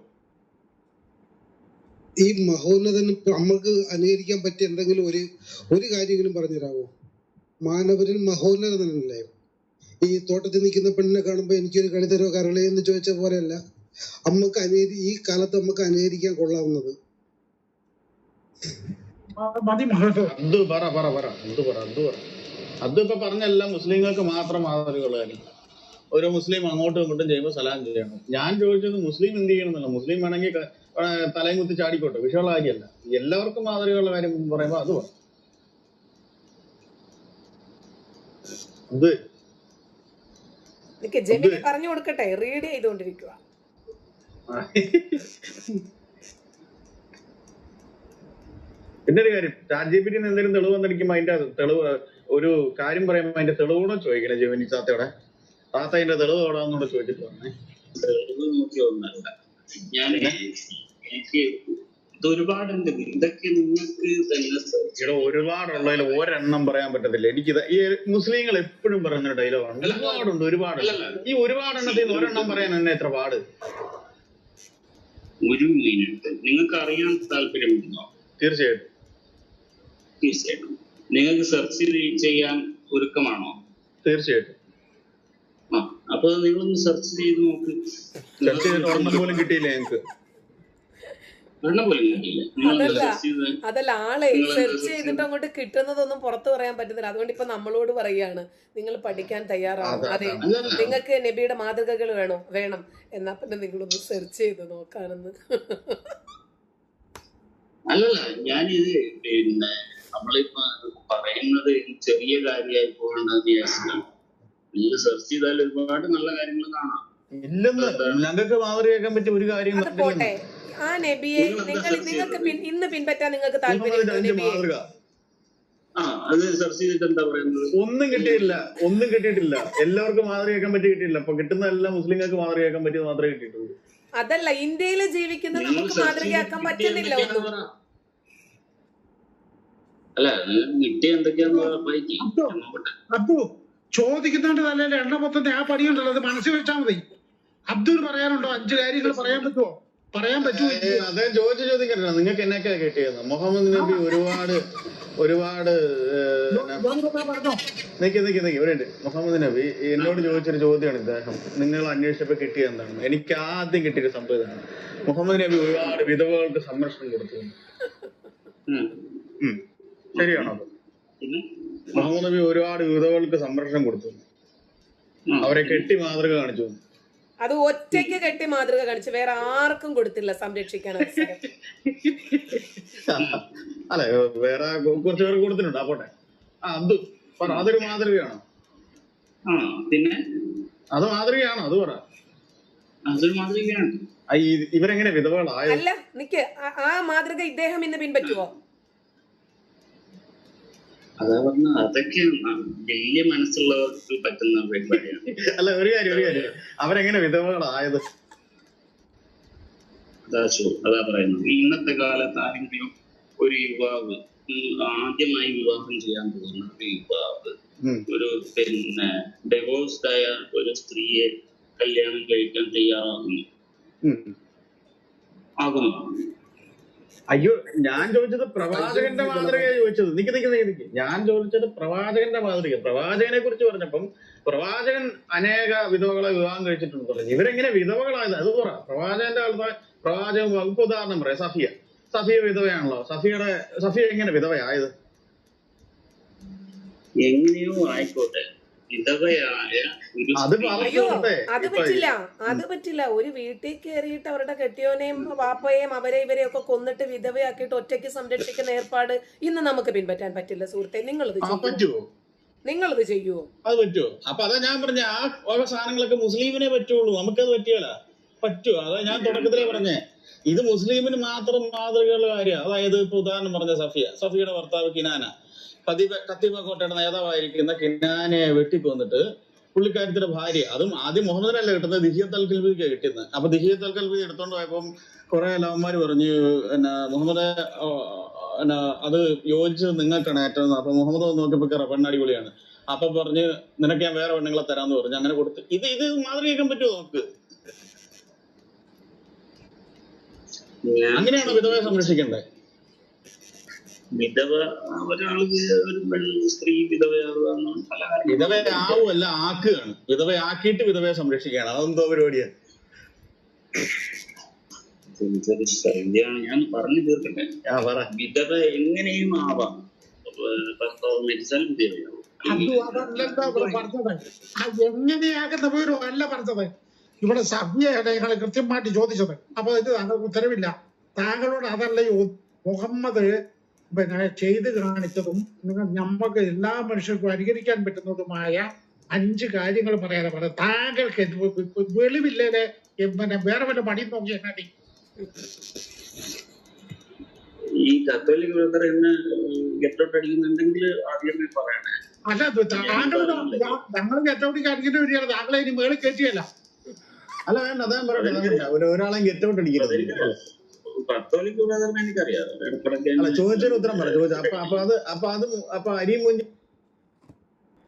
ഈ മഹോന്നതന് നമ്മൾക്ക് അനുകരിക്കാൻ പറ്റിയ എന്തെങ്കിലും ഒരു കാര്യമെങ്കിലും പറഞ്ഞുതരാമോ? മാനവരിൽ മഹോന്നതനല്ലേ? ഈ തോട്ടത്തിൽ നിൽക്കുന്ന പെണ്ണിനെ കാണുമ്പോ എനിക്കൊരു കളി തരോ കരളേ എന്ന് ചോദിച്ച പോലെയല്ല നമുക്ക് ഈ കാലത്ത് നമുക്ക് അനുകരിക്കാൻ കൊള്ളാവുന്നത്. അത് ഇപ്പൊ പറഞ്ഞല്ല മുസ്ലിങ്ങൾക്ക് മാത്രം മാതൃകകളായിരുന്നു. ഒരു മുസ്ലിം അങ്ങോട്ടും ഇങ്ങോട്ടും ചെയ്യുമ്പോൾ സലാം ചെയ്യണം. ഞാൻ ചോദിച്ചത് മുസ്ലിം എന്ത് ചെയ്യണമെന്നല്ല. മുസ്ലിം വേണമെങ്കിൽ തലയും കുത്തി ചാടിക്കോട്ടെ, വിഷയമുള്ള കാര്യമല്ല. എല്ലാവർക്കും മാതൃകയുള്ള കാര്യം പറയുമ്പോ അത് പറ. ജെമിനി പറഞ്ഞു കൊടുക്കട്ടെ, റീഡ് ചെയ്തുകൊണ്ടിരിക്കുക. പിന്നെ ഒരു കാര്യം, ChatGPT എന്തെങ്കിലും തെളിവ് വന്നിരിക്കുമ്പോ അതിന്റെ തെളിവ് ഒരു കാര്യം പറയുമ്പോ അതിന്റെ തെളിവോടെ ചോദിക്കണേ. ജെമിനി താത്തയുടെ താത്ത അതിന്റെ തെളിവ് എവിടാന്നൂടെ ചോദിച്ചിട്ട് പറഞ്ഞേ. തെളിവ് നോക്കി ഒന്നല്ല, ഞാൻ എനിക്ക് ഇത് ഒരുപാടുണ്ട്. ഇതൊക്കെ നിങ്ങൾക്ക് തന്നെ ഇവിടെ ഒരുപാടുള്ളതിൽ ഒരെണ്ണം പറയാൻ പറ്റത്തില്ല. എനിക്കിത് ഈ മുസ്ലിങ്ങൾ എപ്പോഴും പറയുന്ന ഡയലോഗാണ്. ഒരുപാടുണ്ട്, ഒരുപാട്. ഈ ഒരുപാടെണ്ണത്തിൽ നിന്ന് ഒരെണ്ണം പറയാൻ എന്നെ എത്ര പാട്. ഒരു മിനിറ്റ്, നിങ്ങൾക്ക് അറിയാൻ താല്പര്യമുണ്ടോ? തീർച്ചയായിട്ടും തീർച്ചയായിട്ടും. നിങ്ങൾക്ക് സെർച്ച് ചെയ്യാൻ ഒരുക്കമാണോ? തീർച്ചയായിട്ടും. അപ്പൊ നിങ്ങളൊന്ന് സെർച്ച് ചെയ്ത് നോക്ക്. സെർച്ച് ചെയ്തിട്ട് ഒരെണ്ണം പോലും കിട്ടിയില്ല ഞങ്ങൾക്ക്. അതല്ല, ആളെ സെർച്ച് ചെയ്തിട്ട് അങ്ങോട്ട് കിട്ടുന്നതൊന്നും പുറത്തു പറയാൻ പറ്റുന്നില്ല. അതുകൊണ്ട് ഇപ്പൊ നമ്മളോട് പറയാണ്, നിങ്ങൾ പഠിക്കാൻ തയ്യാറാണ്. അതെ, നിങ്ങൾക്ക് നബിയുടെ മാതൃകകൾ വേണം എന്നാ പിന്നെ നിങ്ങളൊന്ന് സെർച്ച് ചെയ്ത് നോക്കാനെന്ന്. അല്ലല്ല, ഞാനിത് പിന്നെ നമ്മളിപ്പോ പറയുന്നത് ചെറിയ കാര്യമായി പോകേണ്ടത് വിചാരിച്ചിട്ടാണ്. നിങ്ങൾ സെർച്ച് ചെയ്താൽ ഒരുപാട് നല്ല കാര്യങ്ങൾ കാണാം. ഇല്ലെന്ന് ഞങ്ങൾക്ക് മാതൃകയാക്കാൻ പറ്റിയ ഒരു കാര്യം പോട്ടെ, ആ നബിയെ നിങ്ങൾക്ക് ഇന്ന് പിൻപറ്റാൻ നിങ്ങൾക്ക് താല്പര്യം. അത് സെർച്ച് ചെയ്തിട്ട് എന്താ പറയുന്നത്? ഒന്നും കിട്ടിയിട്ടില്ല. എല്ലാവർക്കും മാതൃകയാക്കാൻ പറ്റി കിട്ടിയില്ല. അപ്പൊ കിട്ടുന്നതെല്ലാം മുസ്ലിങ്ങൾക്ക് മാതൃകയാക്കാൻ പറ്റിയത് മാത്രമേ കിട്ടിയിട്ടുള്ളൂ. അതല്ല, ഇന്ത്യയിൽ ജീവിക്കുന്ന നമുക്ക് മാതൃകയാക്കാൻ പറ്റുന്നില്ല ഒന്നും. അല്ല, കിട്ടിയ എന്തൊക്കെയാന്ന് അപ്പോ ചോദിക്കുന്നോണ്ട് നല്ല എണ്ണ പൊത്തന്റെ ആ പണിയുണ്ടല്ലോ, അത് മനസ്സിൽ വെച്ചാൽ മതി. അബ്ദുൾ പറയാനുണ്ടോ? 5 കാര്യങ്ങൾ പറയാൻ പറ്റുമോ? പറയാൻ പറ്റുമോ? അതേ ചോദിക്കണ്ട. നിങ്ങൾക്ക് എന്നൊക്കെ കിട്ടിയത്? മുഹമ്മദ് നബി ഒരുപാട് നിക്ക്. മുഹമ്മദ് നബി എന്നോട് ചോദിച്ചൊരു ചോദ്യമാണ് ഇദ്ദേഹം. നിങ്ങൾ അന്വേഷിച്ചപ്പോ കിട്ടിയത് എന്താണ്? എനിക്ക് ആദ്യം കിട്ടിയൊരു സംഭവം ഇതാണ്. മുഹമ്മദ് നബി ഒരുപാട് വിധവകൾക്ക് സംരക്ഷണം കൊടുത്തു. ശരിയാണോ? മുഹമ്മദ് നബി ഒരുപാട് വിധവകൾക്ക് സംരക്ഷണം കൊടുത്തു. അവരെ കെട്ടി മാതൃക കാണിച്ചു. അത് ഒറ്റയ്ക്ക് കെട്ടി മാതൃക കാണിച്ചു, വേറെ ആർക്കും കൊടുത്തില്ല സംരക്ഷിക്കാൻ അവസരം. അല്ലെ, വേറെ കുറച്ച് പേർക്ക് കൊടുത്തിട്ടുണ്ട്. പോട്ടെ, അത് പറ, അതൊരു മാതൃകയാണോ? പിന്നെ അത് മാതൃകയാണോ? അത് പറ. അതൊരു മാതൃകയാണ്. ഇവരെങ്ങനെ വിധവകളായ? അല്ല, നിക്ക്, ആ മാതൃക ഇദ്ദേഹം ഇന്ന് പിൻപറ്റുവോ? അതാ പറഞ്ഞ, അതൊക്കെ വലിയ മനസ്സുള്ളവർക്ക് പറ്റുന്ന പരിപാടിയാണ്. അല്ല, ഒരു കാര്യം, അവരെങ്ങനെ വിധവകളായത്? അതാ പറയുന്നത്. ഇന്നത്തെ കാലത്ത് ആരെങ്കിലും ഒരു യുവാവ് ആദ്യമായി വിവാഹം ചെയ്യാൻ പോകുന്ന ഒരു യുവാവ് ഒരു പിന്നെ ഡൈവോഴ്സ്ഡ് ആയ ഒരു സ്ത്രീയെ കല്യാണം കഴിക്കാൻ തയ്യാറാകുന്നു. അയ്യോ, ഞാൻ ചോദിച്ചത് പ്രവാചകന്റെ മാതൃകയാണ് ചോദിച്ചത്. നിക്ക്. ഞാൻ ചോദിച്ചത് പ്രവാചകന്റെ മാതൃക. പ്രവാചകനെ കുറിച്ച് പറഞ്ഞപ്പം പ്രവാചകൻ അനേക വിധവകളെ വിവാഹം കഴിച്ചിട്ടുണ്ട് പറഞ്ഞു. ഇവരെങ്ങനെ വിധവകളായത്? അത് പറ. പ്രവാചകന്റെ കാലത്ത് പ്രവാചകൻ, ഇപ്പൊ ഉദാഹരണം പറയാം, സഫിയ. സഫിയ വിധവയാണല്ലോ. സഫിയ എങ്ങനെ വിധവയായത്? എങ്ങനെയോ ആയിക്കോട്ടെ, വിധവയായ ഒരു അത് സ്ത്രീ പറഞ്ഞു അയ്യോ കൊടുത്തേ. അത് ഇപ്പൊ പറ്റില്ല, അത് പറ്റില്ല. ഒരു വീട്ടിൽ കയറിയിട്ട് അവരുടെ കെട്ടിയോനെയും വാപ്പയെയും അവരെ ഇവരെയും ഒക്കെ കൊന്നിട്ട് വിധവയാക്കിയിട്ട് ഒറ്റയ്ക്ക് സംരക്ഷിക്കുന്ന ഏർപ്പാട് ഇന്ന് നമുക്ക് പിൻപറ്റാൻ പറ്റില്ല സുഹൃത്തെ. നിങ്ങളിത് ചെയ്യൂ, പറ്റുമോ? നിങ്ങളിത് ചെയ്യുവോ? അത് പറ്റുമോ? അപ്പൊ അതാ ഞാൻ പറഞ്ഞ ആ വക സാധനങ്ങളൊക്കെ മുസ്ലിമിനെ പറ്റുള്ളൂ, നമുക്കത് പറ്റിയല്ല. പറ്റുമോ? അതാ ഞാൻ തുടക്കത്തിലേ പറഞ്ഞേ, ഇത് മുസ്ലിമിന് മാത്രം മാതൃകയുള്ള കാര്യമാണ്. അതായത് ഇപ്പൊ ഉദാഹരണം പറഞ്ഞ സഫിയുടെ ഭർത്താവ് കിനാന, കത്തിബ കോട്ടയുടെ നേതാവായിരിക്കുന്ന കിനാനെ വെട്ടിക്കൊന്നിട്ട് പുള്ളിക്കാരത്തിന്റെ ഭാര്യ, അതും ആദ്യം മുഹമ്മദിനല്ല കിട്ടുന്നത്, ദിഹിയത്ത് അൽ കൽബിക്കാണ് കിട്ടുന്നത്. അപ്പൊ ദിഹിയത്ത് അൽ കൽബി എടുത്തോണ്ട് പോയപ്പം കുറെ ലവന്മാര് പറഞ്ഞു മുഹമ്മദ് അത് യോജിച്ചത് നിങ്ങൾക്കാണ് ഏറ്റവും. അപ്പൊ മുഹമ്മദ് നോക്കിയപ്പോ പെണ്ണടിപൊളിയാണ്, അപ്പൊ പറഞ്ഞ് നിനക്ക് ഞാൻ വേറെ പെണ്ണുങ്ങളെ തരാന്ന് പറഞ്ഞു, അങ്ങനെ കൊടുത്ത്. ഇത് മാതൃകയാക്കാൻ പറ്റുമോ നമുക്ക്? അങ്ങനെയാണോ വിധവയെ സംരക്ഷിക്കണ്ടേ? വിധവ ഒരാൾ ഒരു സ്ത്രീ വിധവയാകുക പല കാര്യങ്ങളും. വിധവയാവുമല്ല, ആക്കുകയാണ്. വിധവയാക്കിയിട്ട് വിധവയെ സംരക്ഷിക്കുകയാണ്. അതെന്തോ പരിപാടിയാണ്? ഞാൻ പറഞ്ഞു തീർക്കട്ടെ. വിധവ എങ്ങനെയും ആവാം, ഭർത്താവ് മരിച്ചാൽ വിധവയാവും. അതല്ലല്ലോ ഇവിടെ പറഞ്ഞത്. എങ്ങനെയാകുന്ന വിവരം അല്ല പറഞ്ഞത്. ഇവിടെ സഭ്യയാണ് ഞങ്ങൾ കൃത്യമായിട്ട് ചോദിച്ചത്. അപ്പൊ ഇത് താങ്കൾക്ക് ഉത്തരവില്ല. താങ്കളോട് അതല്ല മുഹമ്മദ് ചെയ്ത് കാണിച്ചതും നമുക്ക് എല്ലാ മനുഷ്യർക്കും അനുകരിക്കാൻ പറ്റുന്നതുമായ 5 കാര്യങ്ങൾ പറയാതെ പറയാം. താങ്കൾക്ക് വെളിവില്ലേ? വേറെ വല്ല പണി നോക്കിയാൽ മതി. ഈ കത്തോലിക് ബ്രദർ എന്ന് ഗെറ്റൗട്ട് അടിക്കുന്നുണ്ടെങ്കിൽ ആദ്യമേ പറയണേ. അല്ല, താങ്കളോട് ഞങ്ങൾ ഗെറ്റൗട്ടിക്ക് അടിക്കേണ്ടി വരികയാണ്. താങ്കളെ ഇനി മേളിൽ കയറ്റിയല്ല. അല്ല വേണ്ട, അതാ പറയട്ടെ, ഒരാളെയും ഗെറ്റ് ഔട്ട് അടിക്കരുത്. കത്തോലിക് ബ്രദറിനെ എനിക്കറിയാം. അല്ല, ചോദിച്ചൊരു ഉത്തരം പറ. ചോദിച്ചു അപ്പൊ അരിയും മുഞ്ചി